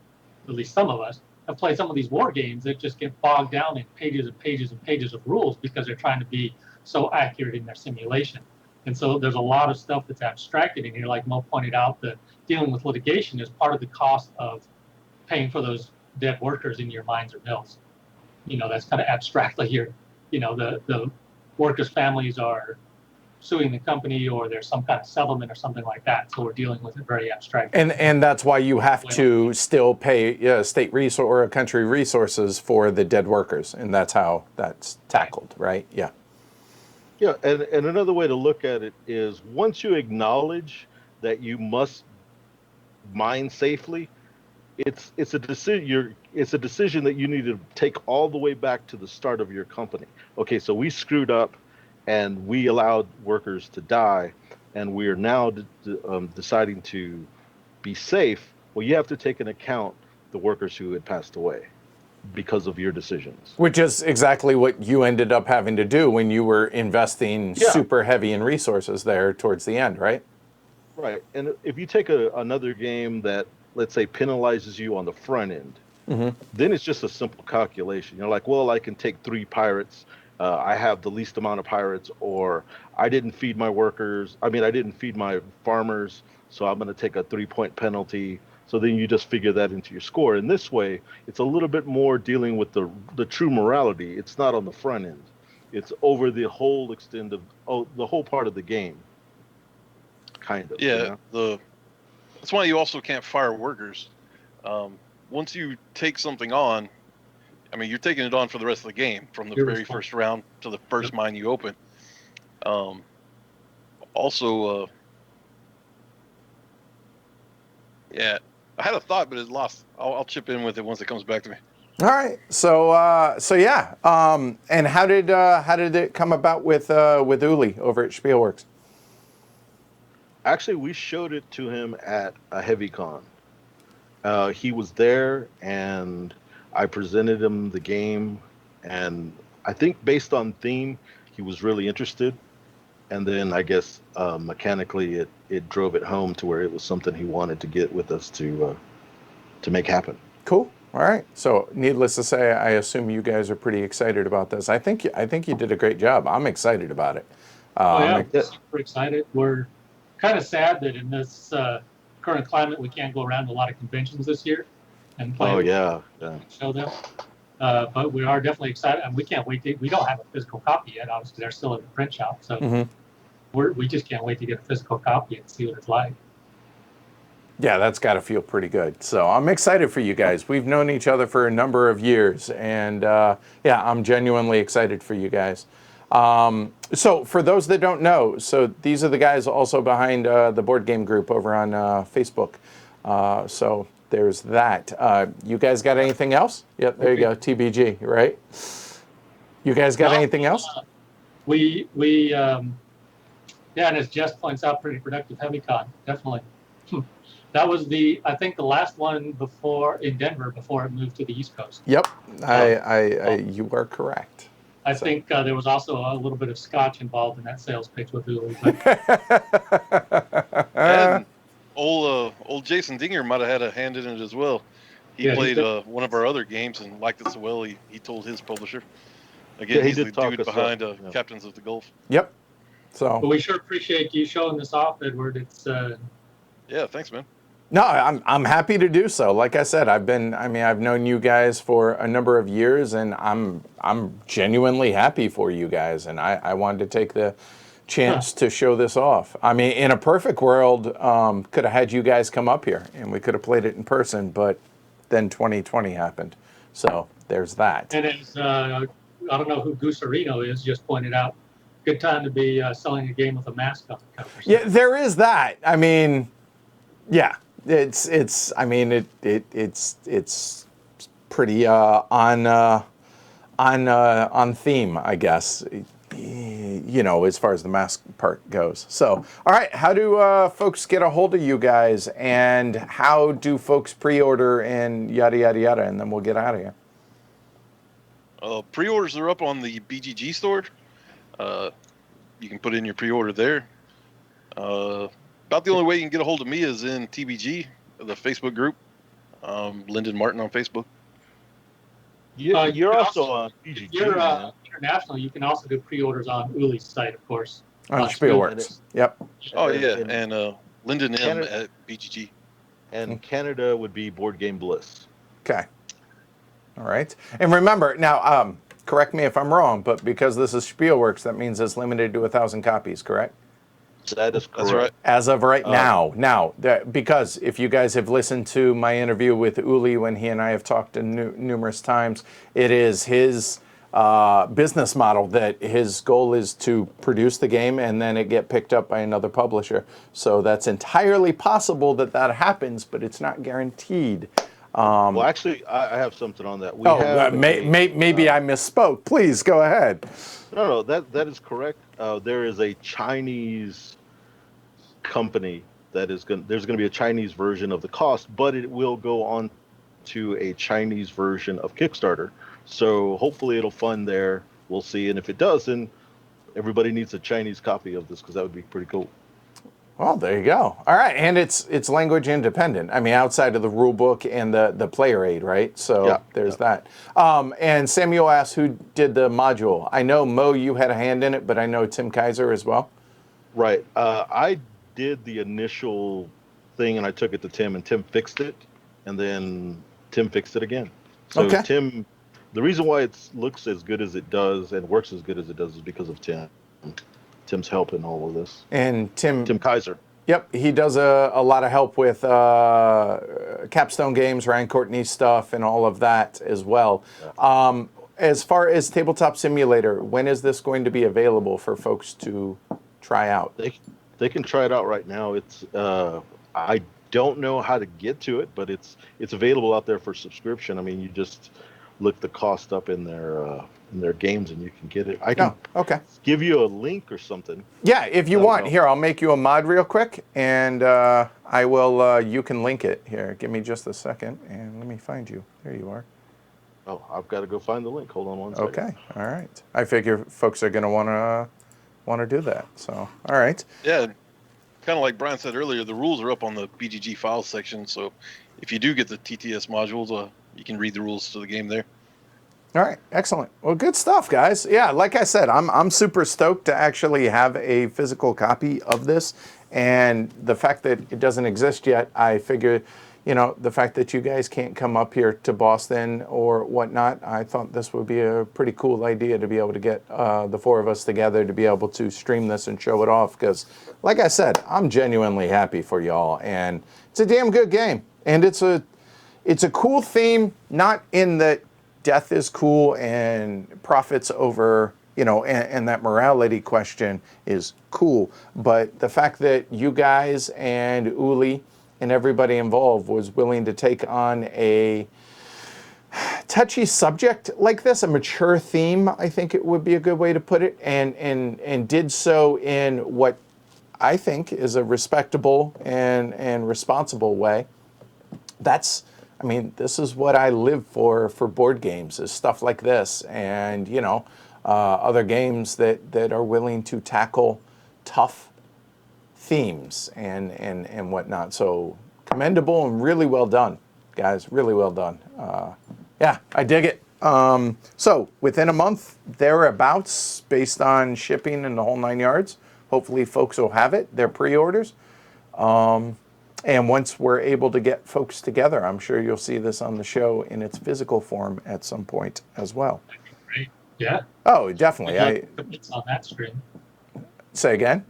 [SPEAKER 2] at least some of us, have played some of these war games that just get bogged down in pages and pages and pages of rules because they're trying to be so accurate in their simulation. And so there's a lot of stuff that's abstracted in here. Like Mo pointed out, that dealing with litigation is part of the cost of paying for those dead workers in your mines or mills. That's kind of abstract. Like the workers' families are suing the company, or there's some kind of settlement or something like that. So we're dealing with it very abstract.
[SPEAKER 1] And that's why you have to still pay state resource or a country resources for the dead workers, and that's how that's tackled, right? Yeah.
[SPEAKER 4] Yeah, and another way to look at it is, once you acknowledge that you must mine safely, it's a decision. It's a decision that you need to take all the way back to the start of your company. Okay, so we screwed up, and we allowed workers to die, and we are now deciding to be safe. Well, you have to take into account the workers who had passed away because of your decisions.
[SPEAKER 1] Which is exactly what you ended up having to do when you were investing super heavy in resources there towards the end, right?
[SPEAKER 4] Right. And if you take another game that, let's say, penalizes you on the front end, then it's just a simple calculation. You're like, well, I can take 3 pirates. I have the least amount of pirates, or I didn't feed my workers. I didn't feed my farmers, so I'm going to take a 3-point penalty. So then you just figure that into your score. And this way, it's a little bit more dealing with the true morality. It's not on the front end. It's over the whole extent of the whole part of the game. Kind of.
[SPEAKER 3] Yeah, that's why you also can't fire workers. Once you take something on, you're taking it on for the rest of the game, from the very first round to the first mine you open. Yeah, I had a thought, but it's lost. I'll chip in with it once it comes back to me.
[SPEAKER 1] All right. So yeah. And how did it come about with Uli over at Spielworks?
[SPEAKER 4] Actually, we showed it to him at a heavy con. He was there, and I presented him the game, and I think based on theme, he was really interested. And then I guess mechanically it drove it home to where it was something he wanted to get with us to make happen.
[SPEAKER 1] Cool. All right. So needless to say, I assume you guys are pretty excited about this. I think you did a great job. I'm excited about it.
[SPEAKER 2] We're super excited. We're kind of sad that in this current climate, we can't go around to a lot of conventions this year and play.
[SPEAKER 4] Oh yeah.
[SPEAKER 2] Show them. But we are definitely excited, and we can't wait. We don't have a physical copy yet. Obviously, they're still in the print shop, so we just can't wait to get a physical copy and see what it's like.
[SPEAKER 1] Yeah, that's got to feel pretty good. So I'm excited for you guys. We've known each other for a number of years, and I'm genuinely excited for you guys. So for those that don't know, so these are the guys also behind the board game group over on Facebook. So there's that. You guys got anything else? Yep, there you go, TBG, right? You guys got anything else?
[SPEAKER 2] And as Jess points out, pretty productive HeavyCon, definitely. That was I think the last one in Denver before it moved to the East Coast.
[SPEAKER 1] Yep, you are correct.
[SPEAKER 2] I think there was also a little bit of scotch involved in that sales pitch with Uli.
[SPEAKER 3] And old Jason Dinger might have had a hand in it as well. He played one of our other games and liked it so well, he told his publisher. Again, he's the dude behind Captains of the Gulf.
[SPEAKER 1] Yep. So.
[SPEAKER 2] But we sure appreciate you showing this off, Edward. It's
[SPEAKER 3] yeah, thanks, man.
[SPEAKER 1] No, I'm happy to do so. Like I said, I've known you guys for a number of years, and I'm genuinely happy for you guys, and I wanted to take the chance to show this off. I mean, in a perfect world, could have had you guys come up here, and we could have played it in person, but then 2020 happened, so there's that.
[SPEAKER 2] And as I don't know who Gooserino is, just pointed out, good time to be selling a game with a mask on the cover.
[SPEAKER 1] Yeah, there is that. I mean, yeah, it's. I mean, it's pretty on theme, I guess. You know, as far as the mask part goes. So, all right, how do folks get a hold of you guys, and how do folks pre-order and yada yada yada, and then we'll get out of here.
[SPEAKER 3] Pre-orders are up on the BGG store. You can put in your pre-order there. About the only way you can get a hold of me is in TBG, the Facebook group. Lyndon Martin on Facebook.
[SPEAKER 4] You're also on BGG.
[SPEAKER 2] If you're international, you can also do pre-orders on Uli's site, of course.
[SPEAKER 1] On Spielworks. Yep.
[SPEAKER 3] Oh, yeah, and Lyndon M at BGG.
[SPEAKER 4] And Canada would be Board Game Bliss.
[SPEAKER 1] Okay. All right. And remember, now, correct me if I'm wrong, but because this is Spielworks, that means it's limited to 1,000 copies, correct?
[SPEAKER 4] That is correct.
[SPEAKER 3] That's right.
[SPEAKER 1] As of right now. Now, because if you guys have listened to my interview with Uli when he and I have talked numerous times, it is his business model that his goal is to produce the game and then it get picked up by another publisher. So that's entirely possible that that happens, but it's not guaranteed.
[SPEAKER 4] Well, actually, I have something on that.
[SPEAKER 1] Maybe I misspoke. Please go ahead.
[SPEAKER 4] No, that is correct. There is a Chinese company there's going to be a Chinese version of the cost, but it will go on to a Chinese version of Kickstarter. So hopefully it'll fund there. We'll see. And if it does, then everybody needs a Chinese copy of this because that would be pretty cool.
[SPEAKER 1] Well, there you go. All right, and it's language independent. I mean, outside of the rule book and the player aid, right? So there's that. And Samuel asked who did the module. I know, Mo, you had a hand in it, but I know Tim Kaiser as well.
[SPEAKER 4] Right. I did the initial thing, and I took it to Tim, and Tim fixed it, and then Tim fixed it again. So
[SPEAKER 1] okay.
[SPEAKER 4] Tim, the reason why it looks as good as it does and works as good as it does is because of Tim. Tim's help in all of this.
[SPEAKER 1] And Tim
[SPEAKER 4] Kaiser.
[SPEAKER 1] Yep, he does a lot of help with Capstone Games, Ryan Courtney's stuff, and all of that as well. Yeah. As far as Tabletop Simulator, when is this going to be available for folks to try out?
[SPEAKER 4] They can try it out right now. It's I don't know how to get to it, but it's available out there for subscription. I mean, you just look the cost up in their games and you can get it. I can give you a link or something.
[SPEAKER 1] Yeah, if you want. Here, I'll make you a mod real quick, and I will. You can link it here. Give me just a second, and let me find you. There you are.
[SPEAKER 4] Oh, I've got to go find the link. Hold on one second.
[SPEAKER 1] Okay, all right. I figure folks are going to want to do that. So, all right.
[SPEAKER 3] Yeah, kind of like Brian said earlier, the rules are up on the BGG files section. So, if you do get the TTS modules, you can read the rules to the game there.
[SPEAKER 1] All right, excellent. Well, good stuff, guys. Yeah, like I said, I'm super stoked to actually have a physical copy of this, and the fact that it doesn't exist yet, I figure, the fact that you guys can't come up here to Boston or whatnot, I thought this would be a pretty cool idea to be able to get the four of us together to be able to stream this and show it off, because, like I said, I'm genuinely happy for y'all, and it's a damn good game, and it's a cool theme, not in that death is cool and profits over, and that morality question is cool. But the fact that you guys and Uli and everybody involved was willing to take on a touchy subject like this, a mature theme, I think it would be a good way to put it, and did so in what I think is a respectable and responsible way. This is what I live for board games, is stuff like this, and other games that are willing to tackle tough themes and whatnot. So commendable and really well done, guys. Really well done. Yeah, I dig it. So within a month, thereabouts, based on shipping and the whole 9 yards, hopefully folks will have it. Their pre-orders. And once we're able to get folks together, I'm sure you'll see this on the show in its physical form at some point as well.
[SPEAKER 2] That'd be great. Yeah.
[SPEAKER 1] Oh, definitely.
[SPEAKER 2] It's on that stream.
[SPEAKER 1] Say again?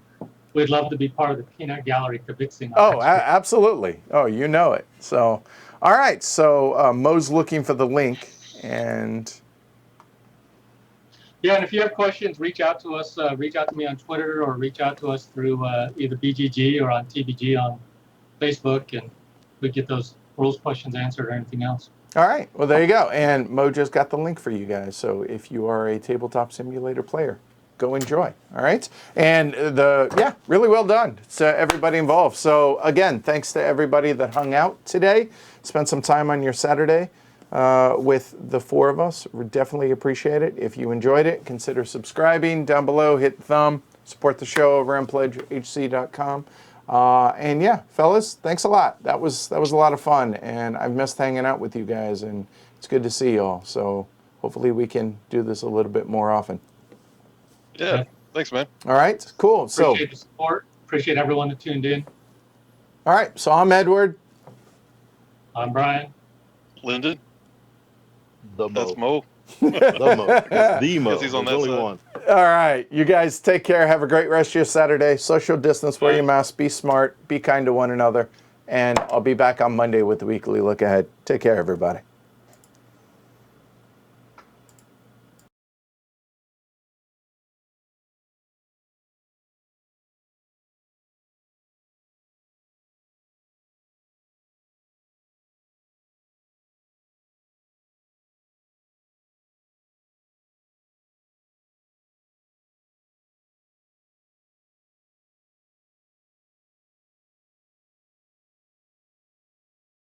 [SPEAKER 2] We'd love to be part of the peanut gallery kibitzing.
[SPEAKER 1] Oh, absolutely. Oh, you know it. So, all right. So Mo's looking for the link, and
[SPEAKER 2] yeah, and if you have questions, reach out to us. Reach out to me on Twitter, or reach out to us through either BGG or on TBG on Facebook, and we get those rules questions answered or anything else.
[SPEAKER 1] all right. Well, there you go. And Mo just got the link for you guys. So if you are a tabletop simulator player, go enjoy. All right. And really well done to everybody involved. So again, thanks to everybody that hung out today. Spent some time on your Saturday with the four of us. We definitely appreciate it. If you enjoyed it, consider subscribing down below. Hit the thumb. Support the show over on pledgehc.com. And yeah, fellas, thanks a lot. That was a lot of fun, and I've missed hanging out with you guys, and it's good to see you all. So hopefully we can do this a little bit more often.
[SPEAKER 3] Yeah, thanks, man.
[SPEAKER 1] All right, cool.
[SPEAKER 2] Appreciate the support. Appreciate everyone that tuned in.
[SPEAKER 1] All right, so I'm Edward.
[SPEAKER 2] I'm Brian.
[SPEAKER 3] Lyndon.
[SPEAKER 4] The Mo.
[SPEAKER 3] That's Mo.
[SPEAKER 4] The Mo. It's the Mo.
[SPEAKER 3] Guess he's on
[SPEAKER 4] There's
[SPEAKER 3] that
[SPEAKER 4] only
[SPEAKER 3] side.
[SPEAKER 4] one.
[SPEAKER 1] All right, you guys take care. Have a great rest of your Saturday. Social distance, wear your mask, be smart, be kind to one another, and I'll be back on Monday with the weekly look ahead. Take care, everybody.